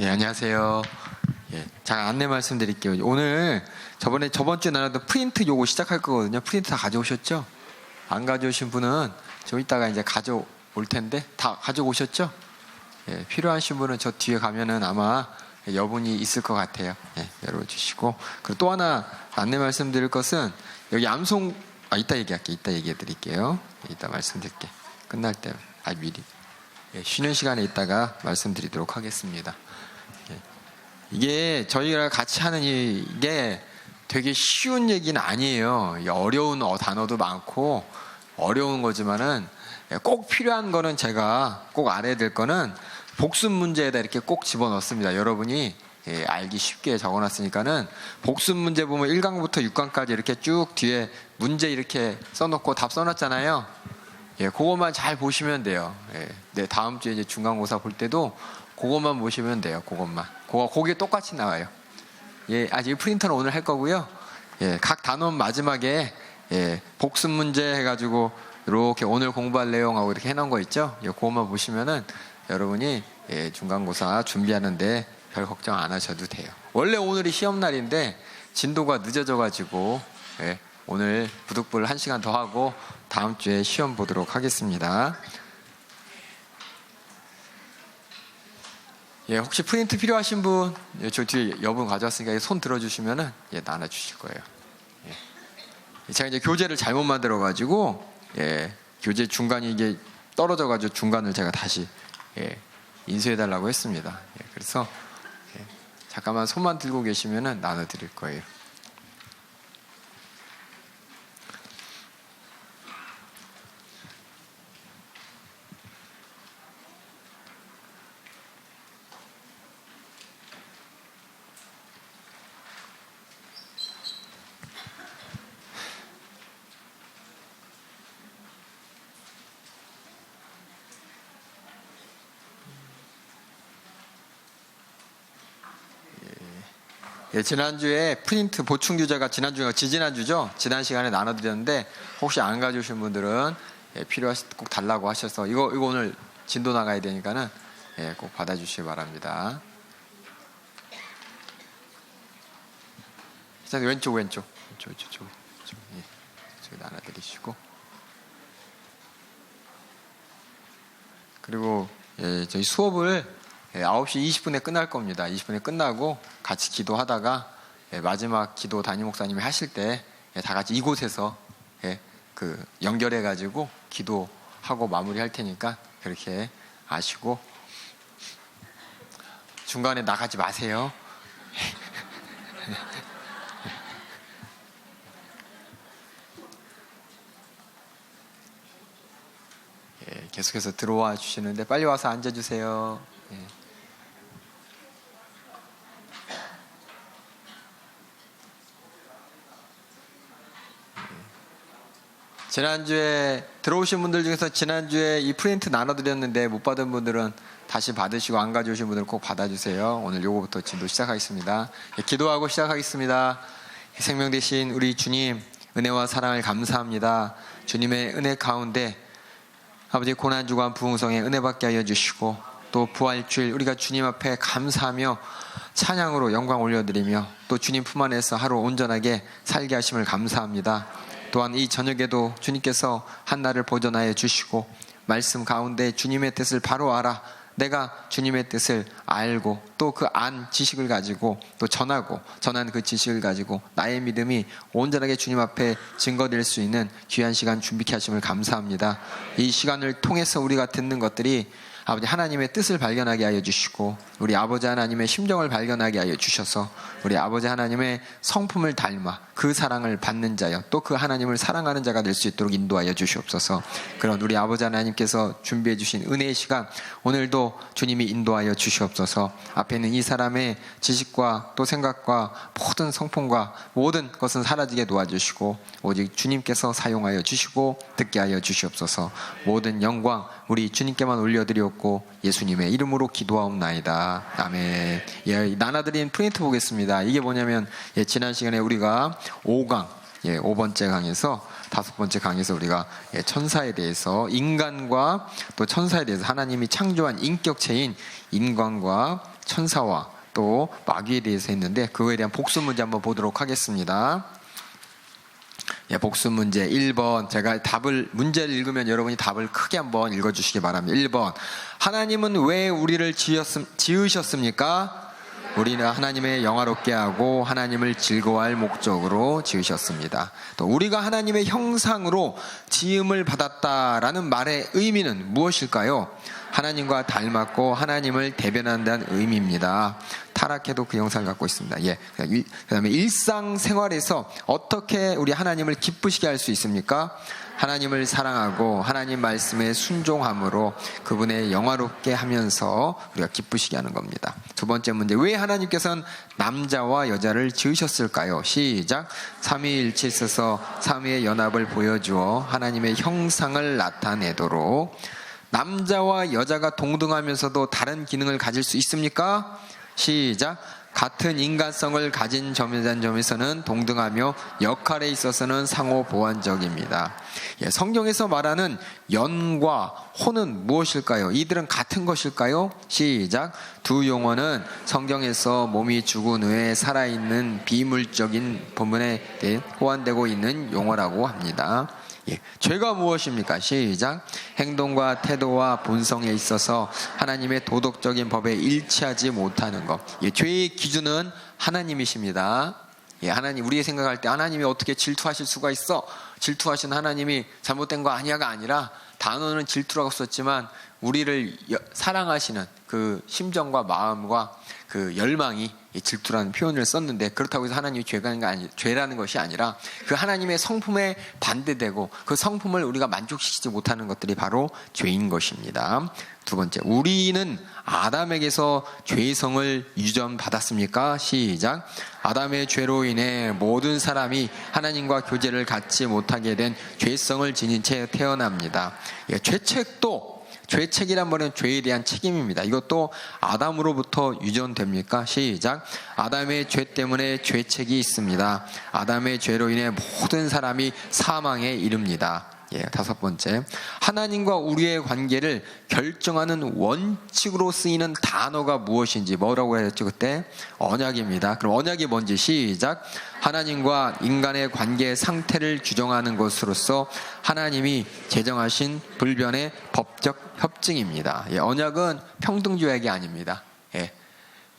예, 안녕하세요. 예, 잠깐 안내 말씀드릴게요. 오늘 저번 주에 나눴던 프린트 요거 시작할 거거든요. 프린트 다 가져오셨죠? 안 가져오신 분은 좀 이따가 이제 가져올 텐데 다 가져오셨죠? 예, 필요하신 분은 저 뒤에 가면은 아마 여분이 있을 것 같아요. 예, 열어주시고. 그리고 또 하나 안내 말씀드릴 것은 여기 암송 이따 얘기할게. 이따 얘기해 드릴게요. 이따 말씀드릴게. 끝날 때 미리. 예, 쉬는 시간에 있다가 말씀드리도록 하겠습니다. 예, 이게 저희가 같이 하는 이게 되게 쉬운 얘기는 아니에요. 어려운 단어도 많고 어려운 거지만은 꼭 필요한 거는 제가 꼭 알아야 될 거는 복습 문제에다 이렇게 꼭 집어넣습니다. 여러분이 알기 쉽게 적어놨으니까는 복습 문제 보면 1강부터 6강까지 이렇게 쭉 뒤에 문제 이렇게 써놓고 답 써놨잖아요. 예, 그것만 잘 보시면 돼요. 예, 네, 다음 주에 이제 중간고사 볼 때도 그것만 보시면 돼요. 그것만. 그게 똑같이 나와요. 예, 아직 프린터는 오늘 할 거고요. 예, 각 단원 마지막에 복습 문제 해가지고 이렇게 오늘 공부할 내용하고 이렇게 해놓은 거 있죠. 예, 그것만 보시면은 여러분이 중간고사 준비하는데 별 걱정 안 하셔도 돼요. 원래 오늘이 시험 날인데 진도가 늦어져가지고 오늘 부득불 1시간 더 하고 다음 주에 시험 보도록 하겠습니다. 예, 혹시 프린트 필요하신 분, 저 뒤에 여분 가져왔으니까 손 들어주시면은 나눠주실 거예요. 예. 제가 이제 교재를 잘못 만들어가지고 교재 중간이 이게 떨어져가지고 중간을 제가 다시 인쇄해달라고 했습니다. 그래서 잠깐만 손만 들고 계시면은 나눠드릴 거예요. 예, 지난주에 프린트 보충 교재가 지지난주죠? 지난 시간에 나눠드렸는데 혹시 안 가져오신 분들은 필요하실 꼭 달라고 하셔서 이거 오늘 진도 나가야 되니까는 꼭 받아주시기 바랍니다. 일단 왼쪽 예, 저기 나눠드리시고 그리고 저희 수업을 9시 20분에 끝날 겁니다. 20분에 끝나고 같이 기도하다가 마지막 기도 담임 목사님이 하실 때 다 같이 이곳에서 연결해 가지고 기도하고 마무리할 테니까 그렇게 아시고 중간에 나가지 마세요. 계속해서 들어와 주시는데 빨리 와서 앉아주세요. 지난주에 들어오신 분들 중에서 지난주에 이 프린트 나눠드렸는데 못 받은 분들은 다시 받으시고 안 가져오신 분들은 꼭 받아주세요. 오늘 요거부터 진도 시작하겠습니다. 기도하고 시작하겠습니다. 생명 되신 우리 주님 은혜와 사랑을 감사합니다. 주님의 은혜 가운데 아버지 고난주간 부흥성에 은혜 받게 하여 주시고 또 부활주일 우리가 주님 앞에 감사하며 찬양으로 영광 올려드리며 또 주님 품 안에서 하루 온전하게 살게 하심을 감사합니다. 또한 이 저녁에도 주님께서 한날을 보존하여 주시고 말씀 가운데 주님의 뜻을 바로 알아 내가 주님의 뜻을 알고 또 그 지식을 가지고 또 전한 그 지식을 가지고 나의 믿음이 온전하게 주님 앞에 증거될 수 있는 귀한 시간 준비케 하심을 감사합니다. 이 시간을 통해서 우리가 듣는 것들이 아버지 하나님의 뜻을 발견하게 하여 주시고 우리 아버지 하나님의 심정을 발견하게 하여 주셔서 우리 아버지 하나님의 성품을 닮아 그 사랑을 받는 자여 또 그 하나님을 사랑하는 자가 될 수 있도록 인도하여 주시옵소서. 그런 우리 아버지 하나님께서 준비해 주신 은혜의 시간 오늘도 주님이 인도하여 주시옵소서. 앞에 있는 이 사람의 지식과 또 생각과 모든 성품과 모든 것은 사라지게 도와주시고 오직 주님께서 사용하여 주시고 듣게 하여 주시옵소서. 모든 영광 우리 주님께만 올려드리옵고 예수님의 이름으로 기도하옵나이다. 아멘. 나눠드린 프린트 보겠습니다. 이게 뭐냐면 지난 시간에 우리가 5강 5번째 강에서 5번째 강에서 우리가 천사에 대해서 인간과 또 천사에 대해서 하나님이 창조한 인격체인 인간과 천사와 또 마귀에 대해서 했는데 그거에 대한 복수 문제 한번 보도록 하겠습니다. 예, 복수 문제 1번. 제가 문제를 읽으면 여러분이 답을 크게 한번 읽어주시기 바랍니다. 1번. 하나님은 왜 우리를 지으셨습니까? 우리는 하나님의 영화롭게 하고 하나님을 즐거워할 목적으로 지으셨습니다. 또 우리가 하나님의 형상으로 지음을 받았다라는 말의 의미는 무엇일까요? 하나님과 닮았고 하나님을 대변한다는 의미입니다. 타락해도 그 형상을 갖고 있습니다. 예. 그 다음에 일상생활에서 어떻게 우리 하나님을 기쁘시게 할 수 있습니까? 하나님을 사랑하고 하나님 말씀에 순종함으로 그분의 영화롭게 하면서 우리가 기쁘시게 하는 겁니다. 두 번째 문제. 왜 하나님께서는 남자와 여자를 지으셨을까요? 시작. 삼위일체 있어서 삼위의 연합을 보여주어 하나님의 형상을 나타내도록. 남자와 여자가 동등하면서도 다른 기능을 가질 수 있습니까? 시작. 같은 인간성을 가진 점에서는 동등하며 역할에 있어서는 상호 보완적입니다. 예, 성경에서 말하는 연과 혼은 무엇일까요? 이들은 같은 것일까요? 시작. 두 용어는 성경에서 몸이 죽은 후에 살아있는 비물적인 본문에 대해 호환되고 있는 용어라고 합니다. 예, 죄가 무엇입니까? 시작. 행동과 태도와 본성에 있어서 하나님의 도덕적인 법에 일치하지 못하는 것. 예, 죄의 기준은 하나님이십니다. 예, 하나님, 우리가 생각할 때 하나님이 어떻게 질투하실 수가 있어? 질투하신 하나님이 잘못된 거 아니야가 아니라, 단어는 질투라고 썼지만 우리를 사랑하시는 그 심정과 마음과 그 열망이 질투라는 표현을 썼는데, 그렇다고 해서 하나님이 죄라는 것이 아니라 그 하나님의 성품에 반대되고 그 성품을 우리가 만족시키지 못하는 것들이 바로 죄인 것입니다. 두 번째, 우리는 아담에게서 죄성을 유전받았습니까? 시작. 아담의 죄로 인해 모든 사람이 하나님과 교제를 갖지 못하게 된 죄성을 지닌 채 태어납니다. 죄책이란 말은 죄에 대한 책임입니다. 이것도 아담으로부터 유전됩니까? 시작. 아담의 죄 때문에 죄책이 있습니다. 아담의 죄로 인해 모든 사람이 사망에 이릅니다. 예, 다섯 번째, 하나님과 우리의 관계를 결정하는 원칙으로 쓰이는 단어가 무엇인지, 뭐라고 했죠 그때? 언약입니다. 그럼 언약이 뭔지 시작. 하나님과 인간의 관계 상태를 규정하는 것으로서 하나님이 제정하신 불변의 법적 협증입니다. 예, 언약은 평등조약이 아닙니다. 예.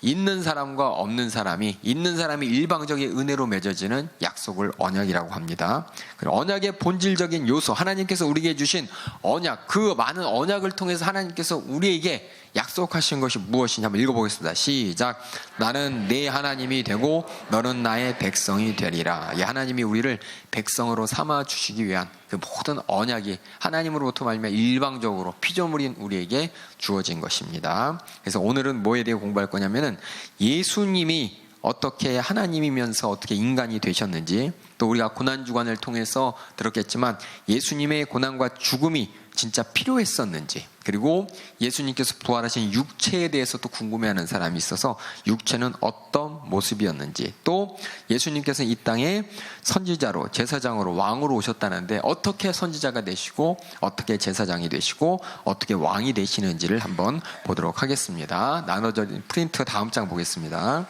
있는 사람과 없는 사람이 일방적인 은혜로 맺어지는 약속을 언약이라고 합니다. 언약의 본질적인 요소, 하나님께서 우리에게 주신 언약, 그 많은 언약을 통해서 하나님께서 우리에게 약속하신 것이 무엇이냐 한번 읽어보겠습니다. 시작. 나는 네 하나님이 되고 너는 나의 백성이 되리라. 이 하나님이 우리를 백성으로 삼아 주시기 위한 그 모든 언약이 하나님으로부터 말미암아 일방적으로 피조물인 우리에게 주어진 것입니다. 그래서 오늘은 뭐에 대해 공부할 거냐면은 예수님이 어떻게 하나님이면서 어떻게 인간이 되셨는지, 또 우리가 고난주간을 통해서 들었겠지만 예수님의 고난과 죽음이 진짜 필요했었는지, 그리고 예수님께서 부활하신 육체에 대해서도 궁금해하는 사람이 있어서 육체는 어떤 모습이었는지, 또 예수님께서 이 땅에 선지자로, 제사장으로, 왕으로 오셨다는데 어떻게 선지자가 되시고 어떻게 제사장이 되시고 어떻게 왕이 되시는지를 한번 보도록 하겠습니다. 나눠진 프린트 다음 장 보겠습니다.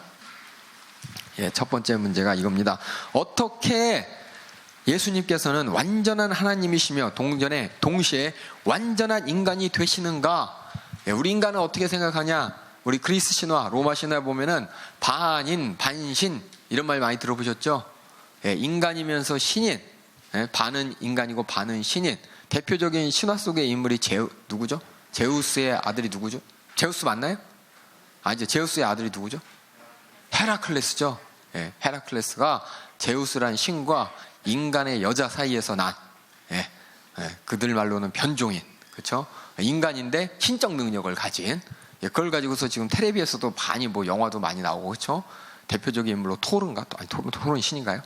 예, 첫 번째 문제가 이겁니다. 어떻게 예수님께서는 완전한 하나님이시며 동시에 완전한 인간이 되시는가? 예, 우리 인간은 어떻게 생각하냐? 우리 그리스 신화, 로마 신화 보면은 반인, 반신 이런 말 많이 들어보셨죠? 예, 인간이면서 신인, 예, 반은 인간이고 반은 신인. 대표적인 신화 속의 인물이 누구죠? 제우스의 아들이 누구죠? 제우스 맞나요? 아니죠. 제우스의 아들이 누구죠? 헤라클레스죠. 예, 헤라클레스가 제우스란 신과 인간의 여자 사이에서 난, 그들 말로는 변종인, 그렇죠? 인간인데 신적 능력을 가진, 그걸 가지고서 지금 텔레비에서도 많이 영화도 많이 나오고, 그렇죠? 대표적인 인물로 토른가? 토른 신인가요?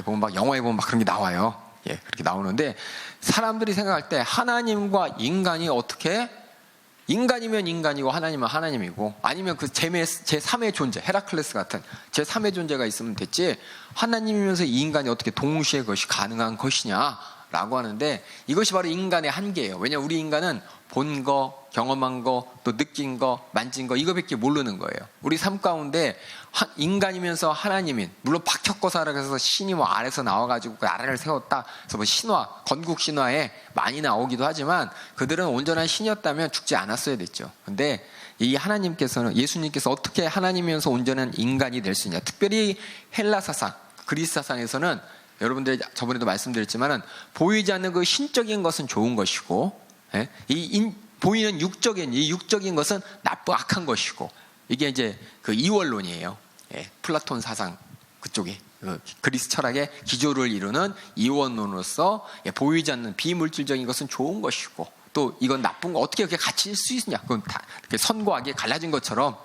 보면 막 영화에 보면 막 그런 게 나와요. 예, 그렇게 나오는데 사람들이 생각할 때 하나님과 인간이 어떻게, 인간이면 인간이고 하나님은 하나님이고, 아니면 그 제3의 존재, 헤라클레스 같은 제3의 존재가 있으면 됐지, 하나님이면서 이 인간이 어떻게 동시에 그것이 가능한 것이냐, 라고 하는데 이것이 바로 인간의 한계예요. 왜냐하면 우리 인간은 본 거, 경험한 거, 또 느낀 거, 만진 거 이거밖에 모르는 거예요. 우리 삶 가운데 인간이면서 하나님인, 물론 박혁거사라고 해서 신이 뭐 아래서 나와가지고 그 나라를 세웠다 그래서 뭐 신화, 건국 신화에 많이 나오기도 하지만 그들은 온전한 신이었다면 죽지 않았어야 됐죠. 근데 이 하나님께서는, 예수님께서 어떻게 하나님이면서 온전한 인간이 될 수 있냐. 특별히 헬라 사상, 그리스 사상에서는 여러분들 저번에도 말씀드렸지만은 보이지 않는 그 신적인 것은 좋은 것이고, 보이는 이 육적인 것은 나쁘고 악한 것이고, 이게 이제 그 이원론이에요. 플라톤 사상 그쪽이 그리스 철학의 기조를 이루는 이원론으로서 보이지 않는 비물질적인 것은 좋은 것이고, 또 이건 나쁜 거 어떻게 그렇게 같이 있을 수 있느냐. 그건 다 선과 악이 갈라진 것처럼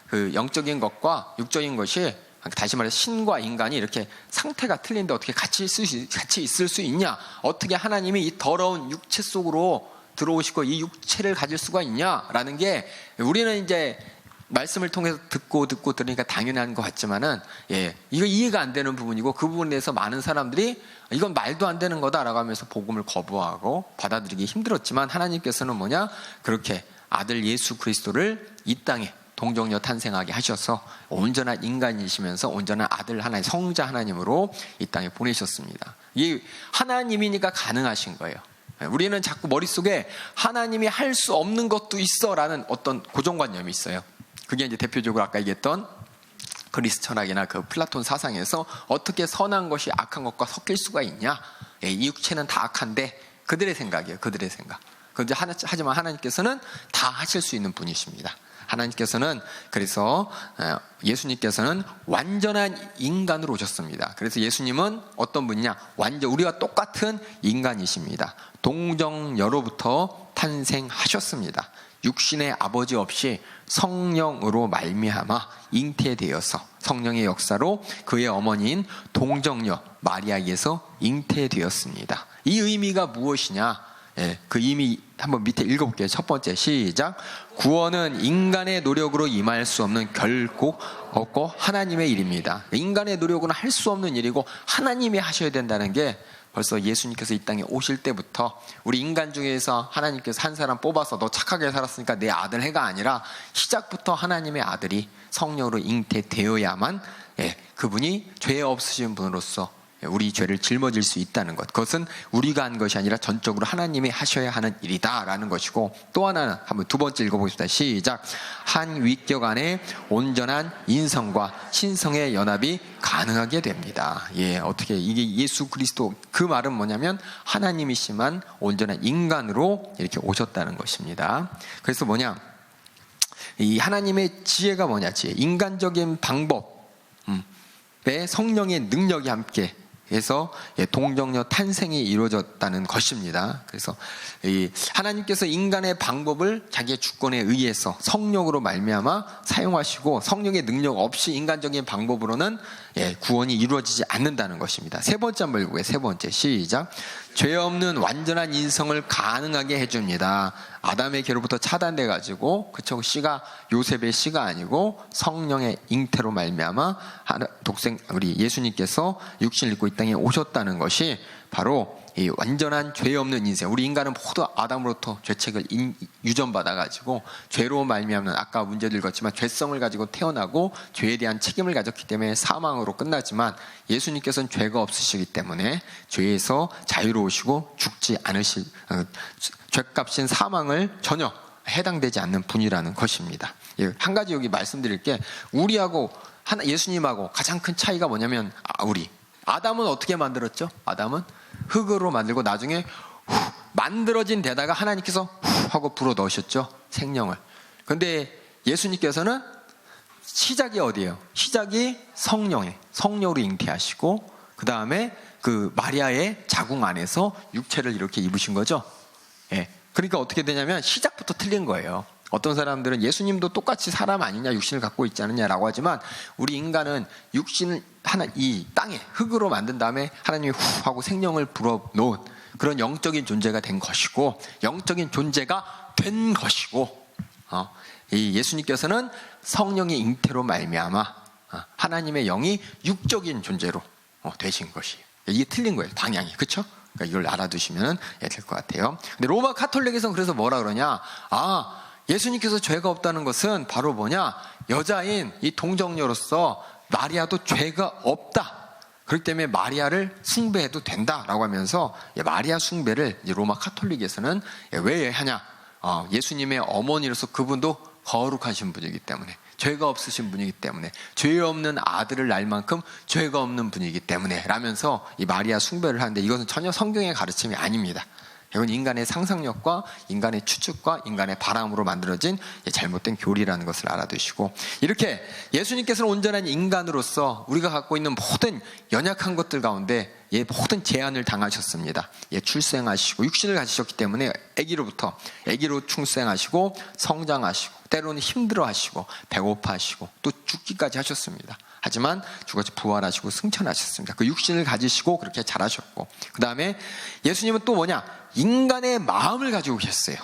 그 영적인 것과 육적인 것이, 다시 말해서 신과 인간이 이렇게 상태가 틀린데 어떻게 같이 있을 수 있냐. 어떻게 하나님이 이 더러운 육체 속으로 들어오시고 이 육체를 가질 수가 있냐라는 게, 우리는 이제 말씀을 통해서 듣고 들으니까 당연한 것 같지만은, 이거 이해가 안 되는 부분이고, 그 부분에 대해서 많은 사람들이 이건 말도 안 되는 거다라고 하면서 복음을 거부하고 받아들이기 힘들었지만, 하나님께서는 뭐냐, 그렇게 아들 예수 그리스도를 이 땅에 동정녀 탄생하게 하셔서 온전한 인간이시면서 온전한 아들 하나님, 성자 하나님으로 이 땅에 보내셨습니다. 이 하나님이니까 가능하신 거예요. 우리는 자꾸 머릿속에 하나님이 할 수 없는 것도 있어라는 어떤 고정관념이 있어요. 그게 이제 대표적으로 아까 얘기했던 그리스 철학이나 그 플라톤 사상에서 어떻게 선한 것이 악한 것과 섞일 수가 있냐. 이 육체는 다 악한데, 그들의 생각이에요. 그들의 생각. 하지만 하나님께서는 다 하실 수 있는 분이십니다. 하나님께서는, 그래서 예수님께서는 완전한 인간으로 오셨습니다. 그래서 예수님은 어떤 분이냐, 완전 우리와 똑같은 인간이십니다. 동정녀로부터 탄생하셨습니다. 육신의 아버지 없이 성령으로 말미암아 잉태되어서 성령의 역사로 그의 어머니인 동정녀 마리아에게서 잉태되었습니다. 이 의미가 무엇이냐? 그 의미 한번 밑에 읽어볼게요. 첫 번째, 시작. 구원은 인간의 노력으로 임할 수 없는 결코 없고 하나님의 일입니다. 인간의 노력으로는 할 수 없는 일이고 하나님이 하셔야 된다는 게, 벌써 예수님께서 이 땅에 오실 때부터 우리 인간 중에서 하나님께서 한 사람 뽑아서 너 착하게 살았으니까 내 아들 해가 아니라, 시작부터 하나님의 아들이 성령으로 잉태되어야만 그분이 죄 없으신 분으로서 우리 죄를 짊어질 수 있다는 것, 그것은 우리가 한 것이 아니라 전적으로 하나님이 하셔야 하는 일이다라는 것이고, 또 하나는 한번 두 번째 읽어보겠습니다. 시작. 한 위격 안에 온전한 인성과 신성의 연합이 가능하게 됩니다. 어떻게 이게 예수 그리스도, 그 말은 뭐냐면 하나님이시만 온전한 인간으로 이렇게 오셨다는 것입니다. 그래서 뭐냐, 이 하나님의 지혜가 뭐냐, 지혜, 인간적인 방법에 성령의 능력이 함께 해서 동정녀 탄생이 이루어졌다는 것입니다. 그래서 하나님께서 인간의 방법을 자기의 주권에 의해서 성령으로 말미암아 사용하시고, 성령의 능력 없이 인간적인 방법으로는 구원이 이루어지지 않는다는 것입니다. 세 번째 한번 읽어보게요. 세 번째, 시작. 죄 없는 완전한 인성을 가능하게 해줍니다. 아담의 계로부터 차단돼 가지고, 그쵸, 씨가 요셉의 씨가 아니고 성령의 잉태로 말미암아 독생 우리 예수님께서 육신을 입고 이 땅에 오셨다는 것이 바로 이 완전한 죄 없는 인생. 우리 인간은 모두 아담으로부터 죄책을 유전받아 가지고 죄로 말미암는, 아까 문제도 읽었지만 죄성을 가지고 태어나고 죄에 대한 책임을 가졌기 때문에 사망으로 끝나지만, 예수님께서는 죄가 없으시기 때문에 죄에서 자유로우시고 죽지 않으실, 죄값인 사망을 전혀 해당되지 않는 분이라는 것입니다. 한 가지 여기 말씀드릴 게, 우리하고 예수님하고 가장 큰 차이가 뭐냐면, 아담은 어떻게 만들었죠? 아담은 흙으로 만들고 나중에 만들어진 데다가 하나님께서 하고 불어 넣으셨죠, 생명을. 근데 예수님께서는 시작이 어디예요? 시작이 성령으로 잉태하시고, 그 다음에 그 마리아의 자궁 안에서 육체를 이렇게 입으신 거죠. 그러니까 어떻게 되냐면 시작부터 틀린 거예요. 어떤 사람들은 예수님도 똑같이 사람 아니냐, 육신을 갖고 있지 않느냐라고 하지만, 우리 인간은 육신을 이 땅에 흙으로 만든 다음에 하나님이 후 하고 생명을 불어놓은 그런 영적인 존재가 된 것이고, 영적인 존재가 된 것이고, 이 예수님께서는 성령의 잉태로 말미암아 하나님의 영이 육적인 존재로 되신 것이에요. 이게 틀린 거예요, 방향이. 그렇죠? 그러니까 이걸 알아두시면 될 것 같아요. 근데 로마 카톨릭에서는 그래서 뭐라 그러냐? 예수님께서 죄가 없다는 것은 바로 뭐냐? 여자인 이 동정녀로서 마리아도 죄가 없다. 그렇기 때문에 마리아를 숭배해도 된다라고 하면서 마리아 숭배를 이제 로마 카톨릭에서는 왜 하냐? 예수님의 어머니로서 그분도 거룩하신 분이기 때문에, 죄가 없으신 분이기 때문에, 죄 없는 아들을 낳을 만큼 죄가 없는 분이기 때문에 라면서 이 마리아 숭배를 하는데, 이것은 전혀 성경의 가르침이 아닙니다. 이건 인간의 상상력과 인간의 추측과 인간의 바람으로 만들어진 잘못된 교리라는 것을 알아두시고, 이렇게 예수님께서는 온전한 인간으로서 우리가 갖고 있는 모든 연약한 것들 가운데 모든 제한을 당하셨습니다. 출생하시고 육신을 가지셨기 때문에 아기로 출생하시고 성장하시고 때로는 힘들어하시고 배고파하시고 또 죽기까지 하셨습니다. 하지만 죽어서 부활하시고 승천하셨습니다. 그 육신을 가지시고 그렇게 자라셨고, 그 다음에 예수님은 또 뭐냐? 인간의 마음을 가지고 계셨어요.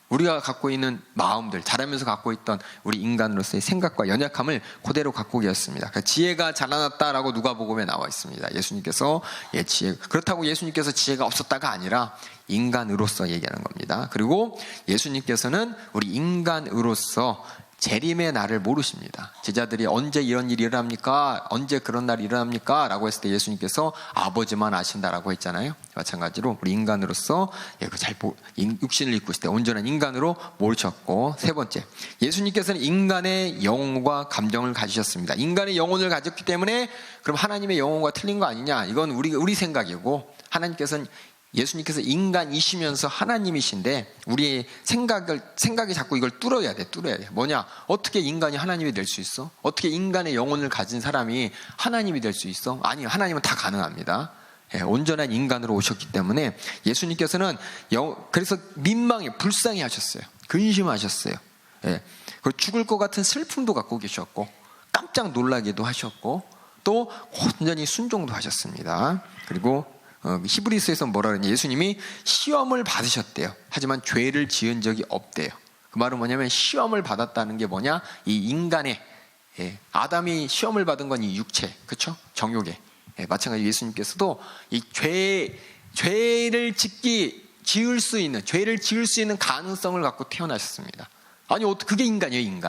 우리가 갖고 있는 마음들, 자라면서 갖고 있던 우리 인간으로서의 생각과 연약함을 그대로 갖고 계셨습니다. 그러니까 지혜가 자라났다라고 누가복음에 나와 있습니다. 예수님께서 그렇다고 예수님께서 지혜가 없었다가 아니라 인간으로서 얘기하는 겁니다. 그리고 예수님께서는 우리 인간으로서 재림의 날을 모르십니다. 제자들이 언제 이런 일이 일어납니까? 언제 그런 날이 일어납니까? 라고 했을 때 예수님께서 아버지만 아신다라고 했잖아요. 마찬가지로 우리 인간으로서 육신을 입고 있을 때 온전한 인간으로 모르셨고, 세 번째, 예수님께서는 인간의 영혼과 감정을 가지셨습니다. 인간의 영혼을 가졌기 때문에 그럼 하나님의 영혼과 틀린 거 아니냐? 이건 우리 생각이고, 예수님께서 인간이시면서 하나님이신데 우리의 생각이 자꾸 이걸 뚫어야 돼. 뭐냐? 어떻게 인간이 하나님이 될 수 있어? 어떻게 인간의 영혼을 가진 사람이 하나님이 될 수 있어? 아니, 하나님은 다 가능합니다. 온전한 인간으로 오셨기 때문에 예수님께서는 그래서 불쌍히 하셨어요. 근심하셨어요. 그리고 죽을 것 같은 슬픔도 갖고 계셨고, 깜짝 놀라기도 하셨고, 또 온전히 순종도 하셨습니다. 그리고 히브리서에서 뭐라 그러냐? 예수님이 시험을 받으셨대요. 하지만 죄를 지은 적이 없대요. 그 말은 뭐냐면, 시험을 받았다는 게 뭐냐? 이 인간의 아담이 시험을 받은 건 이 육체, 그렇죠? 정욕에. 마찬가지로 예수님께서도 이 죄를 지을 수 있는 가능성을 갖고 태어나셨습니다. 아니, 그게 인간이에요,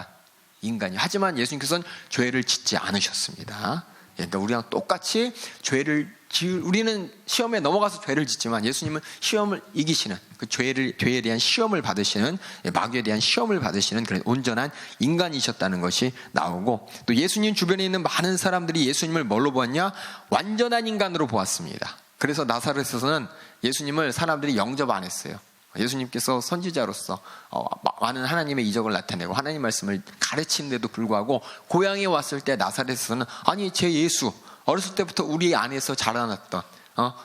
인간이. 하지만 예수님께서는 죄를 짓지 않으셨습니다. 그러니까 우리랑 똑같이 우리는 시험에 넘어가서 죄를 짓지만 예수님은 시험을 이기시는, 그 죄에 대한 시험을 받으시는, 마귀에 대한 시험을 받으시는 그런 온전한 인간이셨다는 것이 나오고, 또 예수님 주변에 있는 많은 사람들이 예수님을 뭘로 보았냐? 완전한 인간으로 보았습니다. 그래서 나사렛에서는 예수님을 사람들이 영접 안 했어요. 예수님께서 선지자로서 많은 하나님의 이적을 나타내고 하나님 말씀을 가르치는데도 불구하고 고향에 왔을 때 나사렛에서는, 아니, 제 예수 어렸을 때부터 우리 안에서 자라났던,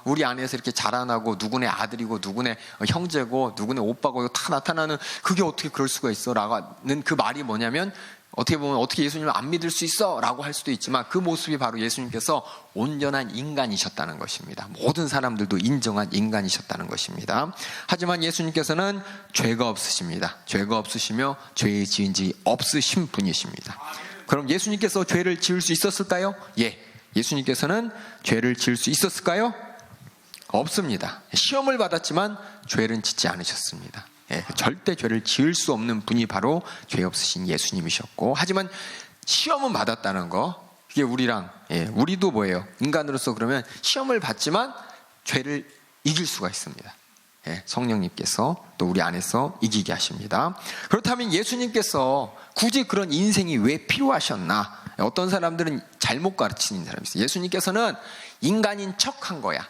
우리 안에서 이렇게 자라나고 누구네 아들이고 누구네 형제고 누구네 오빠고 다 나타나는, 그게 어떻게 그럴 수가 있어? 라는 그 말이 뭐냐면, 어떻게 보면 어떻게 예수님을 안 믿을 수 있어? 라고 할 수도 있지만, 그 모습이 바로 예수님께서 온전한 인간이셨다는 것입니다. 모든 사람들도 인정한 인간이셨다는 것입니다. 하지만 예수님께서는 죄가 없으십니다. 죄가 없으시며 죄의 지은 지 없으신 분이십니다. 그럼 예수님께서 죄를 지을 수 있었을까요? 예수님께서는 죄를 지을 수 있었을까요? 없습니다. 시험을 받았지만 죄는 짓지 않으셨습니다. 절대 죄를 지을 수 없는 분이 바로 죄 없으신 예수님이셨고, 하지만 시험은 받았다는 거, 그게 우리도 뭐예요? 인간으로서 그러면 시험을 받지만 죄를 이길 수가 있습니다. 성령님께서 또 우리 안에서 이기게 하십니다. 그렇다면 예수님께서 굳이 그런 인생이 왜 필요하셨나? 어떤 사람들은 잘못 가르치는 사람이 있어요. 예수님께서는 인간인 척한 거야.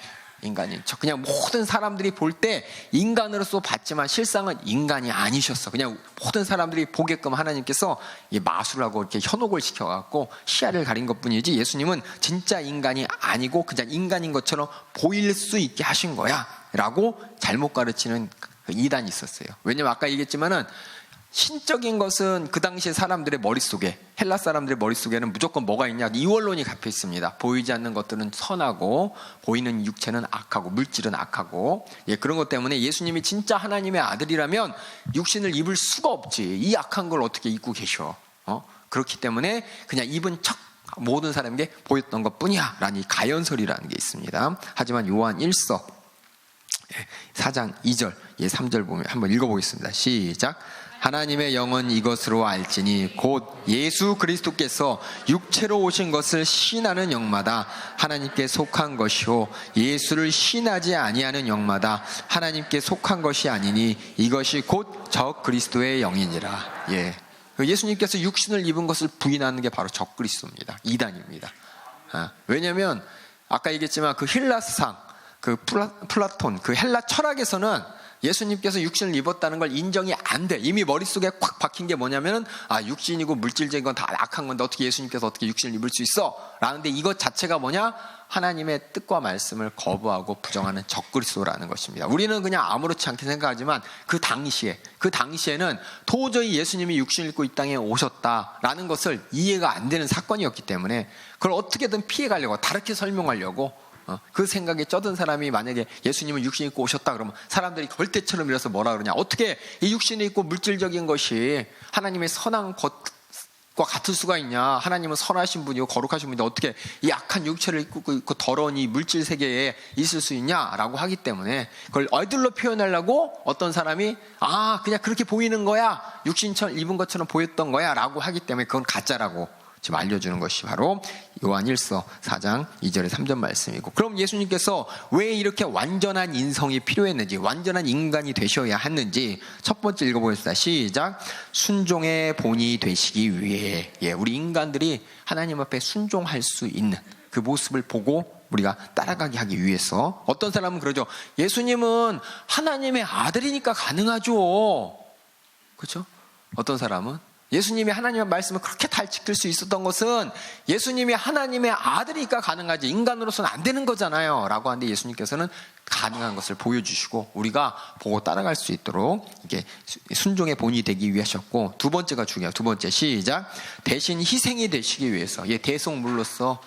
그냥 모든 사람들이 볼 때 인간으로서 봤지만 실상은 인간이 아니셨어. 그냥 모든 사람들이 보게끔 하나님께서 마술하고 이렇게 현혹을 시켜갖고 시야를 가린 것 뿐이지, 예수님은 진짜 인간이 아니고 그냥 인간인 것처럼 보일 수 있게 하신 거야 라고 잘못 가르치는 이단이 있었어요. 왜냐면 아까 얘기했지만은, 신적인 것은 그 당시에 사람들의 머릿속에, 헬라 사람들의 머릿속에는 무조건 뭐가 있냐? 이원론이 갇혀 있습니다. 보이지 않는 것들은 선하고 보이는 육체는 악하고 물질은 악하고, 그런 것 때문에 예수님이 진짜 하나님의 아들이라면 육신을 입을 수가 없지. 이 악한 걸 어떻게 입고 계셔? 그렇기 때문에 그냥 입은 척 모든 사람에게 보였던 것 뿐이야 라는 이 가연설이라는 게 있습니다. 하지만 요한 1서 4장 2절, 3절 보면 한번 읽어보겠습니다. 시작. 하나님의 영은 이것으로 알지니 곧 예수 그리스도께서 육체로 오신 것을 시인하는 영마다 하나님께 속한 것이요 예수를 시인하지 아니하는 영마다 하나님께 속한 것이 아니니 이것이 곧 적 그리스도의 영이니라. 예수님께서 육신을 입은 것을 부인하는 게 바로 적 그리스도입니다. 이단입니다. 왜냐하면 아까 얘기했지만 그 힐라스상, 그 플라톤, 그 헬라 철학에서는 예수님께서 육신을 입었다는 걸 인정이 안 돼. 이미 머릿속에 콱 박힌 게 뭐냐면은 육신이고 물질적인 건 다 악한 건데 어떻게 예수님께서 어떻게 육신을 입을 수 있어? 라는데 이것 자체가 뭐냐? 하나님의 뜻과 말씀을 거부하고 부정하는 적그리스도라는 것입니다. 우리는 그냥 아무렇지 않게 생각하지만 그 당시에는 도저히 예수님이 육신을 입고 이 땅에 오셨다라는 것을 이해가 안 되는 사건이었기 때문에 그걸 어떻게든 피해가려고 다르게 설명하려고 그 생각에 쩌든 사람이 만약에 예수님은 육신 입고 오셨다 그러면 사람들이 벌떼처럼 일어서 뭐라 그러냐, 어떻게 이 육신이 있고 물질적인 것이 하나님의 선한 것과 같을 수가 있냐, 하나님은 선하신 분이고 거룩하신 분인데 어떻게 이 악한 육체를 입고 더러운 이 물질 세계에 있을 수 있냐라고 하기 때문에 그걸 어들로 표현하려고 어떤 사람이 그냥 그렇게 보이는 거야, 육신처럼 입은 것처럼 보였던 거야 라고 하기 때문에 그건 가짜라고 지금 알려주는 것이 바로 요한 1서 4장 2절의 3절 말씀이고, 그럼 예수님께서 왜 이렇게 완전한 인성이 필요했는지, 완전한 인간이 되셔야 했는지 첫 번째 읽어보겠습니다. 시작. 순종의 본이 되시기 위해, 우리 인간들이 하나님 앞에 순종할 수 있는 그 모습을 보고 우리가 따라가게 하기 위해서. 어떤 사람은 그러죠. 예수님은 하나님의 아들이니까 가능하죠. 그렇죠? 어떤 사람은 예수님이 하나님의 말씀을 그렇게 잘 지킬 수 있었던 것은 예수님이 하나님의 아들이니까 가능하지 인간으로서는 안 되는 거잖아요 라고 하는데, 예수님께서는 가능한 것을 보여주시고 우리가 보고 따라갈 수 있도록 이게 순종의 본이 되기 위하셨고, 두 번째가 중요해요. 두 번째 시작. 대신 희생이 되시기 위해서, 대속물로서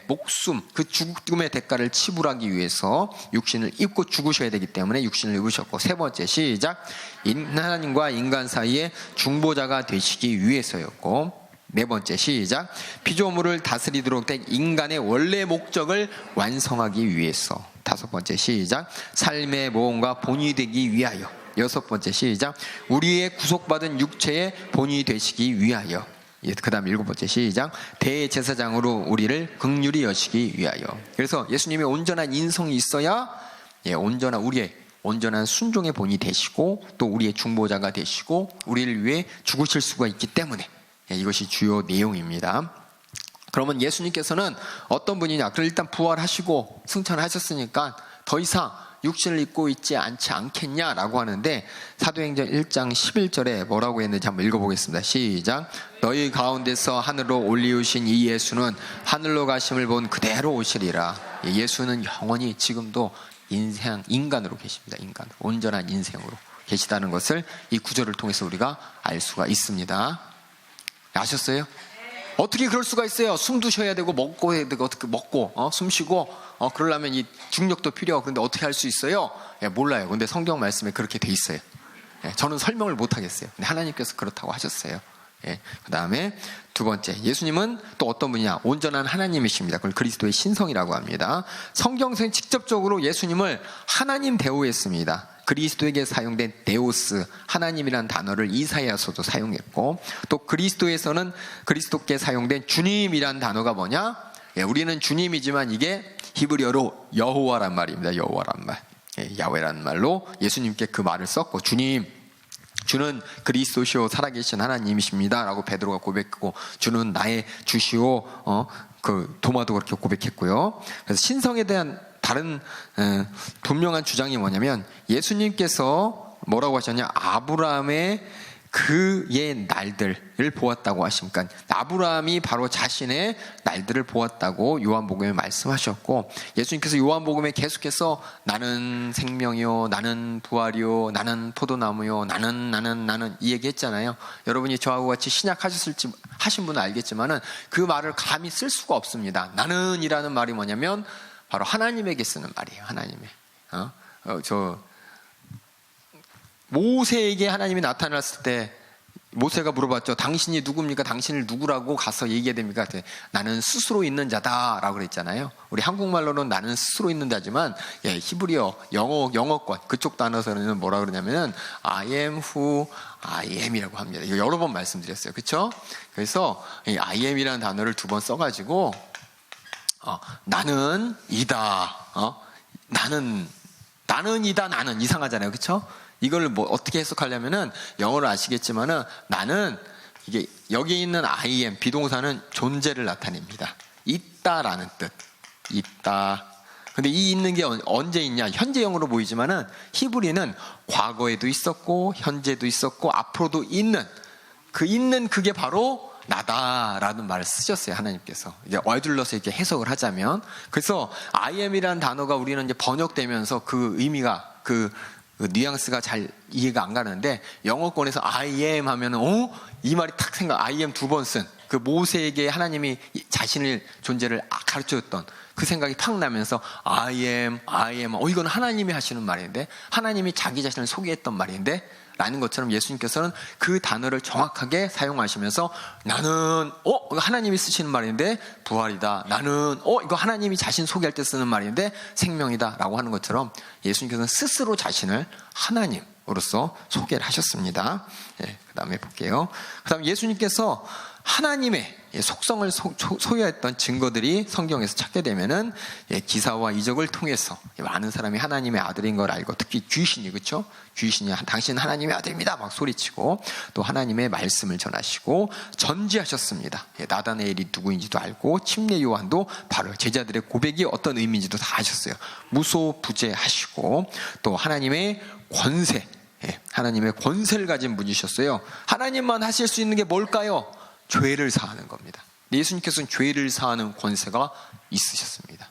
목숨, 그 죽음의 대가를 치불하기 위해서 육신을 입고 죽으셔야 되기 때문에 육신을 입으셨고, 세 번째 시작. 하나님과 인간 사이에 중보자가 되시기 위해서였고, 네 번째 시작. 피조물을 다스리도록 된 인간의 원래 목적을 완성하기 위해서. 다섯 번째 시작. 삶의 모험과 본이 되기 위하여. 여섯 번째 시작. 우리의 구속받은 육체의 본이 되시기 위하여. 그 다음 일곱 번째 시작. 대제사장으로 우리를 긍휼히 여시기 위하여. 그래서 예수님의 온전한 인성이 있어야 우리의 온전한 순종의 본이 되시고 또 우리의 중보자가 되시고 우리를 위해 죽으실 수가 있기 때문에 이것이 주요 내용입니다. 그러면 예수님께서는 어떤 분이냐? 그럼 일단 부활하시고 승천하셨으니까 더 이상 육신을 입고 있지 않겠냐라고 하는데, 사도행전 1장 11절에 뭐라고 했는지 한번 읽어보겠습니다. 시작. 너희 가운데서 하늘로 올리우신 이 예수는 하늘로 가심을 본 그대로 오시리라. 예수는 영원히 지금도 인간으로 계십니다. 인간으로, 온전한 인생으로 계시다는 것을 이 구절을 통해서 우리가 알 수가 있습니다. 아셨어요? 어떻게 그럴 수가 있어요? 숨도 쉬어야 되고 먹고 해야 되고, 어떻게 먹고 숨 쉬고 그러려면 이 중력도 필요하고, 그런데 어떻게 할 수 있어요? 몰라요. 근데 성경 말씀에 그렇게 돼 있어요. 저는 설명을 못 하겠어요. 근데 하나님께서 그렇다고 하셨어요. 그 다음에 두 번째, 예수님은 또 어떤 분이냐? 온전한 하나님이십니다. 그걸 그리스도의 신성이라고 합니다. 성경에서는 직접적으로 예수님을 하나님 대우했습니다. 그리스도에게 사용된 데오스, 하나님이라는 단어를 이사야서도 사용했고, 또 그리스도에서는 그리스도께 사용된 주님이라는 단어가 뭐냐? 우리는 주님이지만 이게 히브리어로 여호와란 말입니다. 여호와란 말, 야훼라는 말로 예수님께 그 말을 썼고, 주는 그리스도시오 살아계신 하나님이십니다 라고 베드로가 고백했고, 주는 나의 주시오, 그 도마도 그렇게 고백했고요. 그래서 신성에 대한 다른 분명한 주장이 뭐냐면, 예수님께서 뭐라고 하셨냐? 아브라함의 그의 날들을 보았다고 하십니까? 아브라함이 바로 자신의 날들을 보았다고 요한복음에 말씀하셨고, 예수님께서 요한복음에 계속해서 나는 생명이요, 나는 부활이요, 나는 포도나무요, 나는 이 얘기했잖아요. 여러분이 저하고 같이 신약 하신 분은 알겠지만은 그 말을 감히 쓸 수가 없습니다. 나는이라는 말이 뭐냐면 바로 하나님에게 쓰는 말이에요. 하나님의 모세에게 하나님이 나타났을 때 모세가 물어봤죠. 당신이 누굽니까? 당신을 누구라고 가서 얘기해야 됩니까? 나는 스스로 있는 자다라고 그랬잖아요. 우리 한국말로는 나는 스스로 있는 자지만 히브리어, 영어권 그쪽 단어에서는 뭐라 그러냐면은 I am who I am이라고 합니다. 이거 여러 번 말씀드렸어요. 그렇죠? 그래서 이 I am이라는 단어를 2번 써가지고 나는 이다. 나는 이다. 나는 이상하잖아요. 그렇죠? 이걸 뭐 어떻게 해석하려면은 영어를 아시겠지만은 나는 이게 여기 있는 I am 비동사는 존재를 나타냅니다. 있다라는 뜻. 있다. 근데 이 있는 게 언제 있냐? 현재형으로 보이지만은 히브리는 과거에도 있었고 현재도 있었고 앞으로도 있는 그게 바로 나다라는 말을 쓰셨어요. 하나님께서 이제 어둘러서 이렇게 해석을 하자면 그래서 I am이라는 단어가 우리는 이제 번역되면서 그 의미가 그 뉘앙스가 잘 이해가 안 가는데 영어권에서 I am 하면은 이 말이 탁 I am 2번 쓴 그 모세에게 하나님이 자신의 존재를 가르쳐줬던 그 생각이 팍 나면서 I am 이건 하나님이 하시는 말인데 하나님이 자기 자신을 소개했던 말인데 라는 것처럼 예수님께서는 그 단어를 정확하게 사용하시면서 나는 이거 하나님이 쓰시는 말인데 부활이다. 나는 이거 하나님이 자신 소개할 때 쓰는 말인데 생명이다 라고 하는 것처럼 예수님께서는 스스로 자신을 하나님으로서 소개를 하셨습니다. 그 다음에 볼게요. 그 다음에 예수님께서 하나님의 속성을 소유했던 증거들이 성경에서 찾게 되면은 기사와 이적을 통해서 많은 사람이 하나님의 아들인 걸 알고 특히 귀신이 그렇죠? 귀신이 당신은 하나님의 아들입니다 막 소리치고 또 하나님의 말씀을 전하시고 전지하셨습니다. 나다나엘이 누구인지도 알고 침례 요한도 바로 제자들의 고백이 어떤 의미인지도 다 아셨어요. 무소부재하시고 또 하나님의 권세 하나님의 권세를 가진 분이셨어요. 하나님만 하실 수 있는 게 뭘까요? 죄를 사하는 겁니다. 예수님께서는 죄를 사하는 권세가 있으셨습니다.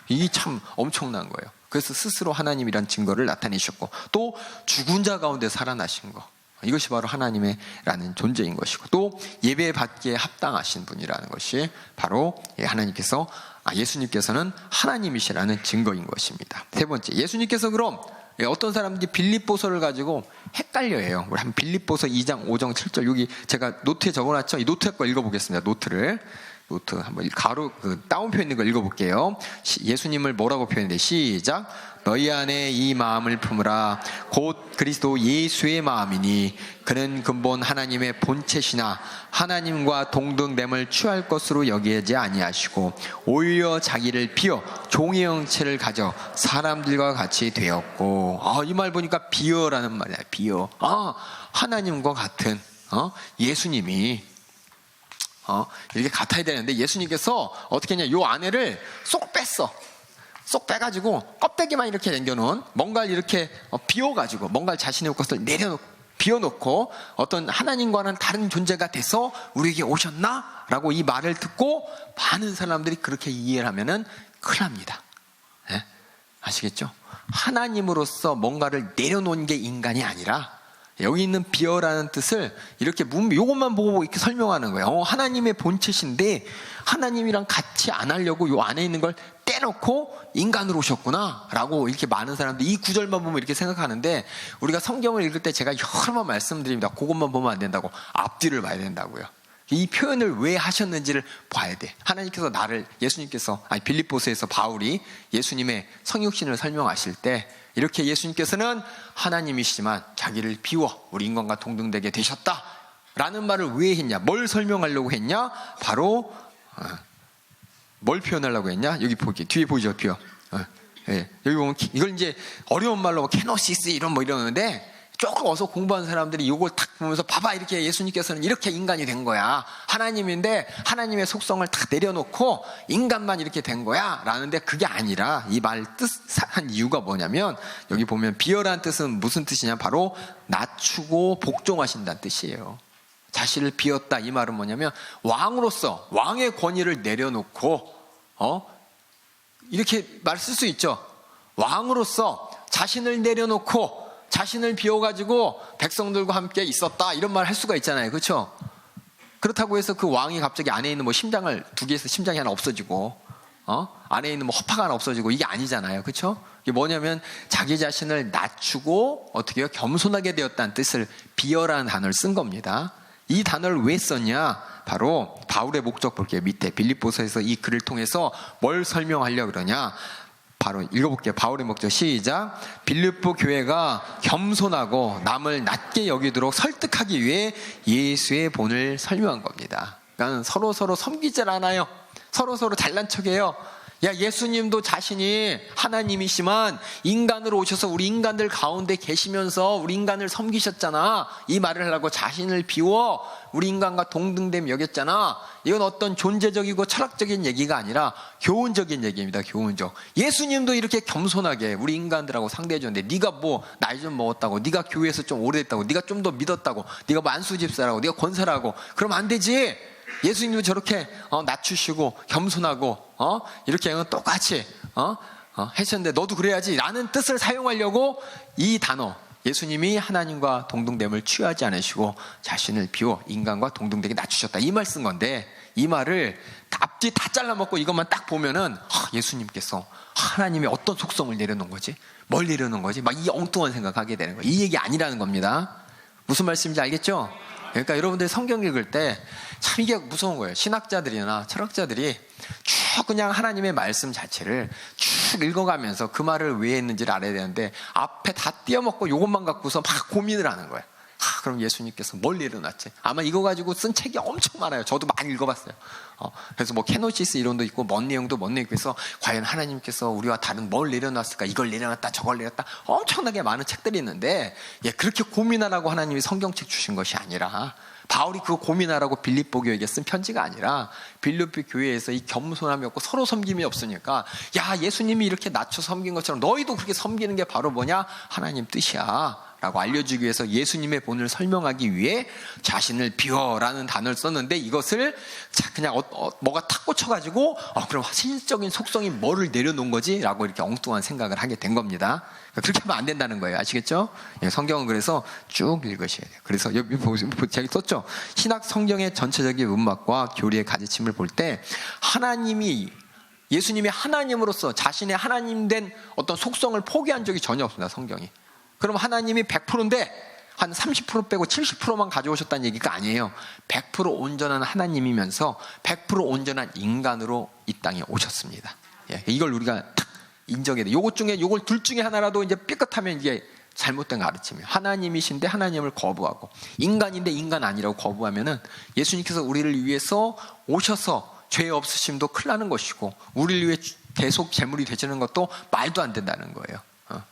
이게 참 엄청난 거예요. 그래서 스스로 하나님이란 증거를 나타내셨고 또 죽은 자 가운데 살아나신 거 이것이 바로 하나님의라는 존재인 것이고 또 예배 받기에 합당하신 분이라는 것이 바로 하나님께서 예수님께서는 하나님이시라는 증거인 것입니다. 세 번째, 예수님께서 그럼 어떤 사람들이 빌립보서를 가지고 헷갈려해요. 우리 한 빌립보서 2장 5장 7절 여기 제가 노트에 적어놨죠. 이 노트 거 읽어보겠습니다. 노트 한번 가로 다운표 있는 걸 읽어볼게요. 예수님을 뭐라고 표현해? 시작. 너희 안에 이 마음을 품으라. 곧 그리스도 예수의 마음이니 그는 근본 하나님의 본체시나 하나님과 동등됨을 취할 것으로 여기지 아니하시고 오히려 자기를 비어 종의 형체를 가져 사람들과 같이 되었고 이 말 보니까 비어라는 말이야. 비어. 하나님과 같은 예수님이 이렇게 같아야 되는데 예수님께서 어떻게 했냐? 요 안에를 쏙 뺐어. 쏙 빼가지고 껍데기만 이렇게 남겨놓은 뭔가를 이렇게 비워가지고 뭔가를 자신의 것을 비워놓고 어떤 하나님과는 다른 존재가 돼서 우리에게 오셨나? 라고 이 말을 듣고 많은 사람들이 그렇게 이해를 하면은 큰일 납니다. 네? 아시겠죠? 하나님으로서 뭔가를 내려놓은 게 인간이 아니라 여기 있는 비어라는 뜻을 이렇게 요것만 보고 이렇게 설명하는 거예요. 하나님의 본체신데 하나님이랑 같이 안 하려고 요 안에 있는 걸 떼놓고 인간으로 오셨구나 라고 이렇게 많은 사람들이 이 구절만 보면 이렇게 생각하는데 우리가 성경을 읽을 때 제가 여러 번 말씀드립니다. 그것만 보면 안 된다고. 앞뒤를 봐야 된다고요. 이 표현을 왜 하셨는지를 봐야 돼. 하나님께서 예수님께서 빌립보서에서 바울이 예수님의 성육신을 설명하실 때 이렇게 예수님께서는 하나님이시지만 자기를 비워 우리 인간과 동등되게 되셨다 라는 말을 왜 했냐? 뭘 설명하려고 했냐? 바로 뭘 표현하려고 했냐? 여기 뒤에 보이죠? 비어. 여기 보면 이걸 이제 어려운 말로 케노시스 이러는데 조금 어서 공부하는 사람들이 이걸 딱 보면서 봐봐 이렇게 예수님께서는 이렇게 인간이 된 거야. 하나님인데 하나님의 속성을 딱 내려놓고 인간만 이렇게 된 거야 라는데 그게 아니라 이 말 뜻한 이유가 뭐냐면 여기 보면 비어라는 뜻은 무슨 뜻이냐? 바로 낮추고 복종하신다는 뜻이에요. 자신을 비웠다 이 말은 뭐냐면 왕으로서 왕의 권위를 내려놓고 이렇게 말 쓸 수 있죠. 왕으로서 자신을 내려놓고 자신을 비워가지고 백성들과 함께 있었다 이런 말 할 수가 있잖아요. 그렇죠? 그렇다고 해서 그 왕이 갑자기 안에 있는 심장을 2개에서 심장이 하나 없어지고 안에 있는 뭐 허파가 하나 없어지고 이게 아니잖아요. 그렇죠? 이게 뭐냐면 자기 자신을 낮추고 어떻게 해요? 겸손하게 되었다는 뜻을 비어라는 단어를 쓴 겁니다. 이 단어를 왜 썼냐? 바로 바울의 목적 볼게요. 밑에 빌립보서에서 이 글을 통해서 뭘 설명하려고 그러냐? 바로 읽어볼게요. 바울의 목적 시작. 빌립보 교회가 겸손하고 남을 낮게 여기도록 설득하기 위해 예수의 본을 설명한 겁니다. 그러니까 서로 섬기질 않아요. 서로 잘난 척해요. 야, 예수님도 자신이 하나님이시만 인간으로 오셔서 우리 인간들 가운데 계시면서 우리 인간을 섬기셨잖아. 이 말을 하려고 자신을 비워 우리 인간과 동등됨 여겼잖아. 이건 어떤 존재적이고 철학적인 얘기가 아니라 교훈적인 얘기입니다. 교훈적. 예수님도 이렇게 겸손하게 우리 인간들하고 상대해 줬는데 네가 뭐 나이 좀 먹었다고, 네가 교회에서 좀 오래됐다고, 네가 좀 더 믿었다고, 네가 뭐 안수 집사라고, 네가 권사라고 그러면 안 되지. 예수님도 저렇게 낮추시고 겸손하고 이렇게 똑같이 하셨는데 너도 그래야지 라는 뜻을 사용하려고 이 단어, 예수님이 하나님과 동등됨을 취하지 않으시고 자신을 비워 인간과 동등되게 낮추셨다, 이 말 쓴 건데, 이 말을 앞뒤 다 잘라먹고 이것만 딱 보면은 예수님께서 하나님의 어떤 속성을 내려놓은 거지, 뭘 내려놓은 거지, 막 이 엉뚱한 생각하게 되는 거예요. 이 얘기 아니라는 겁니다. 무슨 말씀인지 알겠죠? 그러니까 여러분들이 성경 읽을 때 참 이게 무서운 거예요. 신학자들이나 철학자들이 쭉 그냥 하나님의 말씀 자체를 쭉 읽어가면서 그 말을 왜 했는지를 알아야 되는데 앞에 다 띄어먹고 이것만 갖고서 막 고민을 하는 거예요. 그럼 예수님께서 뭘 내려놨지? 아마 이거 가지고 쓴 책이 엄청 많아요. 저도 많이 읽어봤어요. 그래서 뭐 케노시스 이론도 있고 먼 내용도 먼 내용도 있어. 과연 하나님께서 우리와 다른 뭘 내려놨을까? 이걸 내려놨다, 저걸 내렸다. 엄청나게 많은 책들이 있는데, 그렇게 고민하라고 하나님이 성경책 주신 것이 아니라, 바울이 그거 고민하라고 빌립보 교회에게 쓴 편지가 아니라 빌립보 교회에서 이 겸손함이 없고 서로 섬김이 없으니까, 야, 예수님이 이렇게 낮춰 섬긴 것처럼 너희도 그렇게 섬기는 게 바로 뭐냐? 하나님 뜻이야 라고 알려주기 위해서 예수님의 본을 설명하기 위해 자신을 비워라는 단어를 썼는데, 이것을 그냥 뭐가 탁 꽂혀가지고 그럼 신적인 속성이 뭐를 내려놓은 거지? 라고 이렇게 엉뚱한 생각을 하게 된 겁니다. 그렇게 하면 안 된다는 거예요. 아시겠죠? 성경은 그래서 쭉 읽으셔야 돼요. 그래서 여기 제가 썼죠. 신학 성경의 전체적인 문맥과 교리의 가르침을 볼 때 예수님이 하나님으로서 자신의 하나님 된 어떤 속성을 포기한 적이 전혀 없습니다. 성경이. 그럼 하나님이 100%인데 한 30% 빼고 70%만 가져오셨다는 얘기가 아니에요. 100% 온전한 하나님이면서 100% 온전한 인간으로 이 땅에 오셨습니다. 이걸 우리가 딱 인정해야 돼요. 요걸 둘 중에 하나라도 이제 삐끗하면 이게 잘못된 가르침이에요. 하나님이신데 하나님을 거부하고, 인간인데 인간 아니라고 거부하면은 예수님께서 우리를 위해서 오셔서 죄 없으심도 큰일 나는 것이고, 우리를 위해 계속 제물이 되시는 것도 말도 안 된다는 거예요.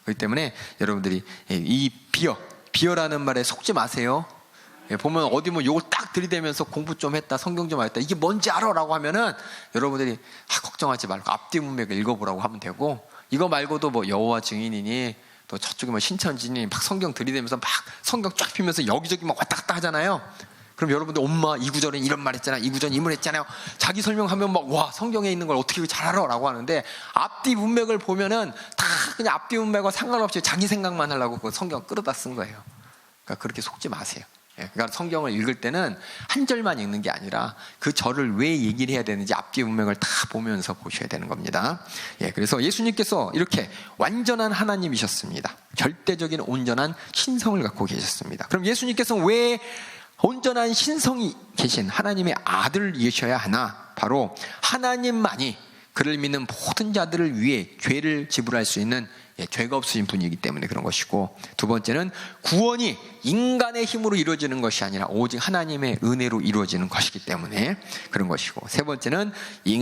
그렇기 때문에 여러분들이 이 비어라는 말에 속지 마세요. 보면 어디 뭐 요걸 딱 들이대면서 공부 좀 했다, 성경 좀 했다, 이게 뭔지 알아? 라고 하면은 여러분들이 걱정하지 말고 앞뒤 문맥을 읽어보라고 하면 되고, 이거 말고도 뭐 여호와 증인이니 또 저쪽에 뭐 신천지니 막 성경 들이대면서 막 성경 쫙 피면서 여기저기 막 왔다 갔다 하잖아요. 그럼 여러분들 엄마 이 구절은 이런 말 했잖아, 이 구절은 이 말 했잖아요. 자기 설명하면 막 와, 성경에 있는 걸 어떻게 잘 알아? 라고 하는데, 앞뒤 문맥을 보면은 다 그냥 앞뒤 문맥과 상관없이 자기 생각만 하려고 그 성경 끌어다 쓴 거예요. 그러니까 그렇게 속지 마세요. 그러니까 성경을 읽을 때는 한 절만 읽는 게 아니라 그 절을 왜 얘기를 해야 되는지 앞뒤 문맥을 다 보면서 보셔야 되는 겁니다. 그래서 예수님께서 이렇게 완전한 하나님이셨습니다. 절대적인 온전한 신성을 갖고 계셨습니다. 그럼 예수님께서 왜 온전한 신성이 계신 하나님의 아들이셔야 하나? 바로 하나님만이 그를 믿는 모든 자들을 위해 죄를 지불할 수 있는 죄가 없으신 분이기 때문에 그런 것이고, 두 번째는 구원이 인간의 힘으로 이루어지는 것이 아니라 오직 하나님의 은혜로 이루어지는 것이기 때문에 그런 것이고, 세 번째는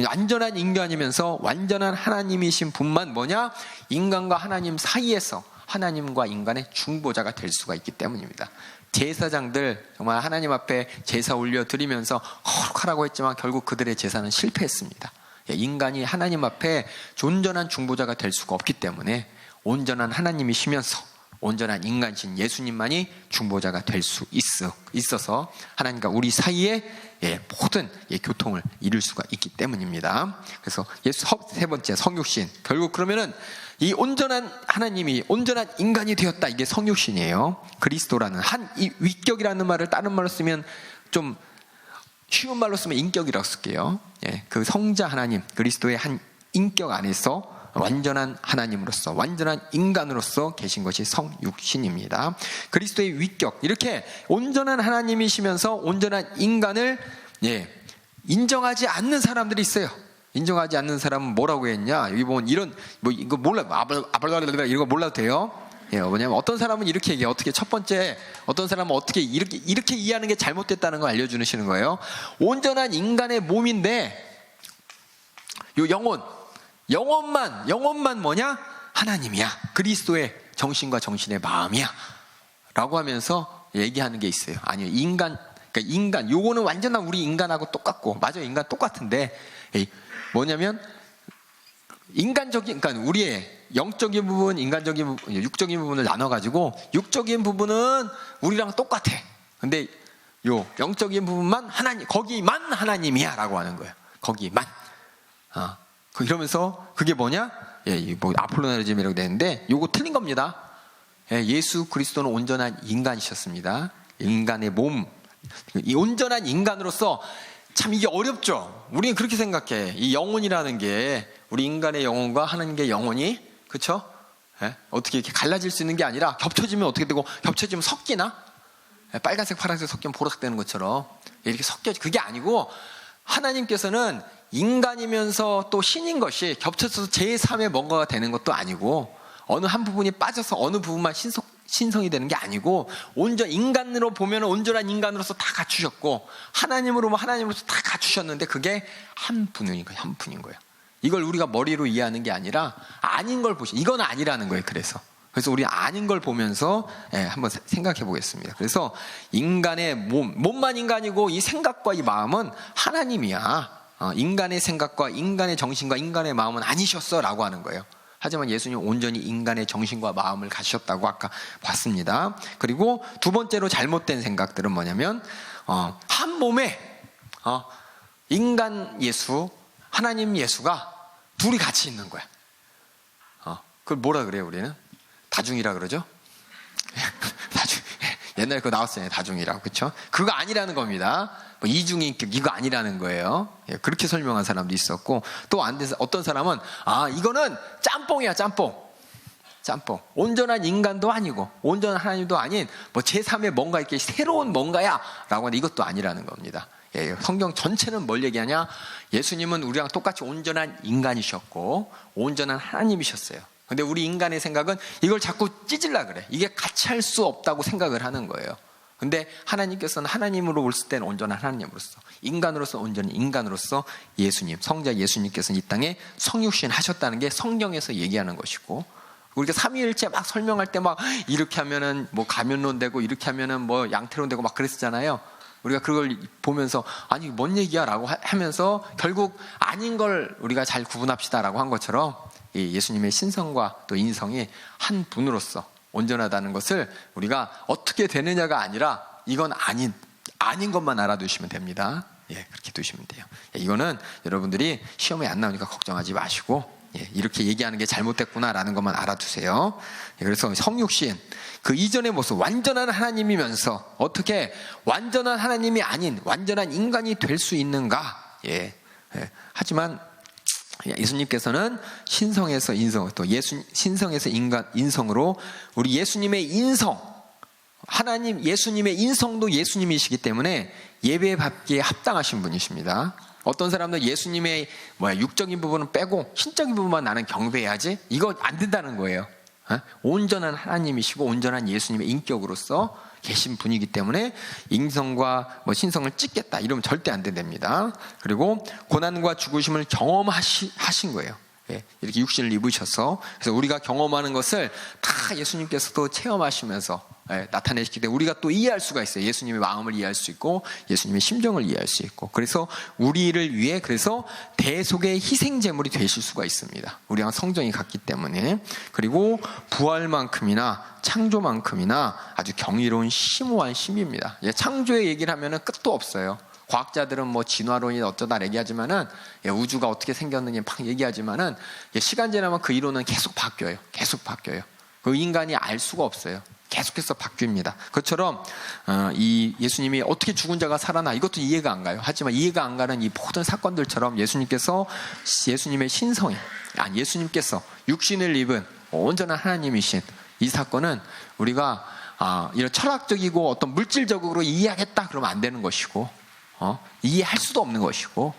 완전한 인간이면서 완전한 하나님이신 분만 뭐냐? 인간과 하나님 사이에서 하나님과 인간의 중보자가 될 수가 있기 때문입니다. 제사장들 정말 하나님 앞에 제사 올려드리면서 거룩하라고 했지만 결국 그들의 제사는 실패했습니다. 인간이 하나님 앞에 온전한 중보자가 될 수가 없기 때문에 온전한 하나님이시면서 온전한 인간이신 예수님만이 중보자가 될 수 있어서 하나님과 우리 사이에 모든 교통을 이룰 수가 있기 때문입니다. 그래서 세 번째, 성육신. 결국 그러면은 이 온전한 하나님이 온전한 인간이 되었다, 이게 성육신이에요. 그리스도라는 이 위격이라는 말을 다른 말로 쓰면 좀 쉬운 말로 쓰면 인격이라고 쓸게요. 그 성자 하나님, 그리스도의 한 인격 안에서 완전한 하나님으로서, 완전한 인간으로서 계신 것이 성육신입니다. 그리스도의 위격, 이렇게 온전한 하나님이시면서 온전한 인간을 인정하지 않는 사람들이 있어요. 인정하지 않는 사람은 뭐라고 했냐? 여기 보면 이런 이거 몰라, 이런 거 몰라도 돼요. 뭐냐면 어떤 사람은 이렇게 얘기해요. 어떻게 첫 번째, 어떤 사람은 어떻게 이렇게 이해하는 게 잘못됐다는 걸 알려주시는 거예요. 온전한 인간의 몸인데 요 영혼만 뭐냐? 하나님이야. 그리스도의 정신과 정신의 마음이야. 라고 하면서 얘기하는 게 있어요. 아니요, 그러니까 인간, 요거는 완전한 우리 인간하고 똑같고, 맞아요, 인간 똑같은데, 뭐냐면, 그러니까 우리의 영적인 부분, 인간적인 부분, 육적인 부분을 나눠가지고, 육적인 부분은 우리랑 똑같아. 근데 요 영적인 부분만 거기만 하나님이야. 라고 하는 거예요. 거기만. 이러면서 그게 뭐냐? 아폴로나리즘이라고 되는데 요거 틀린 겁니다. 예수 그리스도는 온전한 인간이셨습니다. 인간의 몸, 이 온전한 인간으로서 참 이게 어렵죠. 우리는 그렇게 생각해. 이 영혼이라는 게 우리 인간의 영혼과 하나님의 영혼이, 그렇죠? 어떻게 이렇게 갈라질 수 있는 게 아니라 겹쳐지면 어떻게 되고, 겹쳐지면 섞이나? 빨간색 파란색 섞이면 보라색 되는 것처럼 이렇게 섞여지. 그게 아니고 하나님께서는 인간이면서 또 신인 것이 겹쳐서 제3의 뭔가가 되는 것도 아니고, 어느 한 부분이 빠져서 어느 부분만 신성이 되는 게 아니고, 인간으로 보면 온전한 인간으로서 다 갖추셨고, 하나님으로 보면 하나님으로서 다 갖추셨는데, 그게 한 분인 거예요. 이걸 우리가 머리로 이해하는 게 아니라 아닌 걸 이건 아니라는 거예요. 그래서 우리 아닌 걸 보면서 한번 생각해 보겠습니다. 그래서 인간의 몸만 인간이고 이 생각과 이 마음은 하나님이야. 인간의 생각과 인간의 정신과 인간의 마음은 아니셨어 라고 하는 거예요. 하지만 예수님 온전히 인간의 정신과 마음을 가지셨다고 아까 봤습니다. 그리고 두 번째로 잘못된 생각들은 뭐냐면, 한 몸에 인간 예수, 하나님 예수가 둘이 같이 있는 거야. 그걸 뭐라 그래요? 우리는 다중이라 그러죠. 옛날에 그거 나왔어요. 다중이라고. 그렇죠? 그거 아니라는 겁니다. 이중인격 이거 아니라는 거예요. 그렇게 설명한 사람도 있었고, 또 안 돼서 어떤 사람은 이거는 짬뽕이야. 짬뽕. 온전한 인간도 아니고 온전한 하나님도 아닌 제3의 뭔가 이렇게 새로운 뭔가야 라고 하는데, 이것도 아니라는 겁니다. 성경 전체는 뭘 얘기하냐? 예수님은 우리랑 똑같이 온전한 인간이셨고 온전한 하나님이셨어요. 근데 우리 인간의 생각은 이걸 자꾸 찢으려 그래. 이게 같이 할 수 없다고 생각을 하는 거예요. 근데 하나님께서는 하나님으로 볼 때는 온전한 하나님으로서, 인간으로서 온전한 인간으로서 예수님, 성자 예수님께서는 이 땅에 성육신 하셨다는 게 성경에서 얘기하는 것이고, 우리가 삼위일체 막 설명할 때 막 이렇게 하면은 가면론 되고 이렇게 하면은 양태론 되고 막 그랬었잖아요. 우리가 그걸 보면서 아니 뭔 얘기야 라고 하면서 결국 아닌 걸 우리가 잘 구분합시다 라고 한 것처럼, 이 예수님의 신성과 또 인성이 한 분으로서 온전하다는 것을 우리가 어떻게 되느냐가 아니라 이건 아닌 것만 알아두시면 됩니다. 그렇게 두시면 돼요. 이거는 여러분들이 시험에 안 나오니까 걱정하지 마시고, 이렇게 얘기하는 게 잘못됐구나라는 것만 알아두세요. 그래서 성육신, 그 이전의 모습, 완전한 하나님이면서 어떻게 완전한 하나님이 아닌 완전한 인간이 될 수 있는가? 하지만 예수님께서는 신성에서 인성, 또 신성에서 인성으로 우리 예수님의 인성, 하나님 예수님의 인성도 예수님이시기 때문에 예배받기에 합당하신 분이십니다. 어떤 사람들 예수님의 육적인 부분은 빼고 신적인 부분만 나는 경배해야지, 이거 안 된다는 거예요. 온전한 하나님이시고 온전한 예수님의 인격으로서 계신 분이기 때문에 인성과 신성을 찢겠다 이러면 절대 안 된답니다. 그리고 고난과 죽으심을 경험하신 거예요. 이렇게 육신을 입으셔서. 그래서 우리가 경험하는 것을 다 예수님께서도 체험하시면서 나타내시기 때문에 우리가 또 이해할 수가 있어요. 예수님의 마음을 이해할 수 있고 예수님의 심정을 이해할 수 있고, 그래서 우리를 위해 그래서 대속의 희생제물이 되실 수가 있습니다. 우리랑 성정이 같기 때문에. 그리고 부활만큼이나 창조만큼이나 아주 경이로운 심오한 신비입니다. 창조의 얘기를 하면은 끝도 없어요. 과학자들은 진화론이 어쩌다 얘기하지만은, 우주가 어떻게 생겼는지 막 얘기하지만은, 시간 지나면 그 이론은 계속 바뀌어요. 그 인간이 알 수가 없어요. 계속해서 바뀝니다. 그것처럼 이 예수님이 어떻게 죽은 자가 살아나 이것도 이해가 안 가요. 하지만 이해가 안 가는 이 모든 사건들처럼 예수님의 신성이 예수님께서 육신을 입은 온전한 하나님이신 이 사건은 우리가 이런 철학적이고 어떤 물질적으로 이해하겠다 그러면 안 되는 것이고 이해할 수도 없는 것이고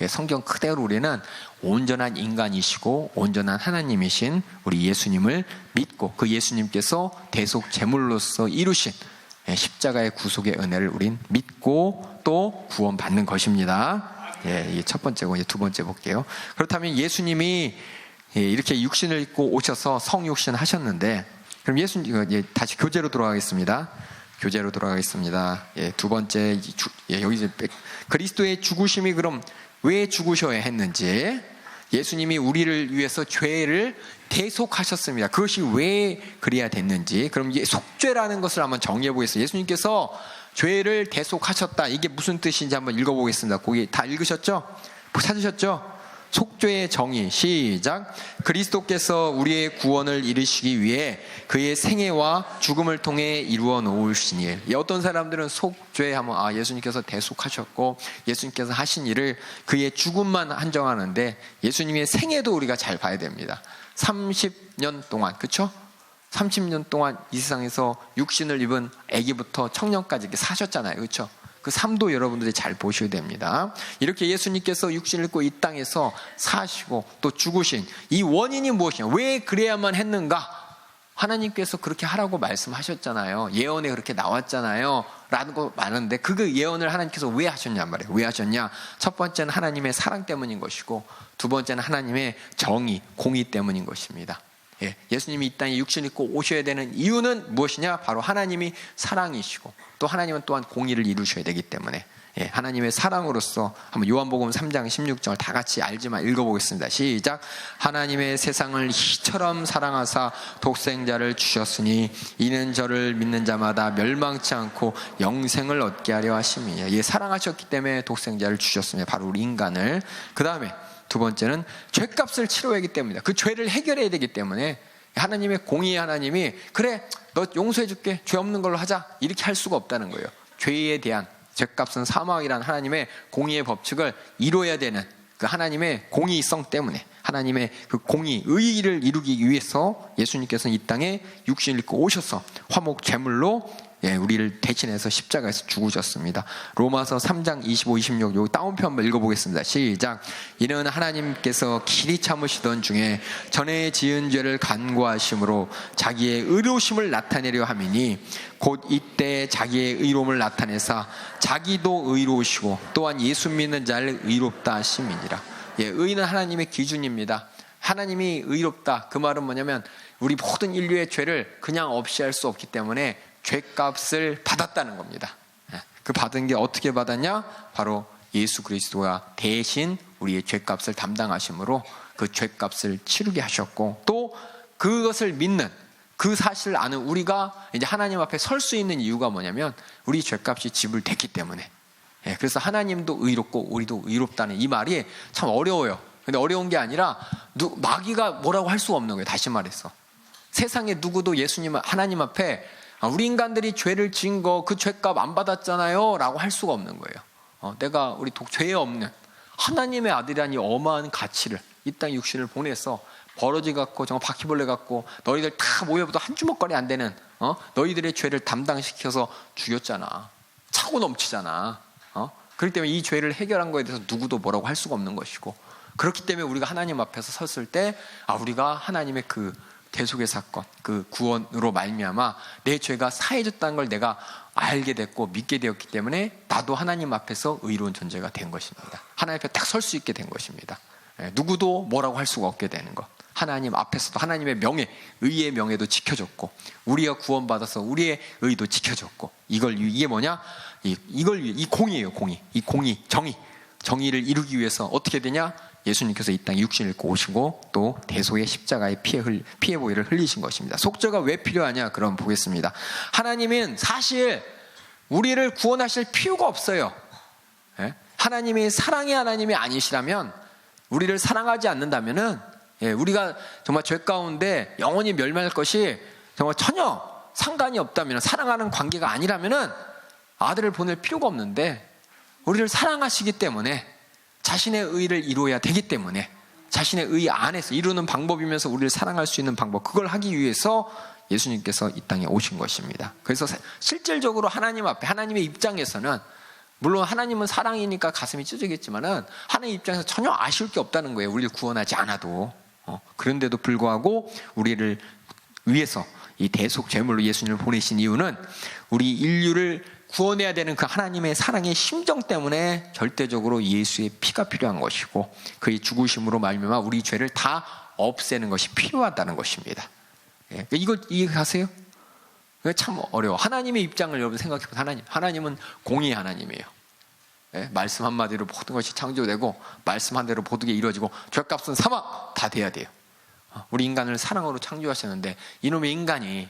성경 그대로 우리는 온전한 인간이시고 온전한 하나님이신 우리 예수님을 믿고 그 예수님께서 대속 제물로서 이루신 십자가의 구속의 은혜를 우린 믿고 또 구원받는 것입니다. 이게 첫 번째고 이제 두 번째 볼게요. 그렇다면 예수님이 이렇게 육신을 입고 오셔서 성육신 하셨는데 그럼 예수님 다시 교재로 돌아가겠습니다. 두 번째 여기 이제 그리스도의 죽으심이 그럼 왜 죽으셔야 했는지 예수님이 우리를 위해서 죄를 대속하셨습니다. 그것이 왜 그래야 됐는지 그럼 이게 속죄라는 것을 한번 정리해 보겠습니다. 예수님께서 죄를 대속하셨다. 이게 무슨 뜻인지 한번 읽어보겠습니다. 거기 다 읽으셨죠? 찾으셨죠? 속죄의 정의 시작. 그리스도께서 우리의 구원을 이루시기 위해 그의 생애와 죽음을 통해 이루어 놓으신 일. 어떤 사람들은 속죄하면 예수님께서 대속하셨고 예수님께서 하신 일을 그의 죽음만 한정하는데 예수님의 생애도 우리가 잘 봐야 됩니다. 30년 동안 그렇죠? 30년 동안 이 세상에서 육신을 입은 아기부터 청년까지 이렇게 사셨잖아요. 그렇죠? 그 삶도 여러분들이 잘 보셔야 됩니다. 이렇게 예수님께서 육신을 입고 이 땅에서 사시고 또 죽으신 이 원인이 무엇이냐? 왜 그래야만 했는가? 하나님께서 그렇게 하라고 말씀하셨잖아요. 예언에 그렇게 나왔잖아요. 라는 거 많은데 그 예언을 하나님께서 왜 하셨냔 말이에요. 왜 하셨냐? 첫 번째는 하나님의 사랑 때문인 것이고 두 번째는 하나님의 정의, 공의 때문인 것입니다. 예수님이 이 땅에 육신 입고 오셔야 되는 이유는 무엇이냐? 바로 하나님이 사랑이시고 또 하나님은 또한 공의를 이루셔야 되기 때문에 하나님의 사랑으로서 한번 요한복음 3장 16절을 다 같이 알지만 읽어보겠습니다. 시작. 하나님의 세상을 이처럼 사랑하사 독생자를 주셨으니 이는 저를 믿는 자마다 멸망치 않고 영생을 얻게 하려 하심이니라. 사랑하셨기 때문에 독생자를 주셨습니다. 바로 우리 인간을. 그 다음에 두 번째는 죄값을 치러야 하기 때문이다. 그 죄를 해결해야 되기 때문에 하나님의 공의의 하나님이 그래 너 용서해 줄게 죄 없는 걸로 하자 이렇게 할 수가 없다는 거예요. 죄에 대한 죄값은 사망이라는 하나님의 공의의 법칙을 이루어야 되는 그 하나님의 공의성 때문에 하나님의 그 공의 의의를 이루기 위해서 예수님께서는 이 땅에 육신을 입고 오셔서 화목 제물로 우리를 대신해서 십자가에서 죽으셨습니다. 로마서 3장 25, 26 여기 따옴표 한번 읽어보겠습니다. 시작. 이는 하나님께서 길이 참으시던 중에 전에 지은 죄를 간구하심으로 자기의 의로우심을 나타내려 함이니 곧 이때 자기의 의로움을 나타내사 자기도 의로우시고 또한 예수 믿는 자를 의롭다 하심이니라. 의는 하나님의 기준입니다. 하나님이 의롭다. 그 말은 뭐냐면 우리 모든 인류의 죄를 그냥 없이 할 수 없기 때문에 죄값을 받았다는 겁니다. 그 받은 게 어떻게 받았냐? 바로 예수 그리스도가 대신 우리의 죄값을 담당하심으로 그 죄값을 치르게 하셨고 또 그것을 믿는 그 사실을 아는 우리가 이제 하나님 앞에 설 수 있는 이유가 뭐냐면 우리 죄값이 지불됐기 때문에. 그래서 하나님도 의롭고 우리도 의롭다는 이 말이 참 어려워요. 근데 어려운 게 아니라 마귀가 뭐라고 할 수가 없는 거예요. 다시 말해서 세상에 누구도 하나님 앞에 우리 인간들이 죄를 지은 거 그 죄값 안 받았잖아요 라고 할 수가 없는 거예요. 내가 우리 죄 없는 하나님의 아들이라니 어마한 가치를 이 땅 육신을 보내서 버러지 같고 정말 바퀴벌레 같고 너희들 다 모여봐도 한 주먹거리 안 되는 너희들의 죄를 담당시켜서 죽였잖아. 차고 넘치잖아. 그렇기 때문에 이 죄를 해결한 거에 대해서 누구도 뭐라고 할 수가 없는 것이고 그렇기 때문에 우리가 하나님 앞에서 섰을 때 우리가 하나님의 그 대속의 사건, 그 구원으로 말미암아 내 죄가 사해졌다는 걸 내가 알게 됐고 믿게 되었기 때문에 나도 하나님 앞에서 의로운 존재가 된 것입니다. 하나님 앞에 딱 설 수 있게 된 것입니다. 누구도 뭐라고 할 수가 없게 되는 것. 하나님 앞에서도 하나님의 명예, 의의 명예도 지켜줬고 우리가 구원받아서 우리의 의도 지켜줬고 이게 뭐냐? 이 공의예요. 공의. 이 공의, 정의를 이루기 위해서 어떻게 되냐? 예수님께서 이 땅에 육신을 입고 오시고 또 대속의 십자가의 피해 보혈을 흘리신 것입니다. 속죄가 왜 필요하냐? 그럼 보겠습니다. 하나님은 사실 우리를 구원하실 필요가 없어요. 하나님이 사랑의 하나님이 아니시라면 우리를 사랑하지 않는다면은 우리가 정말 죄 가운데 영원히 멸망할 것이 정말 전혀 상관이 없다면, 사랑하는 관계가 아니라면은 아들을 보낼 필요가 없는데, 우리를 사랑하시기 때문에 자신의 의를 이루어야 되기 때문에 자신의 의 안에서 이루는 방법이면서 우리를 사랑할 수 있는 방법, 그걸 하기 위해서 예수님께서 이 땅에 오신 것입니다. 그래서 실질적으로 하나님 앞에, 하나님의 입장에서는, 물론 하나님은 사랑이니까 가슴이 찢어지겠지만은 하나님 입장에서 전혀 아쉬울 게 없다는 거예요. 우리를 구원하지 않아도. 그런데도 불구하고 우리를 위해서 이 대속 제물로 예수님을 보내신 이유는 우리 인류를 구원해야 되는 그 하나님의 사랑의 심정 때문에 절대적으로 예수의 피가 필요한 것이고, 그의 죽으심으로 말미암아 우리 죄를 다 없애는 것이 필요하다는 것입니다. 예, 이거 이해하세요? 참 어려워. 하나님의 입장을 여러분 생각해보세요. 하나님은 공의의 하나님이에요. 예, 말씀 한마디로 모든 것이 창조되고 말씀 한 대로 모든 게 이루어지고 죄값은 사망 다 돼야 돼요. 우리 인간을 사랑으로 창조하셨는데 이놈의 인간이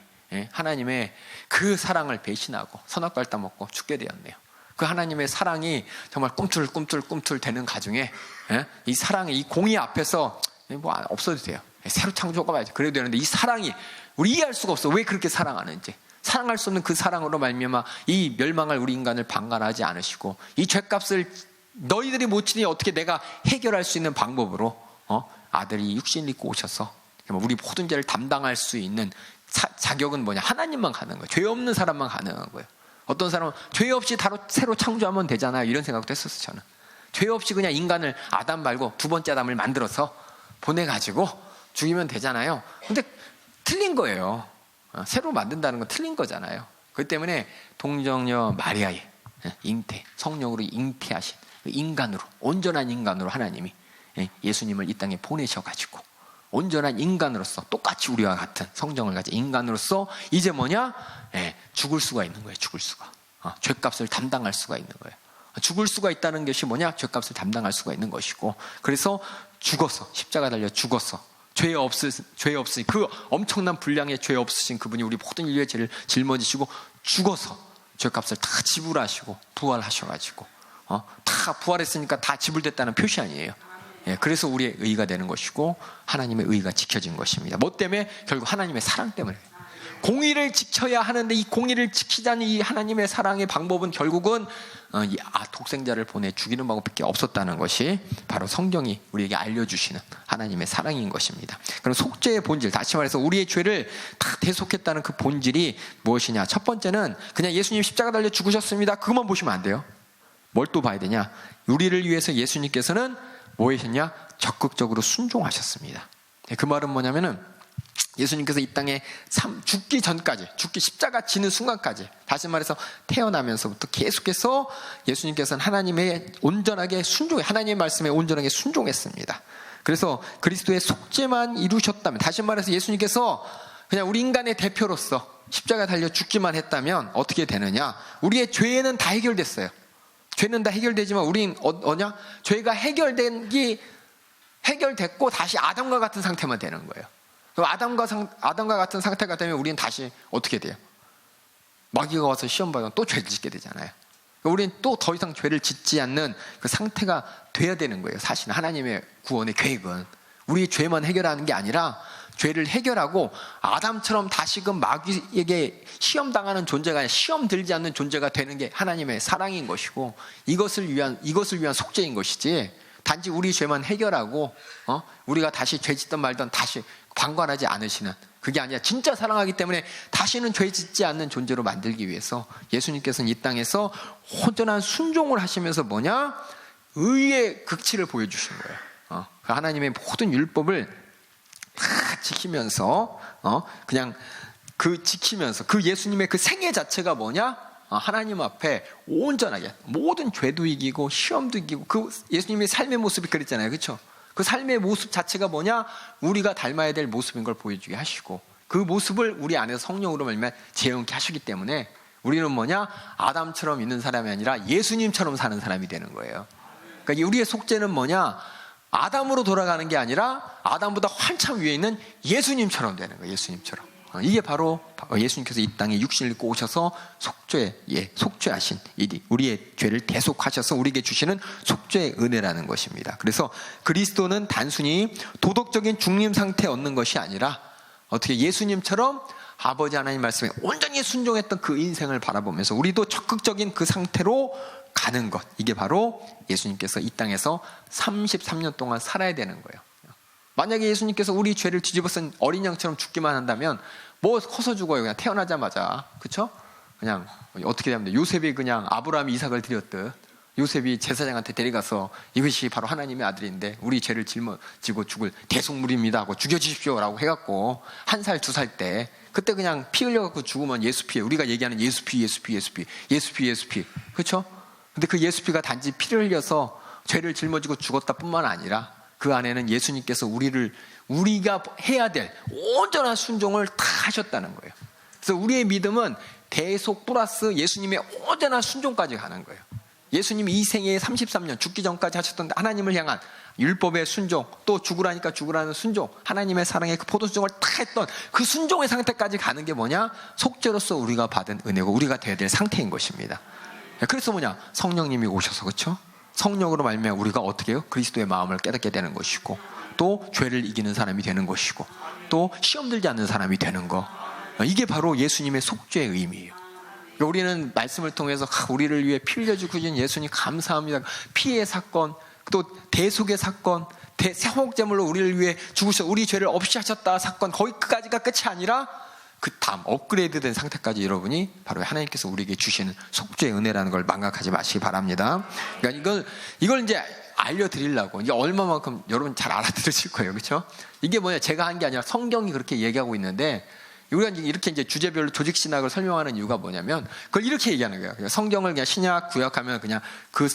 하나님의 그 사랑을 배신하고 선악과를 따먹고 죽게 되었네요. 그 하나님의 사랑이 정말 꿈틀꿈틀 되는 가중에 이 사랑이, 이 공의 앞에서 뭐 없어도 돼요. 새로 창조가 봐야지. 그래도 되는데 이 사랑이 우리 이해할 수가 없어. 왜 그렇게 사랑하는지. 사랑할 수 없는 그 사랑으로 말미암아 이 멸망할 우리 인간을 방관하지 않으시고, 이 죄값을 너희들이 못 지니 어떻게 내가 해결할 수 있는 방법으로 아들이 육신을 입고 오셔서 우리 모든 죄를 담당할 수 있는 자격은 뭐냐? 하나님만 가능한 거예요. 죄 없는 사람만 가능한 거예요. 어떤 사람은 죄 없이 새로 창조하면 되잖아요, 이런 생각도 했었어요. 저는 죄 없이 그냥 인간을, 아담 말고 두 번째 아담을 만들어서 보내가지고 죽이면 되잖아요. 근데 틀린 거예요. 새로 만든다는 건 틀린 거잖아요. 그렇기 때문에 동정녀 마리아의 잉태, 성령으로 잉태하신 인간으로, 온전한 인간으로 하나님이 예수님을 이 땅에 보내셔가지고 온전한 인간으로서, 똑같이 우리와 같은 성정을 가진 인간으로서 이제 뭐냐? 죽을 수가 있는 거예요. 죽을 수가. 죄값을 담당할 수가 있는 거예요. 죽을 수가 있다는 것이 뭐냐? 죄값을 담당할 수가 있는 것이고, 그래서 죽어서, 십자가 달려 죽어서, 죄 없으신 그 엄청난 분량의 죄 없으신 그분이 우리 모든 인류의 죄를 짊어지시고 죽어서 죄값을 다 지불하시고 부활하셔가지고 다 부활했으니까 다 지불됐다는 표시 아니에요. 그래서 우리의 의가 되는 것이고 하나님의 의가 지켜진 것입니다. 뭐 때문에? 결국 하나님의 사랑 때문에. 공의를 지켜야 하는데 이 공의를 지키자는 이 하나님의 사랑의 방법은 결국은 독생자를 보내 죽이는 방법밖에 없었다는 것이 바로 성경이 우리에게 알려주시는 하나님의 사랑인 것입니다. 그럼 속죄의 본질, 다시 말해서 우리의 죄를 다 대속했다는 그 본질이 무엇이냐? 첫 번째는 그냥 예수님 십자가 달려 죽으셨습니다, 그것만 보시면 안 돼요. 뭘 또 봐야 되냐? 우리를 위해서 예수님께서는 뭐 하셨냐? 적극적으로 순종하셨습니다. 그 말은 뭐냐면은 예수님께서 이 땅에 죽기 전까지, 죽기 십자가 지는 순간까지, 다시 말해서 태어나면서부터 계속해서 예수님께서는 하나님의 온전하게 순종해, 하나님의 말씀에 온전하게 순종했습니다. 그래서 그리스도의 속죄만 이루셨다면, 다시 말해서 예수님께서 그냥 우리 인간의 대표로서 십자가 달려 죽기만 했다면 어떻게 되느냐? 우리의 죄는 다 해결됐어요. 죄는 다 해결되지만 우린 죄가 해결됐고 다시 아담과 같은 상태만 되는 거예요. 아담과 같은 상태가 되면 우리는 다시 어떻게 돼요? 마귀가 와서 시험 받으면 또 죄를 짓게 되잖아요. 우리는 또 더 이상 죄를 짓지 않는 그 상태가 돼야 되는 거예요. 사실 하나님의 구원의 계획은 우리의 죄만 해결하는 게 아니라 죄를 해결하고 아담처럼 다시금 마귀에게 시험당하는 존재가 아니라 시험 들지 않는 존재가 되는 게 하나님의 사랑인 것이고, 이것을 위한 속죄인 것이지, 단지 우리 죄만 해결하고 우리가 다시 죄 짓든 말든 다시 방관하지 않으시는, 그게 아니라 진짜 사랑하기 때문에 다시는 죄 짓지 않는 존재로 만들기 위해서 예수님께서는 이 땅에서 온전한 순종을 하시면서 뭐냐? 의의 극치를 보여주신 거예요. 하나님의 모든 율법을 다 지키면서 그냥 지키면서 그 예수님의 그 생애 자체가 뭐냐? 하나님 앞에 온전하게 모든 죄도 이기고 시험도 이기고, 그 예수님의 삶의 모습이 그랬잖아요, 그렇죠? 그 삶의 모습 자체가 뭐냐? 우리가 닮아야 될 모습인 걸 보여주게 하시고, 그 모습을 우리 안에서 성령으로 말미암아 재현케 하시기 때문에 우리는 뭐냐? 아담처럼 있는 사람이 아니라 예수님처럼 사는 사람이 되는 거예요. 그러니까 우리의 속죄는 뭐냐? 아담으로 돌아가는 게 아니라 아담보다 한참 위에 있는 예수님처럼 되는 거예요. 예수님처럼. 이게 바로 예수님께서 이 땅에 육신을 입고 오셔서 속죄하신, 우리의 죄를 대속하셔서 우리에게 주시는 속죄의 은혜라는 것입니다. 그래서 그리스도는 단순히 도덕적인 중림 상태에 얻는 것이 아니라 어떻게 예수님처럼 아버지 하나님 말씀에 온전히 순종했던 그 인생을 바라보면서 우리도 적극적인 그 상태로 가는 것, 이게 바로 예수님께서 이 땅에서 33년 동안 살아야 되는 거예요. 만약에 예수님께서 우리 죄를 뒤집어 쓴 어린 양처럼 죽기만 한다면 뭐 커서 죽어요. 그냥 태어나자마자. 그렇죠? 그냥 어떻게 되면 요셉이 그냥 아브라함이 이삭을 드렸듯 요셉이 제사장한테 데려가서 이것이 바로 하나님의 아들인데 우리 죄를 짊어지고 죽을 대속물입니다 하고 죽여주십시오라고 해갖고 1살, 2살 때 그때 그냥 피 흘려갖고 죽으면 예수피예요. 우리가 얘기하는 예수피. 그렇죠? 근데 그 예수피가 단지 피를 흘려서 죄를 짊어지고 죽었다 뿐만 아니라 그 안에는 예수님께서 우리가 해야 될 온전한 순종을 다 하셨다는 거예요. 그래서 우리의 믿음은 대속 플러스 예수님의 온전한 순종까지 가는 거예요. 예수님이 이 생애에 33년 죽기 전까지 하셨던 하나님을 향한 율법의 순종, 또 죽으라니까 죽으라는 순종, 하나님의 사랑의 그 포도순종을 다 했던 그 순종의 상태까지 가는 게 뭐냐? 속죄로서 우리가 받은 은혜고 우리가 되어야 될 상태인 것입니다. 그래서 뭐냐? 성령님이 오셔서, 그렇죠? 성령으로 말미암아 우리가 어떻게 해요? 그리스도의 마음을 깨닫게 되는 것이고, 또 죄를 이기는 사람이 되는 것이고, 또 시험 들지 않는 사람이 되는 거, 이게 바로 예수님의 속죄의 의미예요. 우리는 말씀을 통해서 우리를 위해 피 흘려주신 예수님 감사합니다. 피의 사건, 또 대속의 사건, 세혹제물로 우리를 위해 죽으셔 우리 죄를 없이 하셨다 사건, 거기까지가 끝이 아니라 그 다음 업그레이드된 상태까지 여러분이 바로 하나님께서 우리에게 주시는 속죄의 은혜라는 걸 망각하지 마시기 바랍니다. 그러니까 이걸 이제 알려드리려고, 이게 얼마만큼 여러분 잘 알아들으실 거예요, 그렇죠? 이게 뭐냐, 제가 한 게 아니라 성경이 그렇게 얘기하고 있는데, 우리가 이렇게 이제 주제별로 조직 신학을 설명하는 이유가 뭐냐면 그걸 이렇게 얘기하는 거예요. 성경을 그냥 신약, 구약하면 그냥 그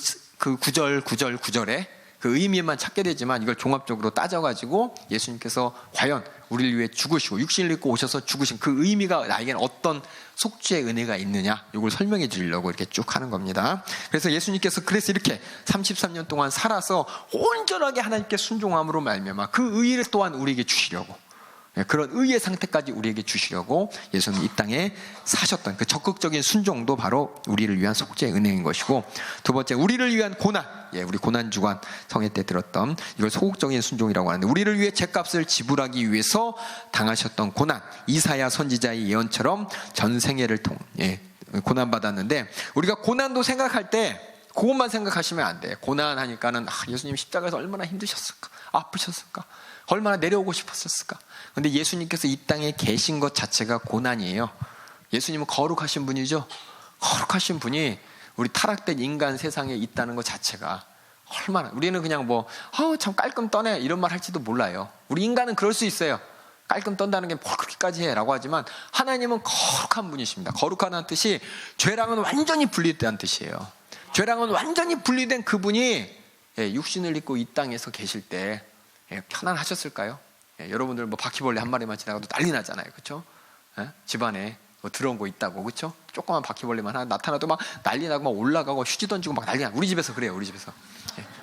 구절에 그 의미만 찾게 되지만 이걸 종합적으로 따져가지고 예수님께서 과연 우리를 위해 죽으시고 육신을 입고 오셔서 죽으신 그 의미가 나에게는 어떤 속죄의 은혜가 있느냐, 이걸 설명해 드리려고 이렇게 쭉 하는 겁니다. 그래서 예수님께서 그래서 이렇게 33년 동안 살아서 온전하게 하나님께 순종함으로 말미암아 그 의를 또한 우리에게 주시려고, 그런 의의 상태까지 우리에게 주시려고 예수님이 이 땅에 사셨던 그 적극적인 순종도 바로 우리를 위한 속죄의 은혜인 것이고, 두 번째, 우리를 위한 고난, 우리 고난주간 성회 때 들었던 이걸 소극적인 순종이라고 하는데, 우리를 위해 죄값을 지불하기 위해서 당하셨던 고난, 이사야 선지자의 예언처럼 전생애를 고난받았는데, 우리가 고난도 생각할 때 그것만 생각하시면 안 돼요. 고난하니까는 예수님 십자가에서 얼마나 힘드셨을까, 아프셨을까, 얼마나 내려오고 싶었을까. 근데 예수님께서 이 땅에 계신 것 자체가 고난이에요. 예수님은 거룩하신 분이죠. 거룩하신 분이 우리 타락된 인간 세상에 있다는 것 자체가 얼마나, 우리는 그냥 참 깔끔 떠네 이런 말 할지도 몰라요. 우리 인간은 그럴 수 있어요. 깔끔 떤다는 게 뭘 그렇게까지 해 라고 하지만, 하나님은 거룩한 분이십니다. 거룩하다는 뜻이 죄랑은 완전히 분리된 뜻이에요. 죄랑은 완전히 분리된 그분이 육신을 입고 이 땅에서 계실 때 편안하셨을까요? 여러분들 바퀴벌레 한 마리만 지나가도 난리 나잖아요, 그렇죠? 집안에 들어온 거 있다고, 그렇죠? 조그만 바퀴벌레만 하나 나타나도 막 난리 나고 막 올라가고 휴지 던지고 막 난리 나. 우리 집에서 그래요, 우리 집에서.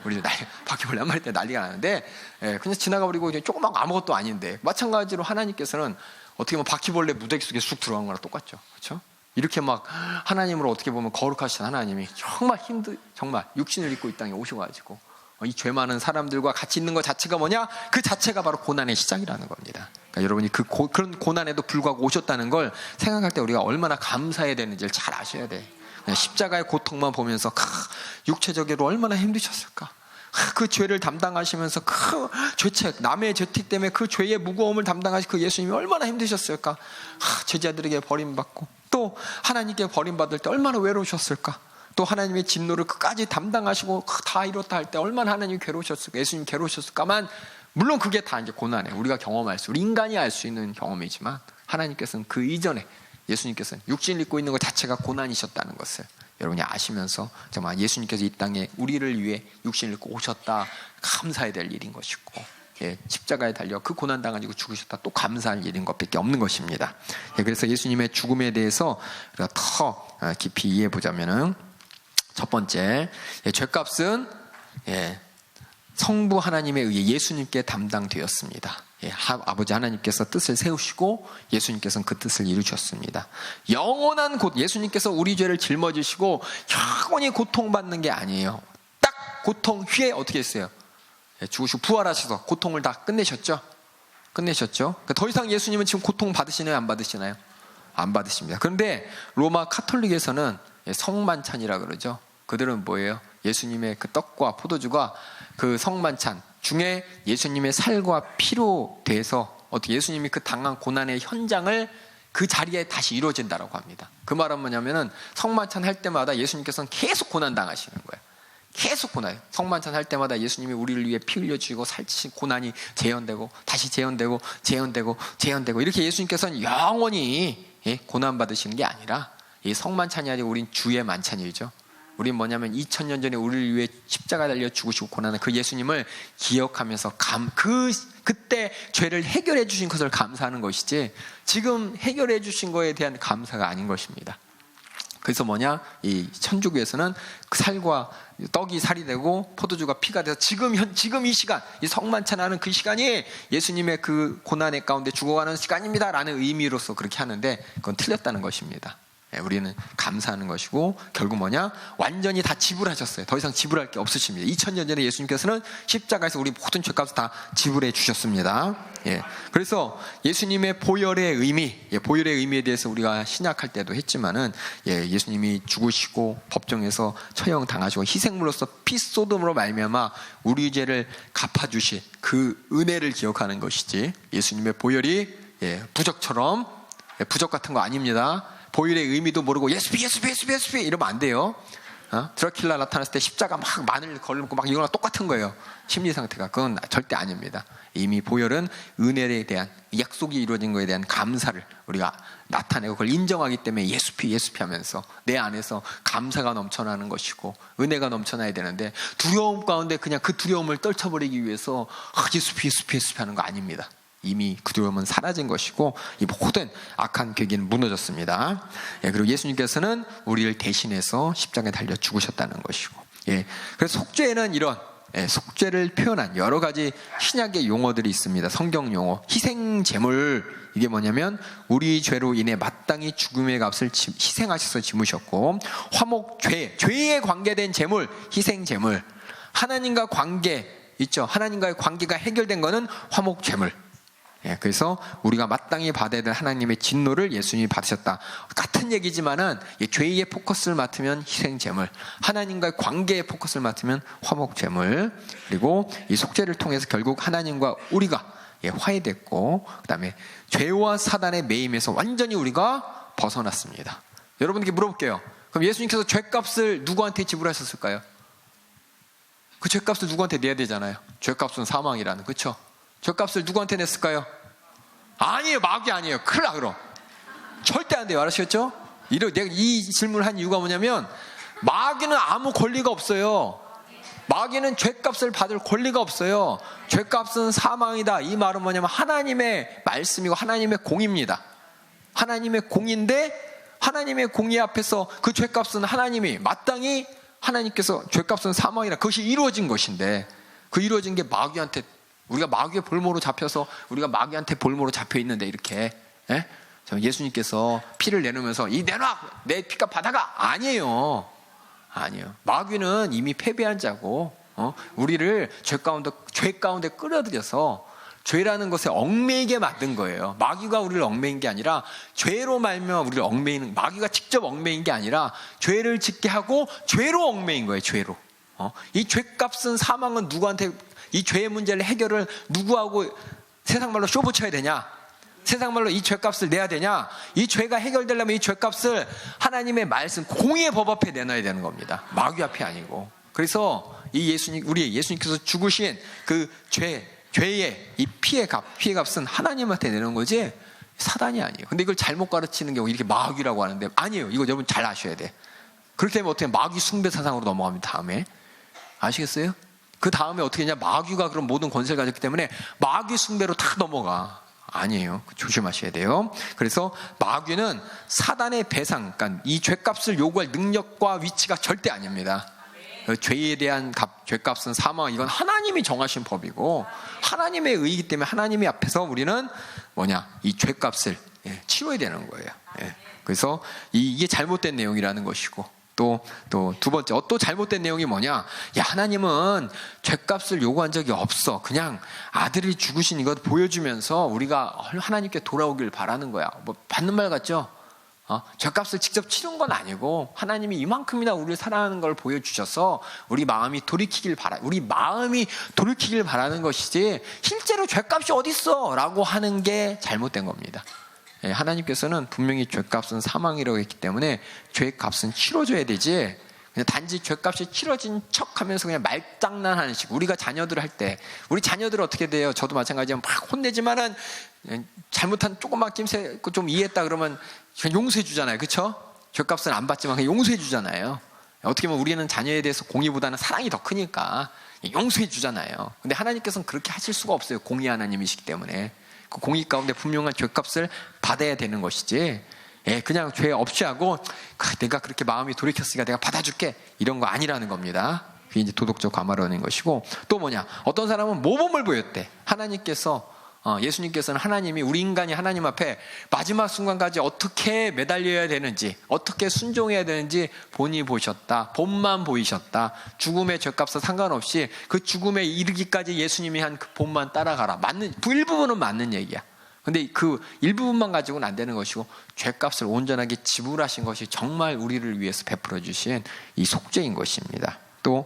우리 집 바퀴벌레 한 마리 때 난리가 나는데, 그냥 지나가 버리고 조그만 아무것도 아닌데, 마찬가지로 하나님께서는 어떻게 보면 바퀴벌레 무더기 속에 쑥 들어간 거랑 똑같죠, 그렇죠? 이렇게 막 하나님으로 어떻게 보면 거룩하신 하나님이 정말 육신을 입고 이 땅에 오셔가지고 이 죄 많은 사람들과 같이 있는 것 자체가 뭐냐? 그 자체가 바로 고난의 시작이라는 겁니다. 그러니까 여러분이 그런 고난에도 불구하고 오셨다는 걸 생각할 때 우리가 얼마나 감사해야 되는지를 잘 아셔야 돼. 그냥 십자가의 고통만 보면서 육체적으로 얼마나 힘드셨을까? 그 죄를 담당하시면서 그 죄책, 남의 죄책 때문에 그 죄의 무거움을 담당하신 그 예수님이 얼마나 힘드셨을까? 제자들에게 버림받고, 또 하나님께 버림받을 때 얼마나 외로우셨을까? 또 하나님의 진노를 끝까지 담당하시고 다 이렇다 할 때 얼마나 하나님이 괴로우셨을까, 예수님 괴로우셨을까만, 물론 그게 다 이제 고난에 우리가 경험할 수, 우리 인간이 알 수 있는 경험이지만, 하나님께서는 그 이전에 예수님께서는 육신을 입고 있는 것 자체가 고난이셨다는 것을 여러분이 아시면서 정말 예수님께서 이 땅에 우리를 위해 육신을 입고 오셨다, 감사해야 될 일인 것이고, 십자가에 달려 그 고난 당하시고 죽으셨다, 또 감사할 일인 것밖에 없는 것입니다. 그래서 예수님의 죽음에 대해서 우리가 더 깊이 이해해 보자면은, 첫 번째, 죄값은 성부 하나님에 의해 예수님께 담당되었습니다. 아버지 하나님께서 뜻을 세우시고 예수님께서는 그 뜻을 이루셨습니다. 영원한 예수님께서 우리 죄를 짊어지시고 영원히 고통받는 게 아니에요. 딱 고통 후에 어떻게 했어요? 죽으시고 부활하셔서 고통을 다 끝내셨죠. 그러니까 더 이상 예수님은 지금 고통 받으시나요, 안 받으시나요? 안 받으십니다. 그런데 로마 카톨릭에서는 성만찬이라 그러죠. 그들은 뭐예요? 예수님의 그 떡과 포도주가 그 성만찬 중에 예수님의 살과 피로 돼서 어떻게 예수님이 그 당한 고난의 현장을 그 자리에 다시 이루어진다라고 합니다. 그 말은 뭐냐면은 성만찬 할 때마다 예수님께서는 계속 고난 당하시는 거예요. 계속 고난. 성만찬 할 때마다 예수님이 우리를 위해 피 흘려주시고 살찌신 고난이 재현되고 다시 재현되고 이렇게 예수님께서는 영원히 고난 받으시는 게 아니라 이 성만찬이 아니고 우린 주의 만찬이죠. 우린 뭐냐면 2000년 전에 우리를 위해 십자가 달려 죽으시고 고난한 그 예수님을 기억하면서 그때 죄를 해결해 주신 것을 감사하는 것이지 지금 해결해 주신 거에 대한 감사가 아닌 것입니다. 그래서 뭐냐? 이 천주교에서는 그 살과 떡이 살이 되고 포도주가 피가 돼서 지금 이 시간, 이 성만찬하는 그 시간이 예수님의 그 고난의 가운데 죽어가는 시간입니다라는 의미로서 그렇게 하는데 그건 틀렸다는 것입니다. 우리는 감사하는 것이고 결국 뭐냐? 완전히 다 지불하셨어요. 더 이상 지불할 게 없으십니다. 2000년 전에 예수님께서는 십자가에서 우리 모든 죄값을 다 지불해 주셨습니다. 그래서 예수님의 보혈의 의미, 보혈의 의미에 대해서 우리가 신약할 때도 했지만은 예수님이 죽으시고 법정에서 처형 당하시고 희생물로서 피 쏟음으로 말미암아 우리 죄를 갚아주신 그 은혜를 기억하는 것이지 예수님의 보혈이 부적처럼 부적 같은 거 아닙니다. 보혈의 의미도 모르고 예수피 이러면 안 돼요. 드라큘라 나타났을 때 십자가 막 마늘 걸고 막 이거랑 똑같은 거예요. 심리 상태가. 그건 절대 아닙니다. 이미 보혈은 은혜에 대한 약속이 이루어진 것에 대한 감사를 우리가 나타내고 그걸 인정하기 때문에 예수피 하면서 내 안에서 감사가 넘쳐나는 것이고 은혜가 넘쳐나야 되는데 두려움 가운데 그냥 그 두려움을 떨쳐버리기 위해서 예수피 하는 거 아닙니다. 이미 그 두려움은 사라진 것이고 이 모든 악한 계기는 무너졌습니다. 그리고 예수님께서는 우리를 대신해서 십자가에 달려 죽으셨다는 것이고 그래서 속죄에는 이런 속죄를 표현한 여러 가지 신약의 용어들이 있습니다. 성경 용어 희생제물 이게 뭐냐면 우리 죄로 인해 마땅히 죽음의 값을 희생하셔서 지무셨고 화목 죄에 관계된 제물 희생제물 하나님과 관계 있죠. 하나님과의 관계가 해결된 거는 화목제물. 그래서 우리가 마땅히 받아야 될 하나님의 진노를 예수님이 받으셨다. 같은 얘기지만은 죄의 포커스를 맡으면 희생제물, 하나님과의 관계의 포커스를 맡으면 화목제물. 그리고 이 속죄를 통해서 결국 하나님과 우리가 화해됐고, 그 다음에 죄와 사단의 매임에서 완전히 우리가 벗어났습니다. 여러분께 물어볼게요. 그럼 예수님께서 죄값을 누구한테 지불하셨을까요? 그 죄값을 누구한테 내야 되잖아요. 죄값은 사망이라는, 그렇죠? 죄값을 누구한테 냈을까요? 아니에요. 마귀 아니에요. 큰일 나 그럼. 절대 안 돼요. 알았셨죠? 내가 이 질문을 한 이유가 뭐냐면 마귀는 아무 권리가 없어요. 마귀는 죄값을 받을 권리가 없어요. 죄값은 사망이다. 이 말은 뭐냐면 하나님의 말씀이고 하나님의 공입니다. 하나님의 공인데 하나님의 공의 앞에서 그 죄값은 하나님이 마땅히 하나님께서 죄값은 사망이라 그것이 이루어진 것인데 그 이루어진 게 마귀한테 우리가 마귀의 볼모로 잡혀서 우리가 마귀한테 볼모로 잡혀 있는데 이렇게 예수님께서 피를 내놓으면서 이 내놔 내 피값 받아가 아니에요. 마귀는 이미 패배한 자고 우리를 죄 가운데 끌어들여서 죄라는 것에 얽매이게 만든 거예요. 마귀가 우리를 얽매인 게 아니라 죄로 말미암아 우리를 얽매이는 마귀가 직접 얽매인 게 아니라 죄를 짓게 하고 죄로 얽매인 거예요. 죄로. 이 죄값은 사망은 누구한테 이 죄의 문제를 해결을 누구하고 세상 말로 쇼 붙여야 되냐? 세상 말로 이 죄값을 내야 되냐? 이 죄가 해결되려면 이 죄값을 하나님의 말씀 공의의 법 앞에 내놔야 되는 겁니다. 마귀 앞이 아니고. 그래서 이 우리 예수님께서 죽으신 그 죄의 이 피해값은 하나님한테 내는 거지 사단이 아니에요. 근데 이걸 잘못 가르치는 경우 이렇게 마귀라고 하는데 아니에요. 이거 여러분 잘 아셔야 돼. 그렇게 되면 어떻게 마귀 숭배 사상으로 넘어갑니다. 다음에 아시겠어요? 그 다음에 어떻게 했냐? 마귀가 그런 모든 권세를 가졌기 때문에 마귀 숭배로 다 넘어가. 아니에요. 조심하셔야 돼요. 그래서 마귀는 사단의 배상, 그러니까 이 죄값을 요구할 능력과 위치가 절대 아닙니다. 죄에 대한 죄값은 사망, 이건 하나님이 정하신 법이고 하나님의 의이기 때문에 하나님의 앞에서 우리는 이 죄값을 치러야 되는 거예요. 그래서 이게 잘못된 내용이라는 것이고 또 두 번째 또 잘못된 내용이 뭐냐? 하나님은 죄값을 요구한 적이 없어. 그냥 아들이 죽으신 이것 보여주면서 우리가 하나님께 돌아오길 바라는 거야. 뭐 받는 말 같죠? 죄값을 직접 치른 건 아니고 하나님이 이만큼이나 우리를 사랑하는 걸 보여주셔서 우리 마음이 돌이키길 바라는 것이지 실제로 죄값이 어딨어 라고 하는 게 잘못된 겁니다. 하나님께서는 분명히 죄값은 사망이라고 했기 때문에 죄값은 치러줘야 되지, 그냥 단지 죄값이 치러진 척하면서 그냥 말장난하는 식. 우리가 자녀들 할 때, 우리 자녀들 어떻게 돼요? 저도 마찬가지로 막 혼내지만은 잘못한 조금만 낌새 좀 이해했다 그러면 그냥 용서해 주잖아요, 그렇죠? 죄값은 안 받지만 그냥 용서해 주잖아요. 어떻게 보면 우리는 자녀에 대해서 공의보다는 사랑이 더 크니까 용서해 주잖아요. 근데 하나님께서는 그렇게 하실 수가 없어요. 공의 하나님이시기 때문에 그 공의 가운데 분명한 죄값을 받아야 되는 것이지, 그냥 죄 없이 하고 내가 그렇게 마음이 돌이켰으니까 내가 받아줄게 이런 거 아니라는 겁니다. 그게 이제 도덕적 과마라는 것이고, 또 뭐냐, 어떤 사람은 모범을 보였대. 예수님께서는 하나님이, 우리 인간이 하나님 앞에 마지막 순간까지 어떻게 매달려야 되는지, 어떻게 순종해야 되는지 본이 보셨다. 본만 보이셨다. 죽음의 죄값과 상관없이 그 죽음에 이르기까지 예수님이 한 그 본만 따라가라. 일부분은 맞는 얘기야. 근데 그 일부분만 가지고는 안 되는 것이고, 죄값을 온전하게 지불하신 것이 정말 우리를 위해서 베풀어 주신 이 속죄인 것입니다. 또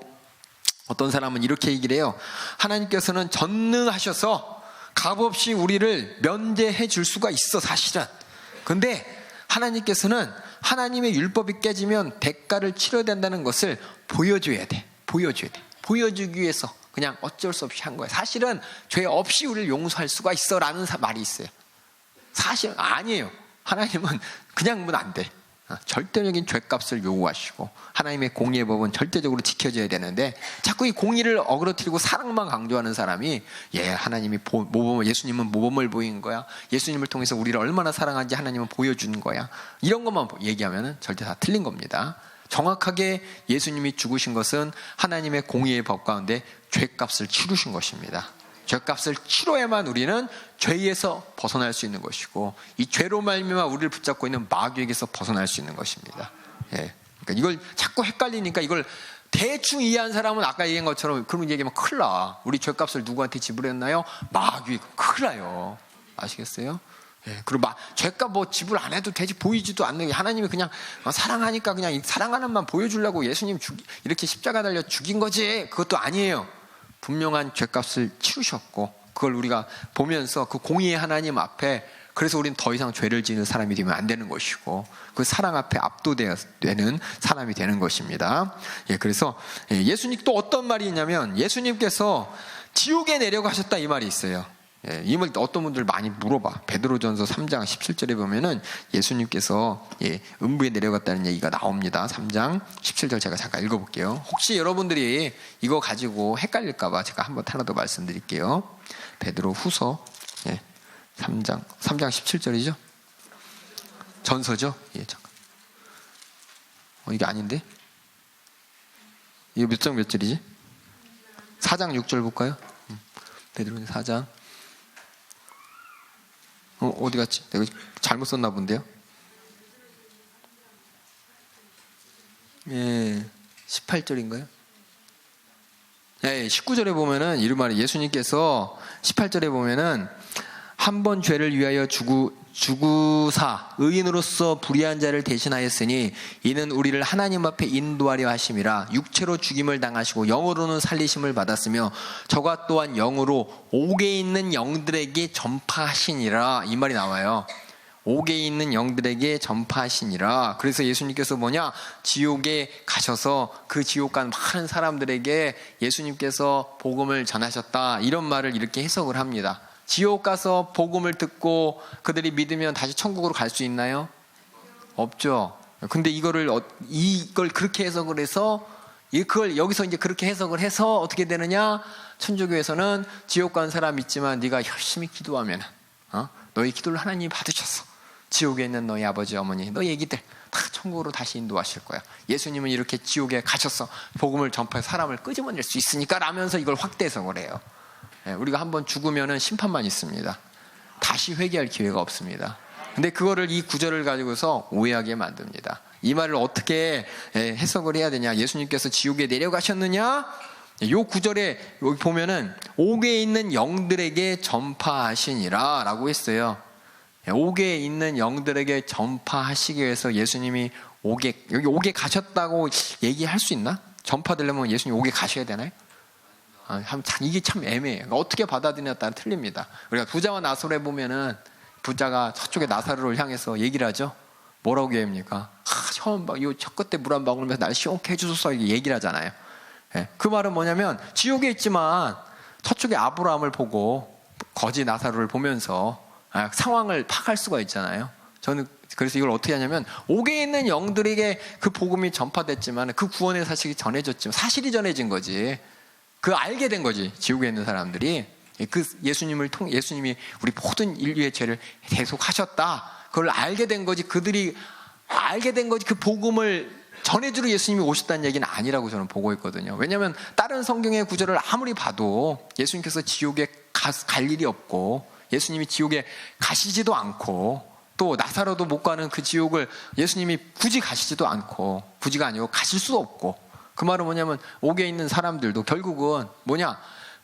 어떤 사람은 이렇게 얘기를 해요. 하나님께서는 전능하셔서 값없이 우리를 면제해 줄 수가 있어, 사실은. 근데 하나님께서는 하나님의 율법이 깨지면 대가를 치러야 된다는 것을 보여줘야 돼. 보여주기 위해서 그냥 어쩔 수 없이 한 거예요. 사실은 죄 없이 우리를 용서할 수가 있어 라는 말이 있어요. 사실은 아니에요. 하나님은 그냥 하면 안 돼. 절대적인 죄값을 요구하시고 하나님의 공의의 법은 절대적으로 지켜져야 되는데, 자꾸 이 공의를 어그러뜨리고 사랑만 강조하는 사람이, 하나님이 예수님은 모범을 보인 거야, 예수님을 통해서 우리를 얼마나 사랑한지 하나님은 보여준 거야, 이런 것만 얘기하면 절대 다 틀린 겁니다. 정확하게 예수님이 죽으신 것은 하나님의 공의의 법 가운데 죄값을 치르신 것입니다. 죄값을 치러야만 우리는 죄에서 벗어날 수 있는 것이고, 이 죄로 말미암아 우리를 붙잡고 있는 마귀에게서 벗어날 수 있는 것입니다. 그러니까 이걸 자꾸 헷갈리니까, 이걸 대충 이해한 사람은 아까 얘기한 것처럼 그런 얘기하면 큰일 나. 우리 죄값을 누구한테 지불했나요? 마귀. 큰일 나요. 아시겠어요? 그리고 죄값 지불 안 해도 되지, 보이지도 않는 게, 하나님이 그냥 사랑하니까 그냥 사랑하는 만 보여주려고 예수님 이렇게 십자가 달려 죽인 거지. 그것도 아니에요. 분명한 죄값을 치르셨고, 그걸 우리가 보면서 그 공의의 하나님 앞에, 그래서 우리는 더 이상 죄를 지는 사람이 되면 안 되는 것이고, 그 사랑 앞에 압도되는 사람이 되는 것입니다. 그래서 예수님 또 어떤 말이 있냐면, 예수님께서 지옥에 내려가셨다 이 말이 있어요. 이 말 어떤 분들 많이 물어봐. 베드로전서 3장 17절에 보면은 예수님께서 음부에 내려갔다는 얘기가 나옵니다. 3장 17절 제가 잠깐 읽어볼게요. 혹시 여러분들이 이거 가지고 헷갈릴까봐 제가 한번 하나 더 말씀드릴게요. 베드로 후서 3장 17절이죠? 전서죠? 잠깐. 이게 아닌데? 이거 몇 장 몇 절이지? 4장 6절 볼까요? 베드로는 4장. 어디 갔지? 내가 잘못 썼나 본데요? 18절인가요? 19절에 보면은 이런 말이, 예수님께서 18절에 보면은 한 번 죄를 위하여 주구사 의인으로서 불의한 자를 대신하였으니 이는 우리를 하나님 앞에 인도하려 하심이라. 육체로 죽임을 당하시고 영으로는 살리심을 받았으며 저가 또한 영으로 옥에 있는 영들에게 전파하시니라. 이 말이 나와요. 옥에 있는 영들에게 전파하시니라. 그래서 예수님께서 지옥에 가셔서 그 지옥 간 많은 사람들에게 예수님께서 복음을 전하셨다, 이런 말을 이렇게 해석을 합니다. 지옥 가서 복음을 듣고 그들이 믿으면 다시 천국으로 갈 수 있나요? 없죠. 근데 이걸 그렇게 해석을 해서, 그걸 여기서 이제 그렇게 해석을 해서 어떻게 되느냐? 천주교에서는 지옥 간 사람 있지만 네가 열심히 기도하면 너희 기도를 하나님이 받으셨어. 지옥에 있는 너희 아버지 어머니, 너희 애기들 다 천국으로 다시 인도하실 거야. 예수님은 이렇게 지옥에 가셔서 복음을 전파해서 사람을 끄집어낼 수 있으니까 라면서 이걸 확대 해석을 해요. 우리가 한번 죽으면은 심판만 있습니다. 다시 회개할 기회가 없습니다. 근데 그거를 이 구절을 가지고서 오해하게 만듭니다. 이 말을 어떻게 해석을 해야 되냐? 예수님께서 지옥에 내려가셨느냐? 이 구절에 여기 보면은 옥에 있는 영들에게 전파하시니라 라고 했어요. 옥에 있는 영들에게 전파하시기 위해서 예수님이 여기 옥에 가셨다고 얘기할 수 있나? 전파되려면 예수님 옥에 가셔야 되나요? 이게 참 애매해요. 어떻게 받아들이냐에 따라 틀립니다. 우리가 부자와 나사로에 보면은 부자가 저쪽에 나사로를 향해서 얘기를 하죠. 뭐라고 얘기합니까? 저 끝에 물 한 방울면서 날 시원케 해주소서 이렇게 얘기를 하잖아요. 그 말은 뭐냐면 지옥에 있지만 저쪽에 아브라함을 보고 거지 나사로를 보면서 상황을 파악할 수가 있잖아요. 저는 그래서 이걸 어떻게 하냐면 옥에 있는 영들에게 그 복음이 전파됐지만 그 구원의 사실이 전해졌지만 사실이 전해진 거지. 그 알게 된 거지. 지옥에 있는 사람들이 그 예수님이 우리 모든 인류의 죄를 대속하셨다. 그걸 알게 된 거지. 그들이 알게 된 거지. 그 복음을 전해주러 예수님이 오셨다는 얘기는 아니라고 저는 보고 있거든요. 왜냐하면 다른 성경의 구절을 아무리 봐도 예수님께서 지옥에 갈 일이 없고 예수님이 지옥에 가시지도 않고 또 나사로도 못 가는 그 지옥을 예수님이 굳이 가시지도 않고 굳이가 아니고 가실 수도 없고 그 말은 뭐냐면 옥에 있는 사람들도 결국은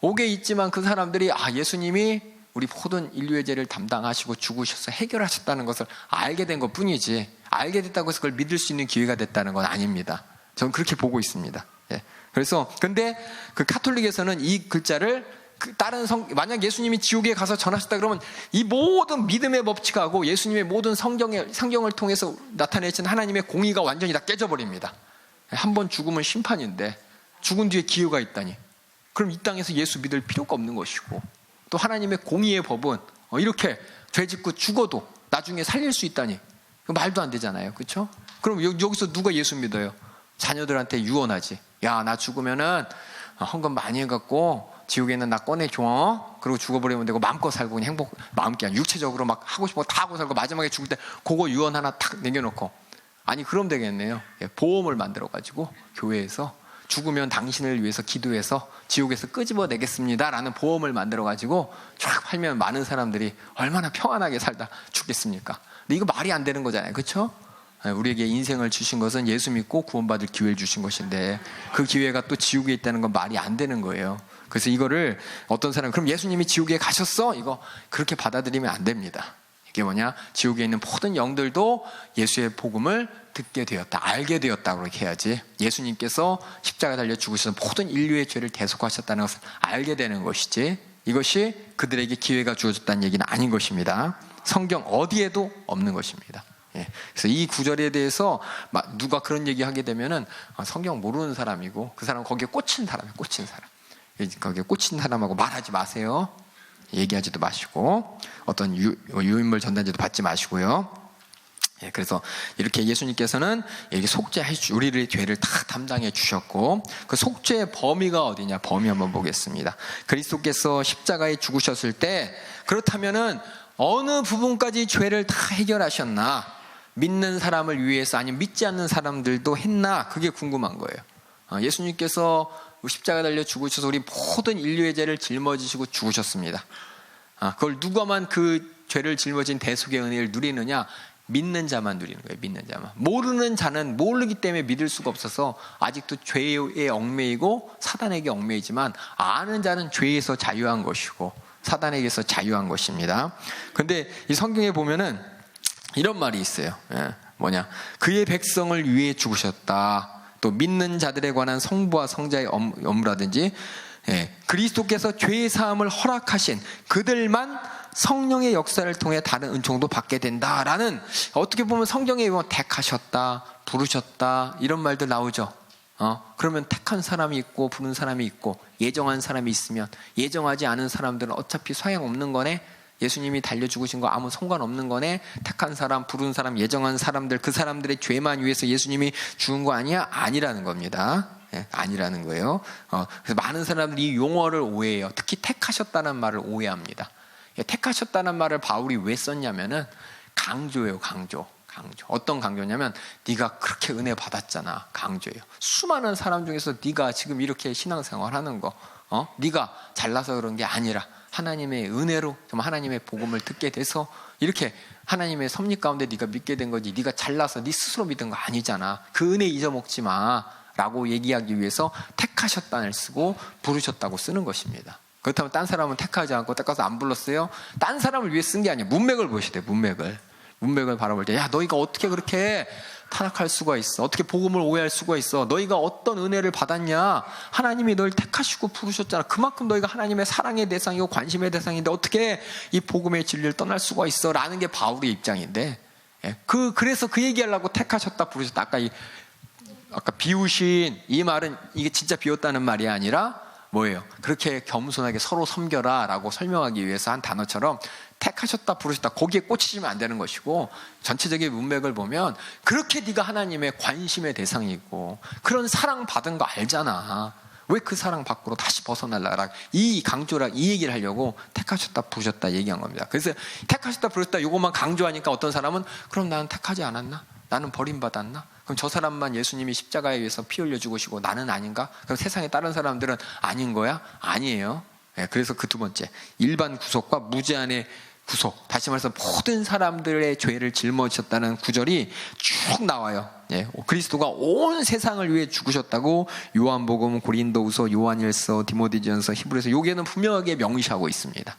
옥에 있지만 그 사람들이 예수님이 우리 모든 인류의 죄를 담당하시고 죽으셔서 해결하셨다는 것을 알게 된 것 뿐이지 알게 됐다고 해서 그걸 믿을 수 있는 기회가 됐다는 건 아닙니다. 저는 그렇게 보고 있습니다. 그래서 근데 그 카톨릭에서는 이 글자를 만약 예수님이 지옥에 가서 전하셨다 그러면 이 모든 믿음의 법칙하고 예수님의 모든 성경을 통해서 나타내신 하나님의 공의가 완전히 다 깨져버립니다. 한 번 죽으면 심판인데 죽은 뒤에 기회가 있다니 그럼 이 땅에서 예수 믿을 필요가 없는 것이고 또 하나님의 공의의 법은 이렇게 죄 짓고 죽어도 나중에 살릴 수 있다니 말도 안 되잖아요. 그렇죠? 그럼 여기서 누가 예수 믿어요? 자녀들한테 유언하지. 야, 나 죽으면은 헌금 많이 해갖고 지옥에 있는 나 꺼내줘. 그리고 죽어버리면 되고 마음껏 살고 그냥 마음껏 육체적으로 막 하고 싶은 거 다 하고 살고 마지막에 죽을 때 그거 유언 하나 탁 남겨놓고 그럼 되겠네요. 보험을 만들어가지고 교회에서 죽으면 당신을 위해서 기도해서 지옥에서 끄집어내겠습니다 라는 보험을 만들어가지고 쫙 팔면 많은 사람들이 얼마나 평안하게 살다 죽겠습니까? 근데 이거 말이 안 되는 거잖아요. 그렇죠? 우리에게 인생을 주신 것은 예수 믿고 구원받을 기회를 주신 것인데 그 기회가 또 지옥에 있다는 건 말이 안 되는 거예요. 그래서 이거를 어떤 사람이 그럼 예수님이 지옥에 가셨어? 이거 그렇게 받아들이면 안 됩니다. 이게 지옥에 있는 모든 영들도 예수의 복음을 듣게 되었다, 알게 되었다 그렇게 해야지. 예수님께서 십자가에 달려 죽으셔서 모든 인류의 죄를 대속하셨다는 것을 알게 되는 것이지 이것이 그들에게 기회가 주어졌다는 얘기는 아닌 것입니다. 성경 어디에도 없는 것입니다. 그래서 이 구절에 대해서 누가 그런 얘기하게 되면은 성경 모르는 사람이고 그 사람은 거기에 꽂힌 사람이에요. 꽂힌 사람. 거기에 꽂힌 사람하고 말하지 마세요. 얘기하지도 마시고 어떤 유인물 전단지도 받지 마시고요. 그래서 이렇게 예수님께서는 이렇게 우리의 죄를 다 담당해 주셨고 그 속죄의 범위가 어디냐? 범위 한번 보겠습니다. 그리스도께서 십자가에 죽으셨을 때 그렇다면은 어느 부분까지 죄를 다 해결하셨나? 믿는 사람을 위해서 아니면 믿지 않는 사람들도 했나? 그게 궁금한 거예요. 예수님께서 십자가에 달려 죽으셔서 우리 모든 인류의 죄를 짊어지시고 죽으셨습니다. 그걸 누가만 그 죄를 짊어진 대속의 은혜를 누리느냐? 믿는 자만 누리는 거예요. 믿는 자만. 모르는 자는 모르기 때문에 믿을 수가 없어서 아직도 죄에 얽매이고 사단에게 얽매이지만 아는 자는 죄에서 자유한 것이고 사단에게서 자유한 것입니다. 근데 이 성경에 보면은 이런 말이 있어요. 그의 백성을 위해 죽으셨다. 또 믿는 자들에 관한 성부와 성자의 업무라든지 그리스도께서 죄의 사함을 허락하신 그들만 성령의 역사를 통해 다른 은총도 받게 된다라는 어떻게 보면 성경에 보면 택하셨다, 부르셨다 이런 말들 나오죠. 그러면 택한 사람이 있고 부른 사람이 있고 예정한 사람이 있으면 예정하지 않은 사람들은 어차피 소용없는 거네. 예수님이 달려 죽으신 거 아무 상관없는 거네. 택한 사람, 부른 사람, 예정한 사람들 그 사람들의 죄만 위해서 예수님이 죽은 거 아니야? 아니라는 겁니다. 아니라는 거예요. 그래서 많은 사람들이 이 용어를 오해해요. 특히 택하셨다는 말을 오해합니다. 택하셨다는 말을 바울이 왜 썼냐면은 강조예요. 강조. 어떤 강조냐면 네가 그렇게 은혜 받았잖아. 강조예요. 수많은 사람 중에서 네가 지금 이렇게 신앙생활 하는 거 네가 잘나서 그런 게 아니라 하나님의 은혜로 정말 하나님의 복음을 듣게 돼서 이렇게 하나님의 섭리 가운데 네가 믿게 된 거지 네가 잘나서 네 스스로 믿은 거 아니잖아. 그 은혜 잊어먹지 마 라고 얘기하기 위해서 택하셨다를 쓰고 부르셨다고 쓰는 것입니다. 그렇다면 딴 사람은 택하지 않고 택해서 안 불렀어요? 딴 사람을 위해 쓴 게 아니에요. 문맥을 보셔야 돼요. 문맥을 바라볼 때, 야, 너희가 어떻게 그렇게 타락할 수가 있어? 어떻게 복음을 오해할 수가 있어? 너희가 어떤 은혜를 받았냐? 하나님이 널 택하시고 부르셨잖아. 그만큼 너희가 하나님의 사랑의 대상이고 관심의 대상인데 어떻게 이 복음의 진리를 떠날 수가 있어? 라는 게 바울의 입장인데, 그래서 그 얘기하려고 택하셨다 부르셨다. 아까 비우신 이 말은 이게 진짜 비웠다는 말이 아니라 뭐예요? 그렇게 겸손하게 서로 섬겨라 라고 설명하기 위해서 한 단어처럼 택하셨다 부르셨다, 거기에 꽂히시면 안 되는 것이고, 전체적인 문맥을 보면 그렇게 네가 하나님의 관심의 대상이고 그런 사랑 받은 거 알잖아. 왜 그 사랑 밖으로 다시 벗어날라? 이 얘기를 하려고 택하셨다 부르셨다 얘기한 겁니다. 그래서 택하셨다 부르셨다 이것만 강조하니까 어떤 사람은 그럼 나는 택하지 않았나? 나는 버림받았나? 그럼 저 사람만 예수님이 십자가에 의해서 피 흘려 죽으시고 나는 아닌가? 그럼 세상의 다른 사람들은 아닌 거야? 아니에요. 그래서 그 두 번째, 일반 구속과 무제한의 구속, 다시 말해서 모든 사람들의 죄를 짊어지셨다는 구절이 쭉 나와요. 그리스도가 온 세상을 위해 죽으셨다고 요한복음, 고린도후서, 요한일서, 디모데전서, 히브리서 여기에는 분명하게 명시하고 있습니다.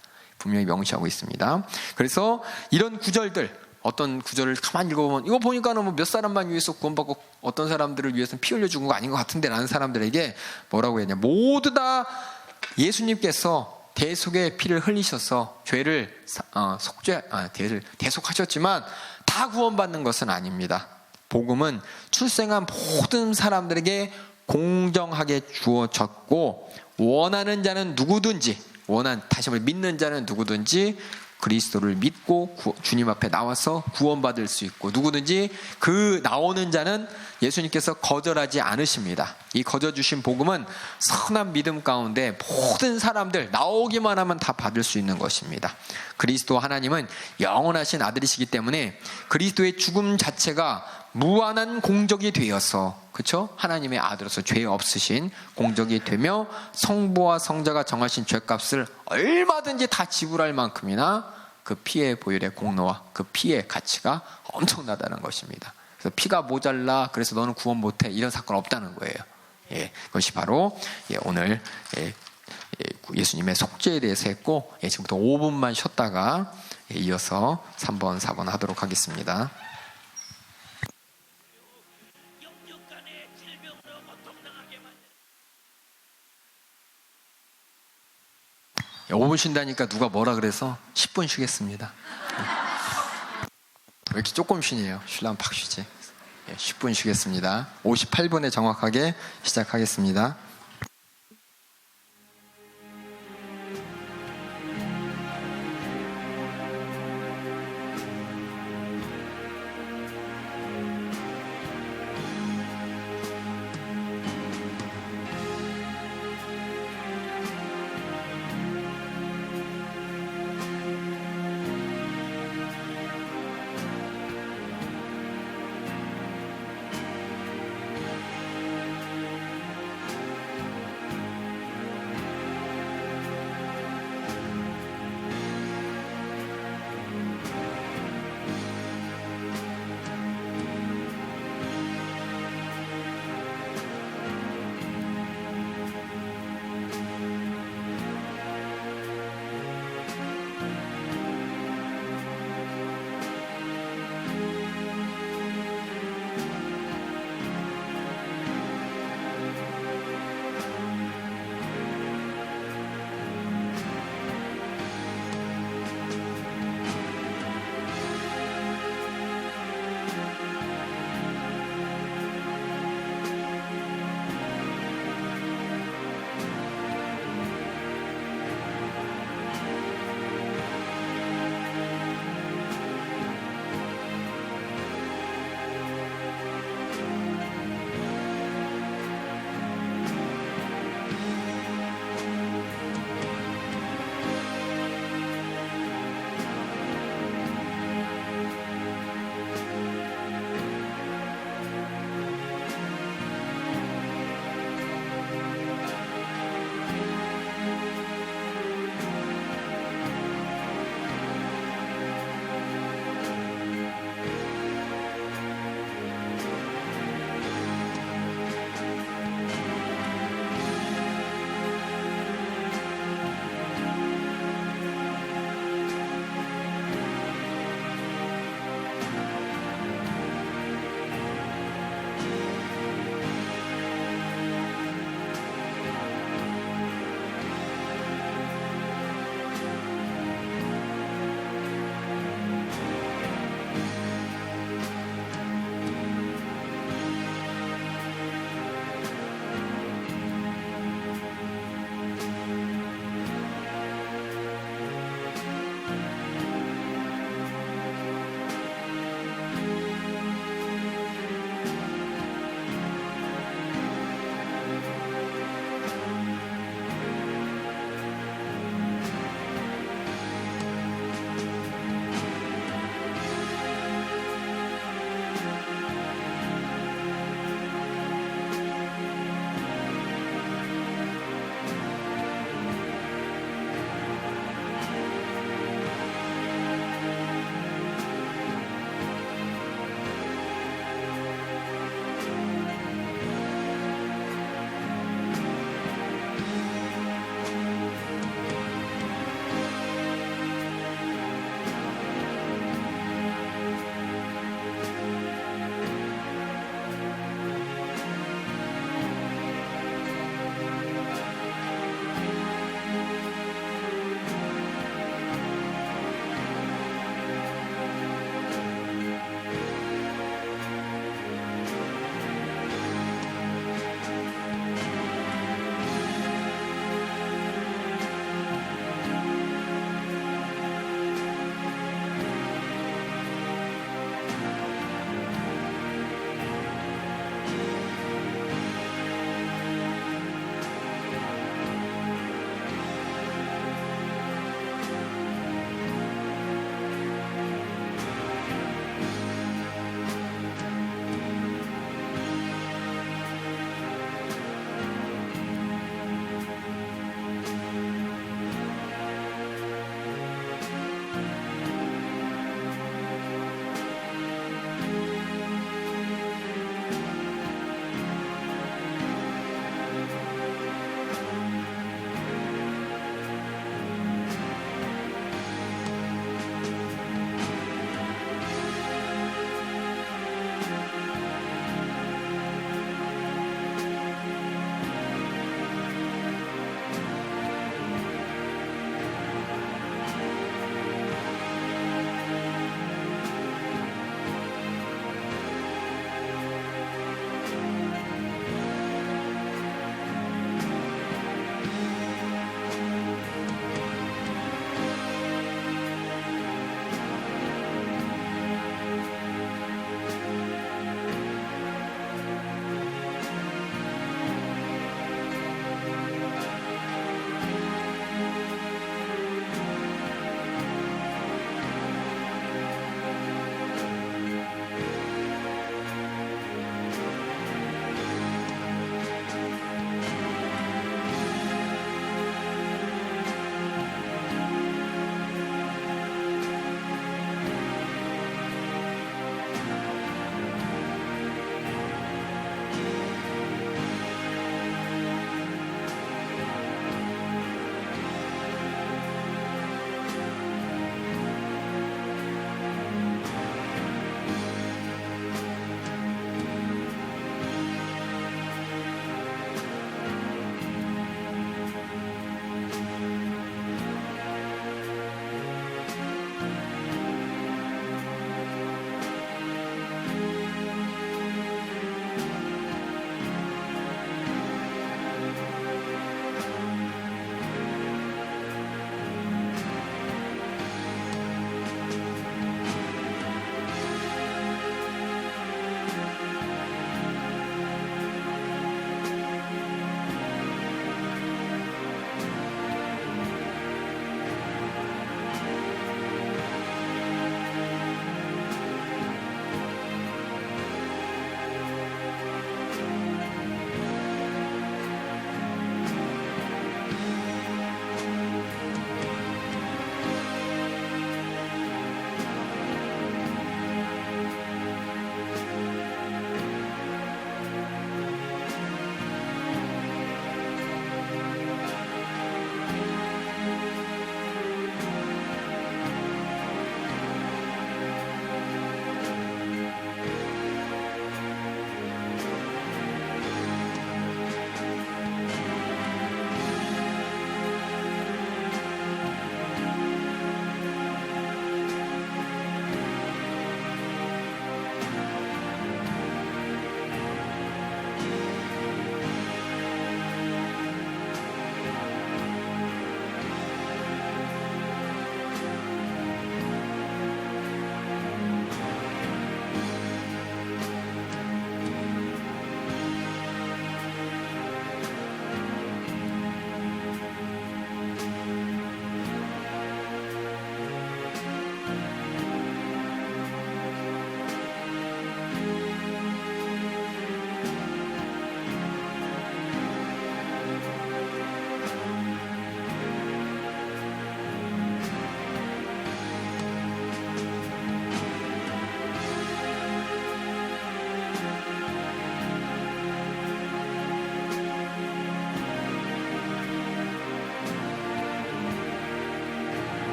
그래서 이런 구절들, 어떤 구절을 가만히 읽어보면 이거 보니까는 뭐 몇 사람만 위해서 구원받고 어떤 사람들을 위해서는 피 흘려 죽은 거 아닌 것 같은데 라는 사람들에게 뭐라고 했냐, 모두 다 예수님께서 대속의 피를 흘리셔서 죄를 대속하셨지만 다 구원받는 것은 아닙니다. 복음은 출생한 모든 사람들에게 공정하게 주어졌고, 원하는 자는 누구든지, 다시 한번 믿는 자는 누구든지 그리스도를 믿고 주님 앞에 나와서 구원받을 수 있고, 누구든지 그 나오는 자는 예수님께서 거절하지 않으십니다. 이 거저 주신 복음은 선한 믿음 가운데 모든 사람들 나오기만 하면 다 받을 수 있는 것입니다. 그리스도 하나님은 영원하신 아들이시기 때문에 그리스도의 죽음 자체가 무한한 공적이 되어서, 그렇죠? 하나님의 아들로서 죄 없으신 공적이 되며 성부와 성자가 정하신 죄값을 얼마든지 다 지불할 만큼이나 그 피의 보혈의 공로와 그 피의 가치가 엄청나다는 것입니다. 그래서 피가 모자라, 그래서 너는 구원 못해, 이런 사건 없다는 거예요. 그것이 바로 오늘 예수님의 속죄에 대해서 했고, 지금부터 5분만 쉬었다가 이어서 3번, 4번 하도록 하겠습니다. 5분 쉰다니까 누가 뭐라 그래서 10분 쉬겠습니다. 왜 이렇게 조금 쉬네요? 쉬려면 팍 쉬지. 10분 쉬겠습니다. 58분에 정확하게 시작하겠습니다.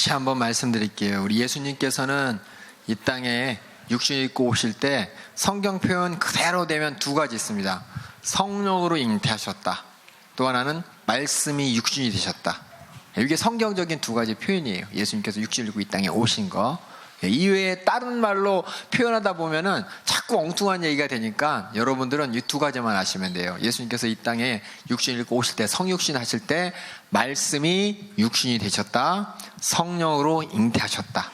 다시 한번 말씀드릴게요. 우리 예수님께서는 이 땅에 육신 입고 오실 때 성경 표현 그대로 되면 두 가지 있습니다. 성령으로 잉태하셨다. 또 하나는 말씀이 육신이 되셨다. 이게 성경적인 두 가지 표현이에요. 예수님께서 육신을 입고 이 땅에 오신 거. 이외에 다른 말로 표현하다 보면은 자꾸 엉뚱한 얘기가 되니까 여러분들은 이 두 가지만 아시면 돼요. 예수님께서 이 땅에 육신을 입고 오실 때, 성육신 하실 때 말씀이 육신이 되셨다. 성령으로 잉태하셨다.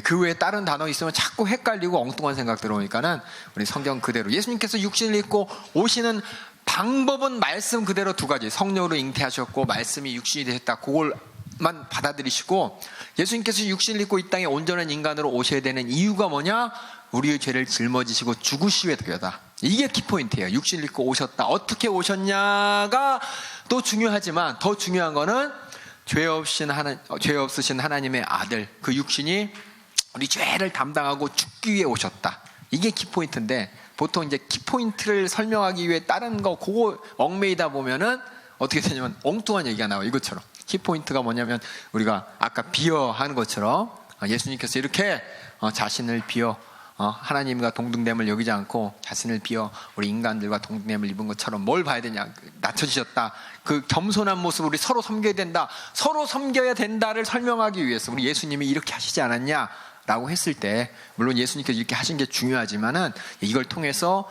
그 외에 다른 단어 있으면 자꾸 헷갈리고 엉뚱한 생각 들어오니까는 우리 성경 그대로 예수님께서 육신을 입고 오시는 방법은 말씀 그대로 두 가지, 성령으로 잉태하셨고 말씀이 육신이 되셨다. 그걸만 받아들이시고, 예수님께서 육신을 입고 이 땅에 온전한 인간으로 오셔야 되는 이유가 뭐냐? 우리의 죄를 짊어지시고 죽으시기 위해서다. 이게 키포인트예요. 육신을 입고 오셨다. 어떻게 오셨냐가 또 중요하지만 더 중요한 거는 죄 없으신 하나님의 아들, 그 육신이 우리 죄를 담당하고 죽기 위해 오셨다. 이게 키포인트인데, 보통 이제 키포인트를 설명하기 위해 다른 거 그거 얽매이다 보면은 어떻게 되냐면 엉뚱한 얘기가 나와요. 이것처럼. 키포인트가 뭐냐면 우리가 아까 비어 하는 것처럼 예수님께서 이렇게 자신을 비어 하나님과 동등됨을 여기지 않고 자신을 비어 우리 인간들과 동등됨을 입은 것처럼 뭘 봐야 되냐? 낮춰지셨다. 그 겸손한 모습, 우리 서로 섬겨야 된다. 서로 섬겨야 된다를 설명하기 위해서 우리 예수님이 이렇게 하시지 않았냐? 라고 했을 때, 물론 예수님께서 이렇게 하신 게 중요하지만은 이걸 통해서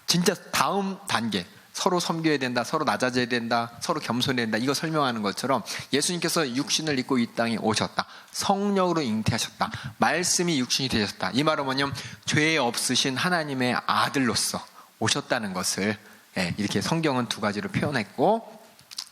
진짜 다음 단계, 서로 섬겨야 된다, 서로 낮아져야 된다, 서로 겸손해야 된다, 이거 설명하는 것처럼 예수님께서 육신을 입고 이 땅에 오셨다. 성령으로 잉태하셨다. 말씀이 육신이 되셨다. 이 말은 뭐냐면 죄 없으신 하나님의 아들로서 오셨다는 것을 이렇게 성경은 두 가지로 표현했고,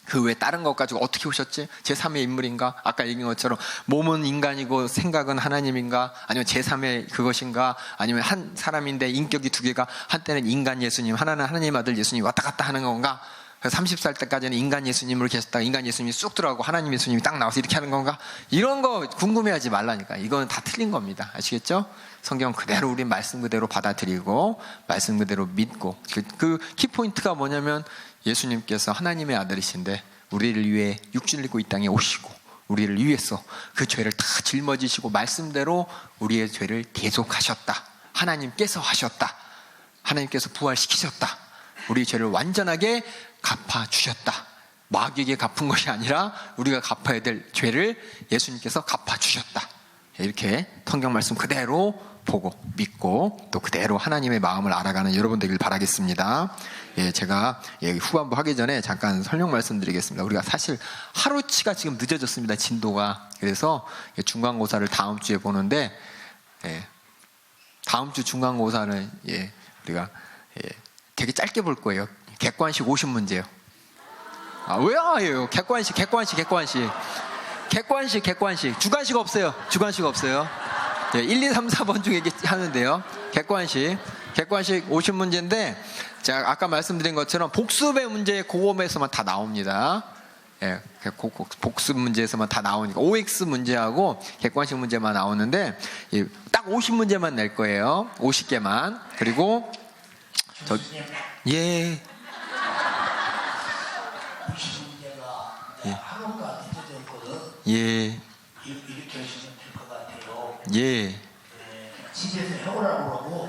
그 외에 다른 것 가지고 어떻게 오셨지? 제3의 인물인가? 아까 얘기한 것처럼 몸은 인간이고 생각은 하나님인가? 아니면 제3의 그것인가? 아니면 한 사람인데 인격이 두 개가 한때는 인간 예수님, 하나는 하나님 아들 예수님 왔다 갔다 하는 건가? 30살 때까지는 인간 예수님으로 계셨다가 인간 예수님이 쑥 들어가고 하나님 예수님이 딱 나와서 이렇게 하는 건가? 이런 거 궁금해하지 말라니까. 이건 다 틀린 겁니다. 아시겠죠? 성경 그대로 우리 말씀 그대로 받아들이고 말씀 그대로 믿고, 그 키포인트가 뭐냐면 예수님께서 하나님의 아들이신데 우리를 위해 육신을 입고 이 땅에 오시고 우리를 위해서 그 죄를 다 짊어지시고 말씀대로 우리의 죄를 대속하셨다. 하나님께서 하셨다. 하나님께서 부활시키셨다. 우리 죄를 완전하게 갚아주셨다. 마귀에게 갚은 것이 아니라 우리가 갚아야 될 죄를 예수님께서 갚아주셨다. 이렇게 성경 말씀 그대로 보고 믿고 또 그대로 하나님의 마음을 알아가는 여러분 되길 바라겠습니다. 제가 후반부 하기 전에 잠깐 설명 말씀드리겠습니다. 우리가 사실 하루치가 지금 늦어졌습니다. 진도가. 그래서 중간고사를 다음 주에 보는데, 다음 주 중간고사는 우리가 되게 짧게 볼 거예요. 객관식 50문제요. 왜요? 객관식. 주관식 없어요. 1, 2, 3, 4번 중에 하는데요. 객관식 50문제인데, 제가 아까 말씀드린 것처럼 복습의 문제 고검에서만 다 나옵니다. 복습 문제에서만 다 나오니까 OX 문제하고 객관식 문제만 나오는데 딱 50문제만 낼 거예요. 50개만. 그리고 예. 50문제가 하루가 늦어졌거든. 예. 이렇게 하시면 될 것 같아요. 예. 집에서 해보라고 그러고.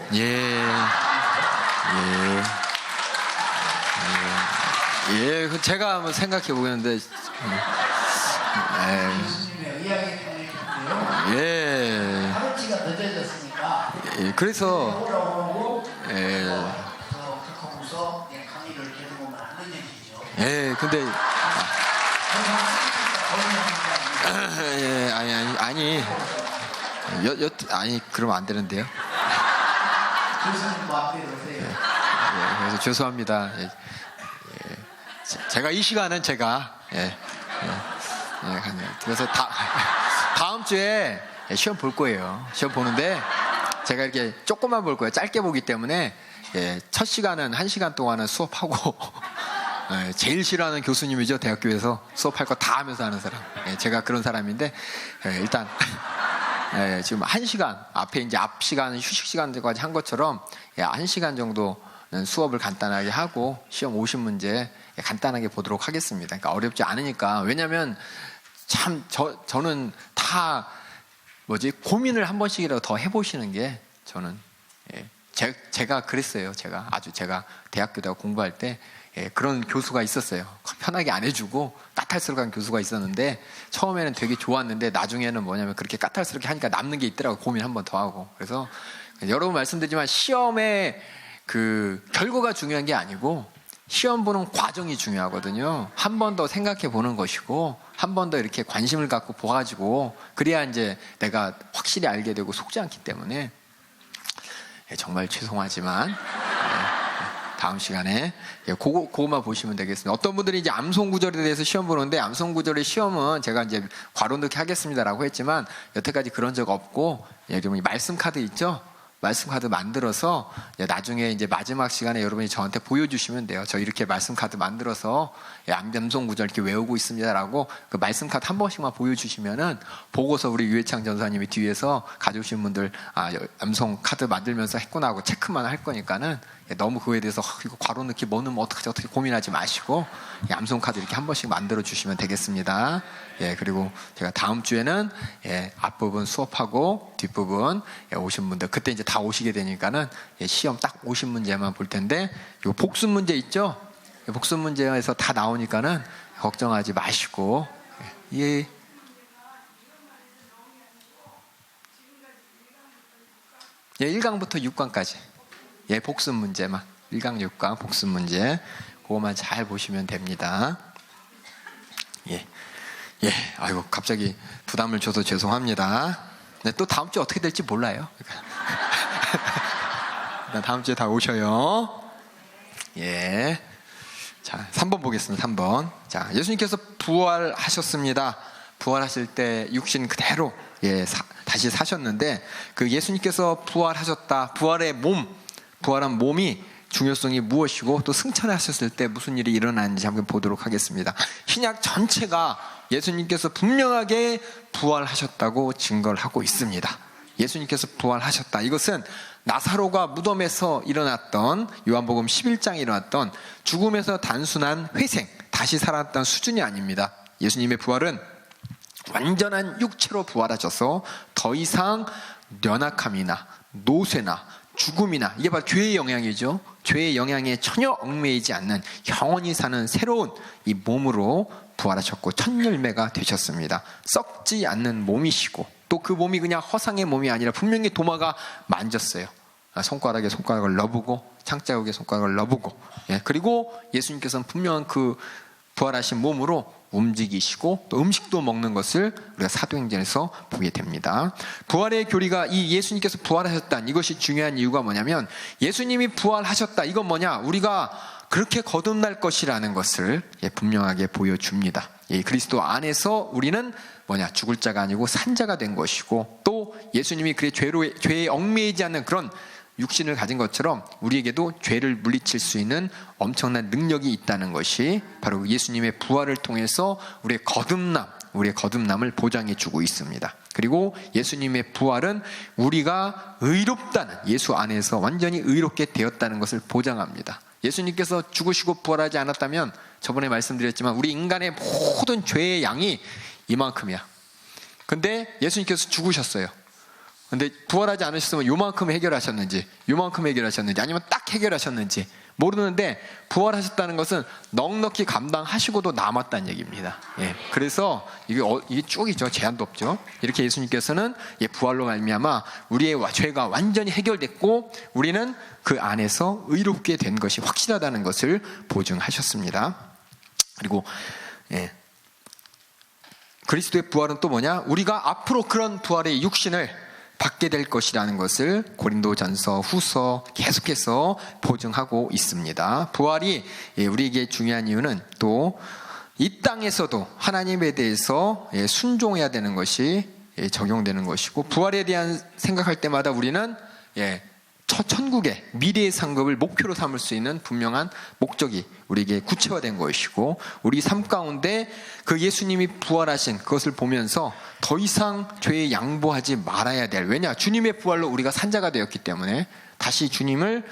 제가 한번 생각해 보겠는데. 예수님의 의학의 편이에요. 하루치가 늦어졌으니까. 그래서. 해보라고 그러고. 그러고서 강의를 계속하면 안 되는 얘기죠. 근데. 아니, 그러면 안 되는데요. 교수님 뭐 앞에 오세요. 그래서 죄송합니다. 제가 이 시간은 그래서 다음 주에 시험 볼 거예요. 시험 보는데 제가 이렇게 조금만 볼 거예요. 짧게 보기 때문에 첫 시간은 1시간 동안은 수업하고 제일 싫어하는 교수님이죠. 대학교에서 수업할 거 다 하면서 하는 사람. 제가 그런 사람인데 일단 지금 1시간 앞에 이제 앞 시간 휴식 시간까지 한 것처럼 1시간 정도는 수업을 간단하게 하고 시험 50문제 간단하게 보도록 하겠습니다. 그러니까 어렵지 않으니까. 왜냐하면 참 저는 다 고민을 한 번씩이라도 더 해보시는 게 저는 제가 그랬어요. 제가 대학교 때 공부할 때 그런 교수가 있었어요. 편하게 안 해주고 까탈스러운 교수가 있었는데 처음에는 되게 좋았는데 나중에는 뭐냐면 그렇게 까탈스럽게 하니까 남는 게 있더라고. 고민 한 번 더 하고. 그래서 여러 번 말씀드리지만 시험의 그 결과가 중요한 게 아니고 시험 보는 과정이 중요하거든요. 한 번 더 생각해 보는 것이고 한 번 더 이렇게 관심을 갖고 보가지고 그래야 이제 내가 확실히 알게 되고 속지 않기 때문에 정말 죄송하지만 다음 시간에 그거만 보시면 되겠습니다. 어떤 분들이 이제 암송구절에 대해서 시험 보는데 암송구절의 시험은 제가 이제 괄호 넣기 하겠습니다라고 했지만 여태까지 그런 적 없고 여러분 말씀 카드 있죠? 말씀 카드 만들어서 나중에 이제 마지막 시간에 여러분이 저한테 보여주시면 돼요. 저 이렇게 말씀 카드 만들어서 암송 구절 이렇게 외우고 있습니다라고 그 말씀 카드 한 번씩만 보여주시면은 보고서 우리 유해창 전사님이 뒤에서 가져오신 분들 암송 카드 만들면서 했구나 하고 체크만 할 거니까는 너무 그거에 대해서 이거 괄호 넣기 뭐 넣으면 어떻게 고민하지 마시고 암송 카드 이렇게 한 번씩 만들어 주시면 되겠습니다. 그리고 제가 다음 주에는 앞부분 수업하고 뒷부분 오신 분들 그때 이제 다 오시게 되니까는 시험 딱 50문제만 볼 텐데 이 복습 문제 있죠? 복습 문제에서 다 나오니까는 걱정하지 마시고 1강부터 6강까지 복습 문제만 1강 6강 복습 문제 그거만 잘 보시면 됩니다. 아이고 갑자기 부담을 줘서 죄송합니다. 또 다음 주 어떻게 될지 몰라요. 다음 주에 다 오셔요. 자, 3번 보겠습니다. 3번. 자, 예수님께서 부활하셨습니다. 부활하실 때 육신 그대로 다시 사셨는데 그 예수님께서 부활하셨다. 부활한 몸이 중요성이 무엇이고 또 승천하셨을 때 무슨 일이 일어나는지 한번 보도록 하겠습니다. 신약 전체가 예수님께서 분명하게 부활하셨다고 증거를 하고 있습니다. 예수님께서 부활하셨다. 이것은 나사로가 무덤에서 일어났던 요한복음 11장에 일어났던 죽음에서 단순한 회생, 다시 살아났다는 수준이 아닙니다. 예수님의 부활은 완전한 육체로 부활하셔서 더 이상 연약함이나 노쇠나 죽음이나 이게 바로 죄의 영향이죠. 죄의 영향에 전혀 얽매이지 않는 영원히 사는 새로운 이 몸으로 부활하셨고 첫 열매가 되셨습니다. 썩지 않는 몸이시고 또 그 몸이 그냥 허상의 몸이 아니라 분명히 도마가 만졌어요. 손가락에 손가락을 넣어보고 창자국에 손가락을 넣어보고 그리고 예수님께서는 분명한 그 부활하신 몸으로 움직이시고 또 음식도 먹는 것을 우리가 사도행전에서 보게 됩니다. 부활의 교리가 이 예수님께서 부활하셨다는 이것이 중요한 이유가 뭐냐면 예수님이 부활하셨다. 이건 뭐냐? 우리가 그렇게 거듭날 것이라는 것을 분명하게 보여줍니다. 그리스도 안에서 우리는 뭐냐? 죽을 자가 아니고 산 자가 된 것이고 또 예수님이 그의 죄에 얽매이지 않는 그런 육신을 가진 것처럼 우리에게도 죄를 물리칠 수 있는 엄청난 능력이 있다는 것이 바로 예수님의 부활을 통해서 우리의 거듭남을 보장해 주고 있습니다. 그리고 예수님의 부활은 우리가 의롭다는 예수 안에서 완전히 의롭게 되었다는 것을 보장합니다. 예수님께서 죽으시고 부활하지 않았다면 저번에 말씀드렸지만 우리 인간의 모든 죄의 양이 이만큼이야. 근데 예수님께서 죽으셨어요. 근데 부활하지 않으셨으면 요만큼 해결하셨는지 아니면 딱 해결하셨는지 모르는데 부활하셨다는 것은 넉넉히 감당하시고도 남았다는 얘기입니다. 그래서 이게 쭉이죠. 제한도 없죠. 이렇게 예수님께서는 부활로 말미암아 우리의 죄가 완전히 해결됐고 우리는 그 안에서 의롭게 된 것이 확실하다는 것을 보증하셨습니다. 그리고 그리스도의 부활은 또 뭐냐? 우리가 앞으로 그런 부활의 육신을 받게 될 것이라는 것을 고린도전서 후서 계속해서 보증하고 있습니다. 부활이 우리에게 중요한 이유는 또 이 땅에서도 하나님에 대해서 순종해야 되는 것이 적용되는 것이고 부활에 대한 생각할 때마다 우리는 천국의 미래의 상급을 목표로 삼을 수 있는 분명한 목적이 우리에게 구체화된 것이고 우리 삶 가운데 그 예수님이 부활하신 그것을 보면서 더 이상 죄에 양보하지 말아야 될 왜냐 주님의 부활로 우리가 산자가 되었기 때문에 다시 주님을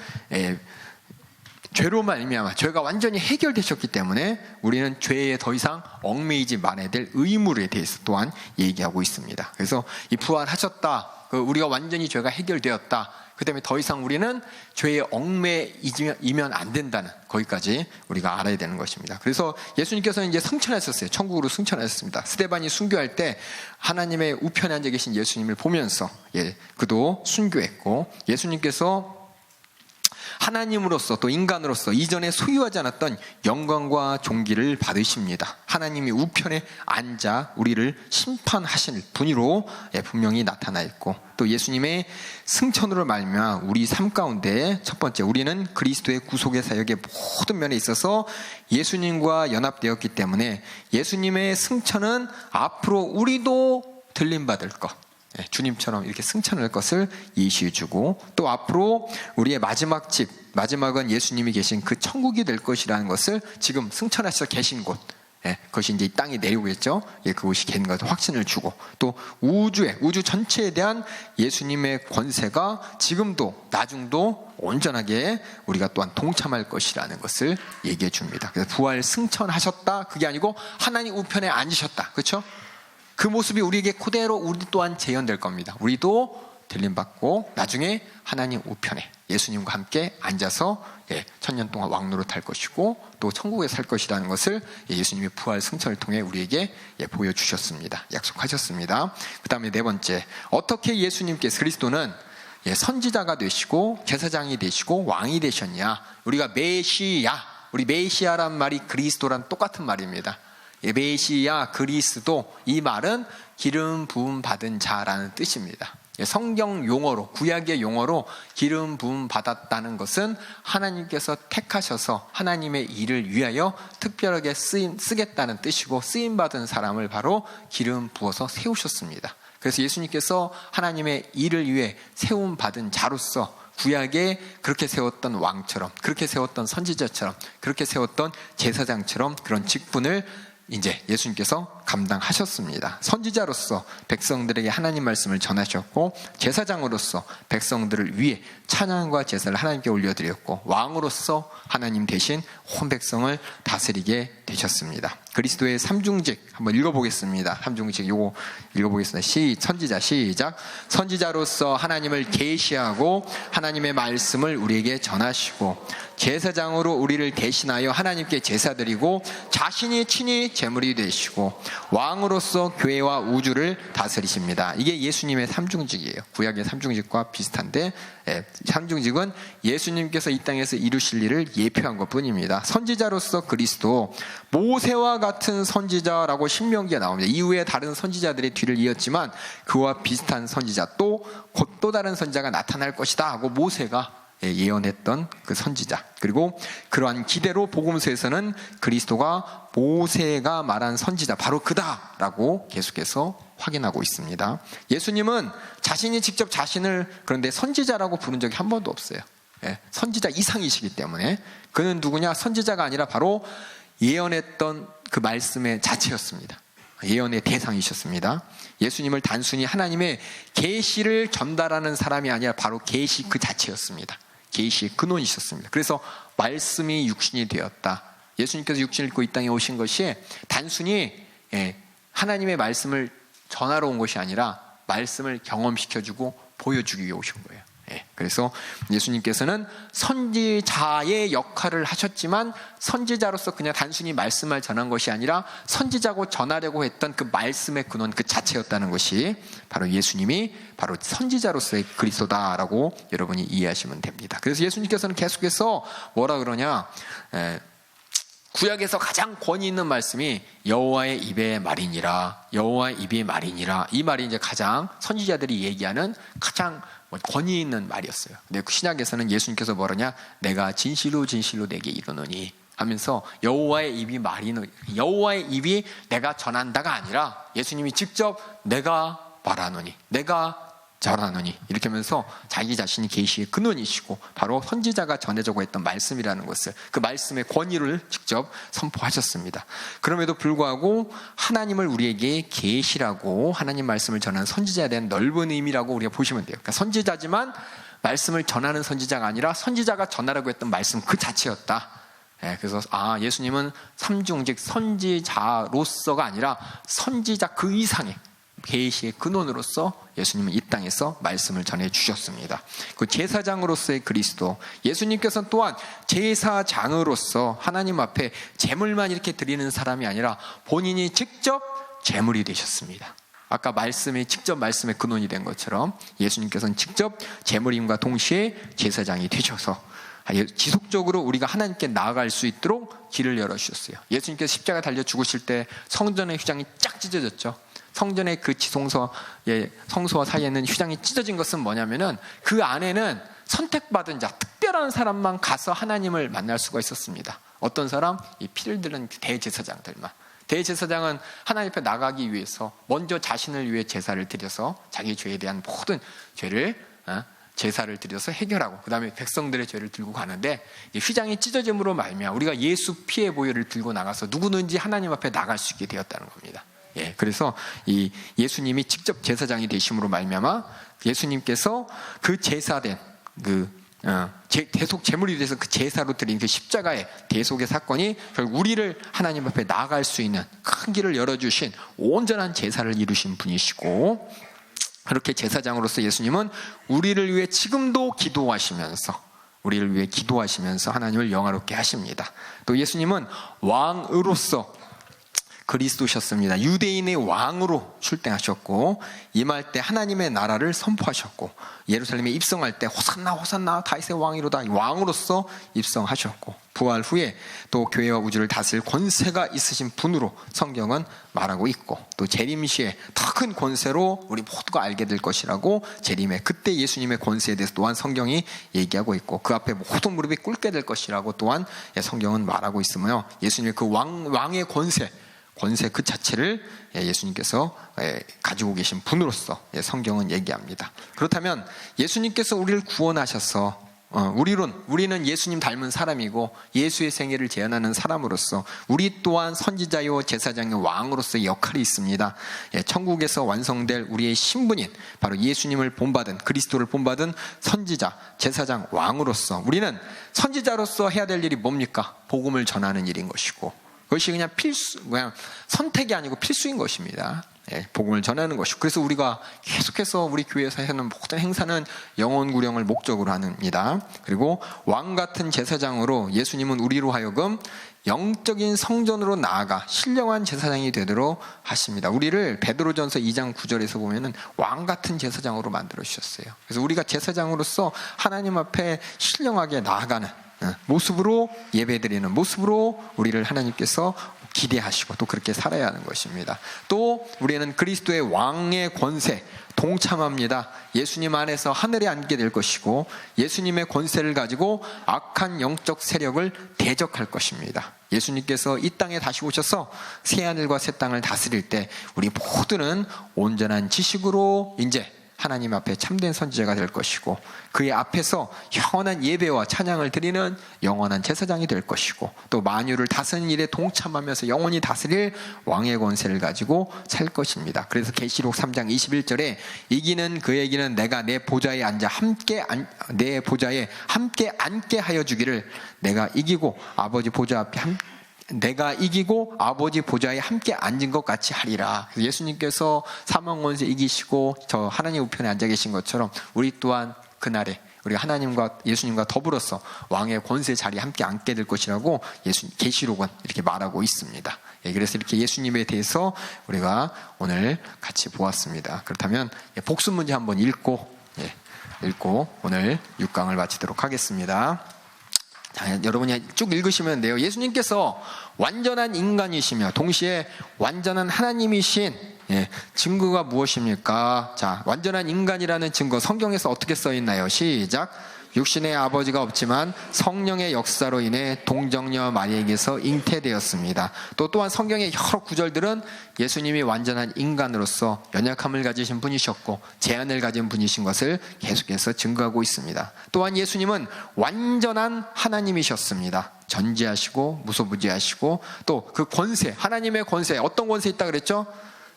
죄로 말미암아 죄가 완전히 해결되셨기 때문에 우리는 죄에 더 이상 얽매이지 말아야 될 의무에 대해서 또한 얘기하고 있습니다. 그래서 이 부활하셨다, 우리가 완전히 죄가 해결되었다, 그 다음에 더 이상 우리는 죄에 얽매이면 안 된다는, 거기까지 우리가 알아야 되는 것입니다. 그래서 예수님께서는 이제 승천하셨어요. 천국으로 승천하셨습니다. 스데반이 순교할 때 하나님의 우편에 앉아 계신 예수님을 보면서 그도 순교했고, 예수님께서 하나님으로서 또 인간으로서 이전에 소유하지 않았던 영광과 존귀를 받으십니다. 하나님이 우편에 앉아 우리를 심판하실 분으로 분명히 나타나 있고, 또 예수님의 승천으로 말미암아 우리 삶 가운데 첫 번째, 우리는 그리스도의 구속의 사역의 모든 면에 있어서 예수님과 연합되었기 때문에 예수님의 승천은 앞으로 우리도 들림받을 것, 주님처럼 이렇게 승천할 것을 예시해 주고, 또 앞으로 우리의 마지막 집, 마지막은 예수님이 계신 그 천국이 될 것이라는 것을 지금 승천하셔서 계신 곳, 그것이 이제 이 땅에 내려오겠죠. 그곳이 계신 것을 확신을 주고, 또 우주 전체에 대한 예수님의 권세가 지금도 나중도 온전하게 우리가 또한 동참할 것이라는 것을 얘기해 줍니다. 그래서 부활 승천하셨다, 그게 아니고 하나님 우편에 앉으셨다, 그렇죠? 그 모습이 우리에게 그대로 우리 또한 재현될 겁니다. 우리도 들림받고 나중에 하나님 우편에 예수님과 함께 앉아서 천년 동안 왕노릇 할 것이고, 또 천국에 살 것이라는 것을 예수님의 부활 승천을 통해 우리에게 보여주셨습니다. 약속하셨습니다. 그 다음에 네 번째, 어떻게 예수님께서, 그리스도는 선지자가 되시고 제사장이 되시고 왕이 되셨냐. 우리가 메시야, 우리 메시아란 말이 그리스도란 똑같은 말입니다. 메시아, 그리스도, 이 말은 기름 부음 받은 자라는 뜻입니다. 성경 용어로, 구약의 용어로 기름 부음 받았다는 것은 하나님께서 택하셔서 하나님의 일을 위하여 특별하게 쓰겠다는 뜻이고, 쓰임받은 사람을 바로 기름 부어서 세우셨습니다. 그래서 예수님께서 하나님의 일을 위해 세움받은 자로서 구약에 그렇게 세웠던 왕처럼, 그렇게 세웠던 선지자처럼, 그렇게 세웠던 제사장처럼 그런 직분을 이제 예수님께서 감당하셨습니다. 선지자로서 백성들에게 하나님 말씀을 전하셨고, 제사장으로서 백성들을 위해 찬양과 제사를 하나님께 올려드렸고, 왕으로서 하나님 대신 온 백성을 다스리게 되셨습니다. 그리스도의 삼중직 한번 읽어보겠습니다. 삼중직 요거 읽어보겠습니다. 선지자 시작. 선지자로서 하나님을 계시하고 하나님의 말씀을 우리에게 전하시고, 제사장으로 우리를 대신하여 하나님께 제사드리고 자신이 친히 제물이 되시고, 왕으로서 교회와 우주를 다스리십니다. 이게 예수님의 삼중직이에요. 구약의 삼중직과 비슷한데, 삼중직은 예수님께서 이 땅에서 이루실 일을 예표한 것뿐입니다. 선지자로서 그리스도, 모세와 같은 선지자라고 신명기에 나옵니다. 이후에 다른 선지자들이 뒤를 이었지만 그와 비슷한 선지자, 또 다른 선지자가 나타날 것이다 하고 모세가 예언했던 그 선지자, 그리고 그러한 기대로 복음서에서는 그리스도가 모세가 말한 선지자 바로 그다라고 계속해서 확인하고 있습니다. 예수님은 자신이 직접 자신을 그런데 선지자라고 부른 적이 한 번도 없어요. 선지자 이상이시기 때문에. 그는 누구냐? 선지자가 아니라 바로 예언했던 그 말씀의 자체였습니다. 예언의 대상이셨습니다. 예수님을 단순히 하나님의 계시를 전달하는 사람이 아니라 바로 계시 그 자체였습니다. 계시의 근원이셨습니다. 그래서 말씀이 육신이 되었다. 예수님께서 육신을 입고 이 땅에 오신 것이 단순히 하나님의 말씀을 전하러 온 것이 아니라 말씀을 경험시켜주고 보여주기 위해 오신 거예요. 그래서 예수님께서는 선지자의 역할을 하셨지만, 선지자로서 그냥 단순히 말씀을 전한 것이 아니라 선지자고 전하려고 했던 그 말씀의 근원 그 자체였다는 것이 바로 예수님이 바로 선지자로서의 그리스도다라고 여러분이 이해하시면 됩니다. 그래서 예수님께서는 계속해서 뭐라 그러냐, 구약에서 가장 권위 있는 말씀이 여호와의 입의 말이니라, 여호와의 입이 말이니라. 이 말이 이제 가장 선지자들이 얘기하는 가장 권위 있는 말이었어요. 근데 그 신약에서는 예수님께서 뭐라냐, 내가 진실로 진실로 내게 이르노니 하면서 여호와의 입이 말이노니, 여호와의 입이 내가 전한다가 아니라 예수님이 직접 내가 말하노니, 내가 전하노니 이렇게 하면서 자기 자신이 계시의 근원이시고 바로 선지자가 전해주고 했던 말씀이라는 것을, 그 말씀의 권위를 직접 선포하셨습니다. 그럼에도 불구하고 하나님을 우리에게 계시라고 하나님 말씀을 전하는 선지자에 대한 넓은 의미라고 우리가 보시면 돼요. 그러니까 선지자지만 말씀을 전하는 선지자가 아니라 선지자가 전하라고 했던 말씀 그 자체였다. 그래서 예수님은 삼중직 선지자로서가 아니라 선지자 그 이상의 계시의 근원으로서 예수님은 이 땅에서 말씀을 전해 주셨습니다. 그 제사장으로서의 그리스도, 예수님께서는 또한 제사장으로서 하나님 앞에 제물만 이렇게 드리는 사람이 아니라 본인이 직접 제물이 되셨습니다. 아까 말씀이 직접 말씀의 근원이 된 것처럼 예수님께서는 직접 제물임과 동시에 제사장이 되셔서 지속적으로 우리가 하나님께 나아갈 수 있도록 길을 열어주셨어요. 예수님께서 십자가 달려 죽으실 때 성전의 휘장이 쫙 찢어졌죠. 성전의 그 성소와 사이에는 휘장이 찢어진 것은 뭐냐면은 그 안에는 선택받은 자, 특별한 사람만 가서 하나님을 만날 수가 있었습니다. 어떤 사람? 이 피를 들은 대제사장들만. 대제사장은 하나님 앞에 나가기 위해서 먼저 자신을 위해 제사를 드려서 자기 죄에 대한 모든 죄를 제사를 드려서 해결하고 그 다음에 백성들의 죄를 들고 가는데 휘장이 찢어짐으로 말미암아 우리가 예수 피의 보혈을 들고 나가서 누구든지 하나님 앞에 나갈 수 있게 되었다는 겁니다. 그래서 이 예수님이 직접 제사장이 되심으로 말미암아 예수님께서 그 제사된 대속 제물이 돼서 그 제사로 드린 그 십자가의 대속의 사건이 결국 우리를 하나님 앞에 나아갈 수 있는 큰 길을 열어주신 온전한 제사를 이루신 분이시고, 그렇게 제사장으로서 예수님은 우리를 위해 지금도 기도하시면서 하나님을 영화롭게 하십니다. 또 예수님은 왕으로서 그리스도셨습니다. 유대인의 왕으로 출생하셨고 임할 때 하나님의 나라를 선포하셨고 예루살렘에 입성할 때 호산나 호산나 다윗의 왕이로다 왕으로서 입성하셨고 부활 후에 또 교회와 우주를 다스릴 권세가 있으신 분으로 성경은 말하고 있고 또 재림시에 더 큰 권세로 우리 모두가 알게 될 것이라고 재림에 그때 예수님의 권세에 대해서 또한 성경이 얘기하고 있고 그 앞에 모든 무릎이 꿇게 될 것이라고 또한 성경은 말하고 있으며 예수님의 그 왕의 권세 그 자체를 예수님께서 가지고 계신 분으로서 성경은 얘기합니다. 그렇다면 예수님께서 우리를 구원하셔서 우리는 예수님 닮은 사람이고 예수의 생애를 재현하는 사람으로서 우리 또한 선지자요 제사장의 왕으로서의 역할이 있습니다. 천국에서 완성될 우리의 신분인 바로 예수님을 본받은 그리스도를 본받은 선지자, 제사장, 왕으로서 우리는 선지자로서 해야 될 일이 뭡니까? 복음을 전하는 일인 것이고 그것이 그냥 선택이 아니고 필수인 것입니다. 복음을 전하는 것이고 그래서 우리가 계속해서 우리 교회에서 하는 모든 행사는 영혼 구령을 목적으로 합니다. 그리고 왕 같은 제사장으로 예수님은 우리로 하여금 영적인 성전으로 나아가 신령한 제사장이 되도록 하십니다. 우리를 베드로전서 2장 9절에서 보면은 왕 같은 제사장으로 만들어 주셨어요. 그래서 우리가 제사장으로서 하나님 앞에 신령하게 나아가는 모습으로 예배드리는 모습으로 우리를 하나님께서 기대하시고 또 그렇게 살아야 하는 것입니다. 또 우리는 그리스도의 왕의 권세 동참합니다. 예수님 안에서 하늘에 앉게 될 것이고 예수님의 권세를 가지고 악한 영적 세력을 대적할 것입니다. 예수님께서 이 땅에 다시 오셔서 새하늘과 새 땅을 다스릴 때 우리 모두는 온전한 지식으로 이제 하나님 앞에 참된 선지자가 될 것이고 그의 앞에서 영원한 예배와 찬양을 드리는 영원한 제사장이 될 것이고 또 만유를 다스리는 일에 동참하면서 영원히 다스릴 왕의 권세를 가지고 살 것입니다. 그래서 계시록 3장 21절에 이기는 그에게는 내가 내 보좌에 앉아 내 보좌에 함께 앉게 하여 주기를 내가 이기고 아버지 보좌에 함께 앉은 것 같이 하리라. 예수님께서 사망 권세 이기시고 저 하나님 우편에 앉아 계신 것처럼 우리 또한 그날에 우리가 하나님과 예수님과 더불어서 왕의 권세 자리에 함께 앉게 될 것이라고 계시록은 이렇게 말하고 있습니다. 그래서 이렇게 예수님에 대해서 우리가 오늘 같이 보았습니다. 그렇다면 복습 문제 한번 읽고 오늘 6강을 마치도록 하겠습니다. 자, 여러분이 쭉 읽으시면 돼요. 예수님께서 완전한 인간이시며 동시에 완전한 하나님이신 증거가 무엇입니까? 자, 완전한 인간이라는 증거 성경에서 어떻게 써 있나요? 시작. 육신의 아버지가 없지만 성령의 역사로 인해 동정녀 마리에게서 잉태되었습니다. 또한 성경의 여러 구절들은 예수님이 완전한 인간으로서 연약함을 가지신 분이셨고 제한을 가진 분이신 것을 계속해서 증거하고 있습니다. 또한 예수님은 완전한 하나님이셨습니다. 전지하시고 무소부지하시고 또 그 권세, 하나님의 권세, 어떤 권세 있다 그랬죠?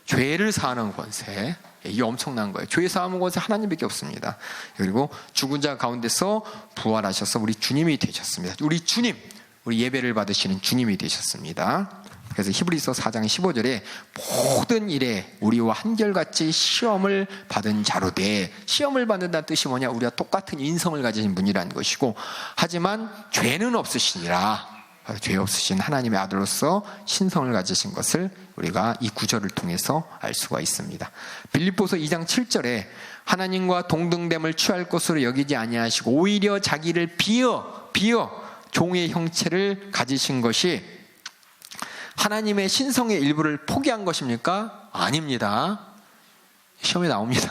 죄를 사하는 권세, 이게 엄청난 거예요. 죄에서 아무 것은 하나님밖에 없습니다. 그리고 죽은 자 가운데서 부활하셔서 우리 주님이 되셨습니다. 우리 주님, 우리 예배를 받으시는 주님이 되셨습니다. 그래서 히브리서 4장 15절에 모든 일에 우리와 한결같이 시험을 받은 자로되, 시험을 받는다는 뜻이 뭐냐? 우리가 똑같은 인성을 가지신 분이라는 것이고, 하지만 죄는 없으시니라, 죄 없으신 하나님의 아들로서 신성을 가지신 것을 우리가 이 구절을 통해서 알 수가 있습니다. 빌립보서 2장 7절에 하나님과 동등됨을 취할 것으로 여기지 아니하시고 오히려 자기를 비어 종의 형체를 가지신 것이 하나님의 신성의 일부를 포기한 것입니까? 아닙니다. 시험에 나옵니다.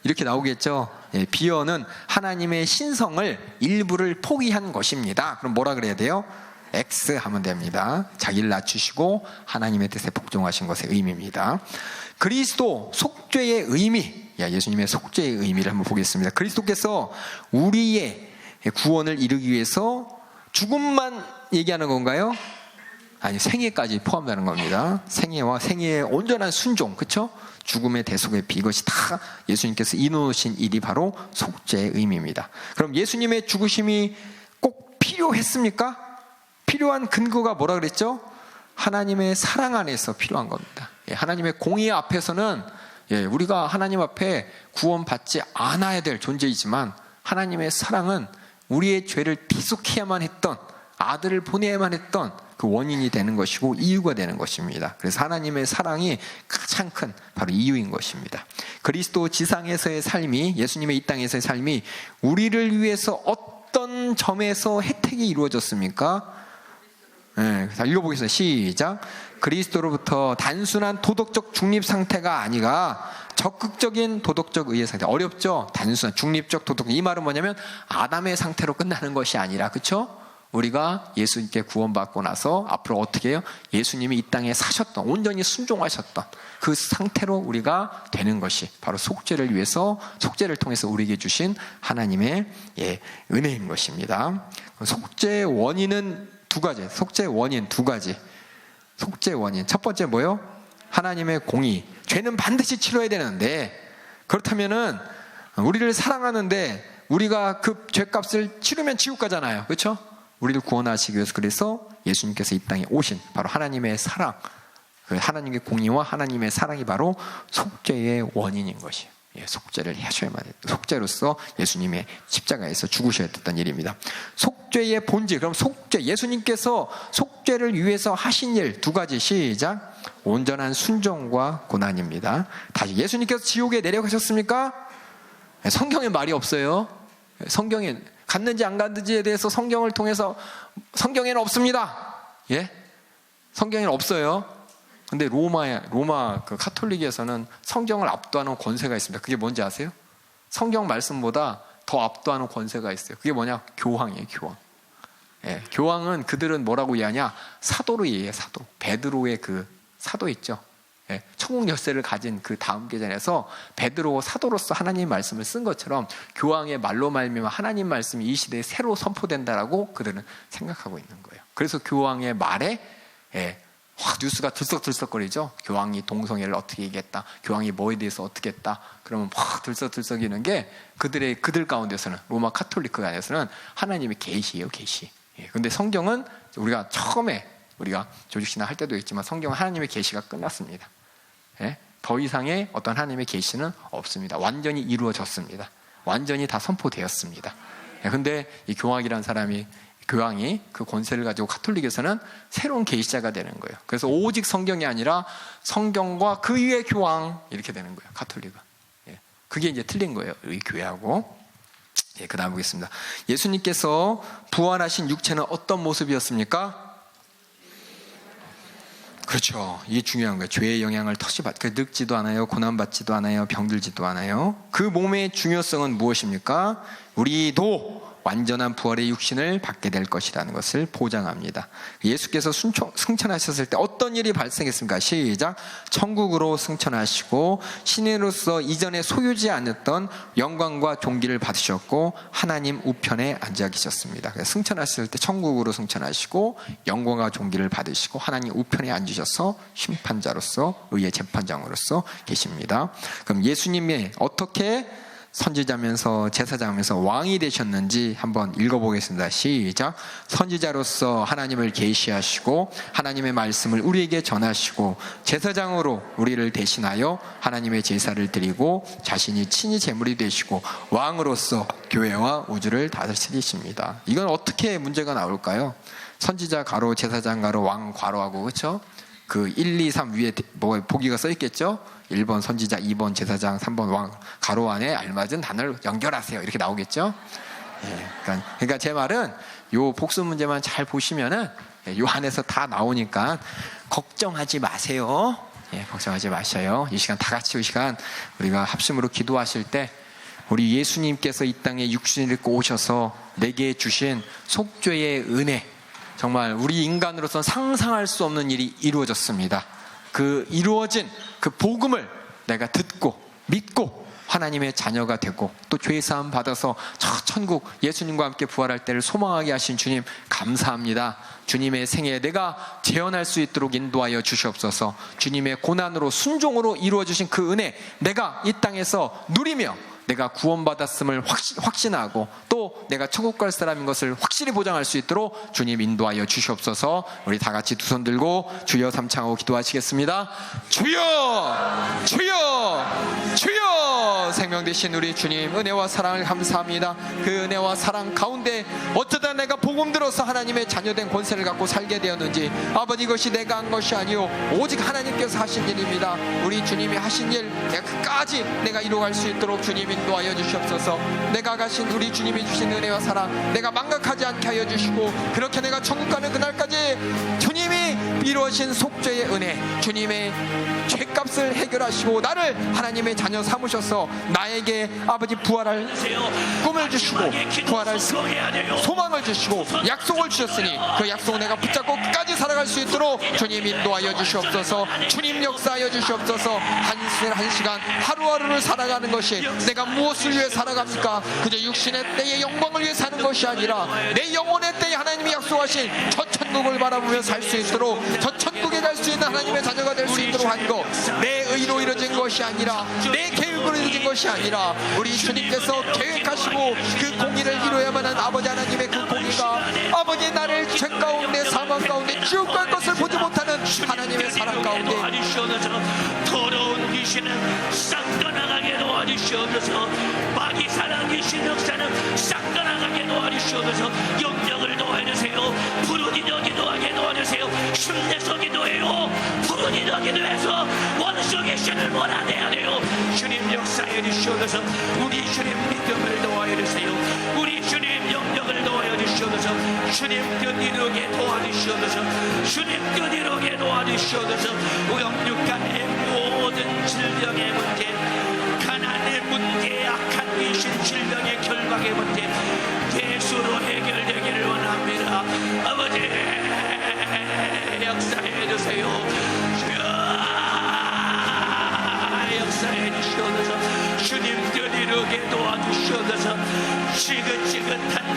이렇게 나오겠죠. 비어는 하나님의 신성을 일부를 포기한 것입니다. 그럼 뭐라 그래야 돼요? X 하면 됩니다. 자기를 낮추시고 하나님의 뜻에 복종하신 것의 의미입니다. 그리스도 속죄의 의미, 예수님의 속죄의 의미를 한번 보겠습니다. 그리스도께서 우리의 구원을 이루기 위해서 죽음만 얘기하는 건가요? 아니, 생애까지 포함되는 겁니다. 생애와 생애의 온전한 순종, 그렇죠? 죽음의 대속의 비, 이것이 다 예수님께서 이루신 일이 바로 속죄의 의미입니다. 그럼 예수님의 죽으심이 꼭 필요했습니까? 필요한 근거가 뭐라 그랬죠? 하나님의 사랑 안에서 필요한 겁니다. 하나님의 공의 앞에서는 우리가 하나님 앞에 구원받지 않아야 될 존재이지만, 하나님의 사랑은 우리의 죄를 비속해야만 했던, 아들을 보내야만 했던 그 원인이 되는 것이고 이유가 되는 것입니다. 그래서 하나님의 사랑이 가장 큰 바로 이유인 것입니다. 그리스도 지상에서의 삶이, 예수님의 이 땅에서의 삶이 우리를 위해서 어떤 점에서 혜택이 이루어졌습니까? 자, 읽어보겠습니다. 시작. 그리스도로부터 단순한 도덕적 중립 상태가 아니라 적극적인 도덕적 의의 상태. 어렵죠? 단순한 중립적 도덕. 이 말은 뭐냐면 아담의 상태로 끝나는 것이 아니라, 그렇죠? 우리가 예수님께 구원받고 나서 앞으로 어떻게 해요? 예수님이 이 땅에 사셨던, 온전히 순종하셨던 그 상태로 우리가 되는 것이 바로 속죄를 위해서, 속죄를 통해서 우리에게 주신 하나님의 은혜인 것입니다. 속죄의 원인은 두 가지. 속죄의 원인 두 가지. 속죄의 원인. 첫 번째 뭐예요? 하나님의 공의. 죄는 반드시 치러야 되는데, 그렇다면은 우리를 사랑하는데 우리가 그 죄값을 치르면 지옥 가잖아요. 그렇죠? 우리를 구원하시기 위해서, 그래서 예수님께서 이 땅에 오신 바로 하나님의 사랑, 하나님의 공의와 하나님의 사랑이 바로 속죄의 원인인 것이에요. 속죄를 하셔야만 해요. 속죄로서 예수님의 십자가에서 죽으셔야 됐던 일입니다. 속죄의 본질, 그럼 속죄, 예수님께서 속죄를 위해서 하신 일 두 가지. 시작. 온전한 순종과 고난입니다. 다시, 예수님께서 지옥에 내려가셨습니까? 성경에 말이 없어요. 성경에 갔는지 안 갔는지에 대해서 성경을 통해서, 성경에는 없습니다. 성경에는 없어요. 근데 로마 그 카톨릭에서는 성경을 압도하는 권세가 있습니다. 그게 뭔지 아세요? 성경 말씀보다 더 압도하는 권세가 있어요. 그게 뭐냐? 교황이에요, 교황. 교황은 그들은 뭐라고 이해하냐? 사도로 이해해요, 사도. 베드로의 그 사도 있죠. 천국 열쇠를 가진 그 다음 계절에서 베드로 사도로서 하나님 말씀을 쓴 것처럼 교황의 말로 말미암아 하나님 말씀이 이 시대에 새로 선포된다라고 그들은 생각하고 있는 거예요. 그래서 교황의 말에 뉴스가 들썩들썩거리죠. 교황이 동성애를 어떻게 얘기했다, 교황이 뭐에 대해서 어떻게 했다, 그러면 확 들썩들썩이는 게 그들 가운데서는, 로마 카톨릭 안에서는 하나님의 계시예요, 계시. 근데 성경은 우리가 처음에 우리가 조직신앙 할 때도 있지만 성경은 하나님의 계시가 끝났습니다. 더 이상의 어떤 하나님의 계시는 없습니다. 완전히 이루어졌습니다. 완전히 다 선포되었습니다. 근데 이 교황이 그 권세를 가지고 카톨릭에서는 새로운 계시자가 되는 거예요. 그래서 오직 성경이 아니라 성경과 그 위에 교황, 이렇게 되는 거예요, 카톨릭은. 그게 이제 틀린 거예요, 우리 교회하고. 그 다음 보겠습니다. 예수님께서 부활하신 육체는 어떤 모습이었습니까? 그렇죠. 이게 중요한 거예요. 죄의 영향을 늙지도 않아요, 고난받지도 않아요, 병들지도 않아요. 그 몸의 중요성은 무엇입니까? 우리도 완전한 부활의 육신을 받게 될 것이라는 것을 보장합니다. 예수께서 승천하셨을 때 어떤 일이 발생했습니까? 시작. 천국으로 승천하시고 신인으로서 이전에 소유지 않았던 영광과 존귀를 받으셨고 하나님 우편에 앉아 계셨습니다. 승천하셨을 때 천국으로 승천하시고 영광과 존귀를 받으시고 하나님 우편에 앉으셔서 심판자로서 의의 재판장으로서 계십니다. 그럼 예수님이 어떻게 선지자면서 제사장이면서 왕이 되셨는지 한번 읽어보겠습니다. 시작. 선지자로서 하나님을 계시하시고 하나님의 말씀을 우리에게 전하시고 제사장으로 우리를 대신하여 하나님의 제사를 드리고 자신이 친히 제물이 되시고 왕으로서 교회와 우주를 다스리십니다. 이건 어떻게 문제가 나올까요? 선지자 가로, 제사장 가로, 왕 괄호하고, 그렇죠? 그 1, 2, 3 위에 뭐 보기가 써 있겠죠? 1번 선지자, 2번 제사장, 3번 왕, 가로 안에 알맞은 단어를 연결하세요. 이렇게 나오겠죠? 예, 그러니까 제 말은 요 복수 문제만 잘 보시면은 요 안에서 다 나오니까 걱정하지 마세요. 예, 걱정하지 마셔요. 이 시간 다 같이 이 시간 우리가 합심으로 기도하실 때 우리 예수님께서 이 땅에 육신을 입고 오셔서 내게 주신 속죄의 은혜, 정말 우리 인간으로서는 상상할 수 없는 일이 이루어졌습니다. 그 이루어진 그 복음을 내가 듣고 믿고 하나님의 자녀가 되고 또 죄사함 받아서 저 천국 예수님과 함께 부활할 때를 소망하게 하신 주님 감사합니다. 주님의 생애에 내가 재현할 수 있도록 인도하여 주시옵소서. 주님의 고난으로 순종으로 이루어주신 그 은혜 내가 이 땅에서 누리며 내가 구원받았음을 확신하고 또 내가 천국 갈 사람인 것을 확실히 보장할 수 있도록 주님 인도하여 주시옵소서. 우리 다 같이 두 손 들고 주여 삼창하고 기도하시겠습니다. 주여, 주여, 주여. 생명 되신 우리 주님 은혜와 사랑을 감사합니다. 그 은혜와 사랑 가운데 어쩌다 내가 복음 들어서 하나님의 자녀된 권세를 갖고 살게 되었는지, 아버지 이것이 내가 한 것이 아니오 오직 하나님께서 하신 일입니다. 우리 주님이 하신 일 내가 끝까지 내가 이루어갈 수 있도록 주님 인도하여 주시옵소서. 내가 가신 우리 주님이 주신 은혜와 사랑 내가 망각하지 않게 하여 주시고, 그렇게 내가 천국 가는 그날까지 주님이 이루어진 속죄의 은혜, 주님의 죄값을 해결하시고 나를 하나님의 자녀 삼으셔서 나에게 아버지 부활할 꿈을 주시고 부활할 소망을 주시고 약속을 주셨으니 그 약속을 내가 붙잡고 끝까지 살아갈 수 있도록 주님 인도하여 주시옵소서. 주님 역사하여 주시옵소서. 한 시간 하루하루를 살아가는 것이 내가 무엇을 위해 살아갑니까? 그저 육신의 때의 영광을 위해 사는 것이 아니라 내 영혼의 때에 하나님이 약속하신 저 천국을 바라보며 살 수 있도록, 저 천국에 갈 수 있는 하나님의 자녀가 될 수 있도록 한 것, 내 의로 이루어진 것이 아니라 내 계획으로 이루어진 것이 아니라 우리 주님께서 계획하시고 그 공의를 이루어야만 하는 아버지 하나님의 그 공의가 아버지 나를 죄 가운데 사망 가운데 지옥 갈 것을 보지 못하는 하나님의 사랑 가운데 더러운 귀신은 싹 떠나가게 도와주시옵소서. 마귀 사랑 귀신 역사는 싹 떠나가게 도와주시옵소서. 영역을 도와주세요. 푸른이 되기도 하게 도와주세요. 흉내서 기도해요. 푸른이 되기도 해서 원수 귀신을 몰아내야 돼요. 주님 역사해 주시옵소서. 우리 주님 믿음을 도와해 주세요. 우리 주님 영역을 도와해 주시옵소서. 주님 뜻 이루게 도와주시옵소서. 주님 뜻 이루게 도와주시옵소서. 영육간의 모든 질병의 문제, 가난의 문제, 악한 귀신 질병의 결박의 문제 예수로 해결되기를 원합니다. 아버지 역사해 주세요. 역사해 주시옵소서. 주님 뜻 이루게 도와주시옵소서. 지긋지긋한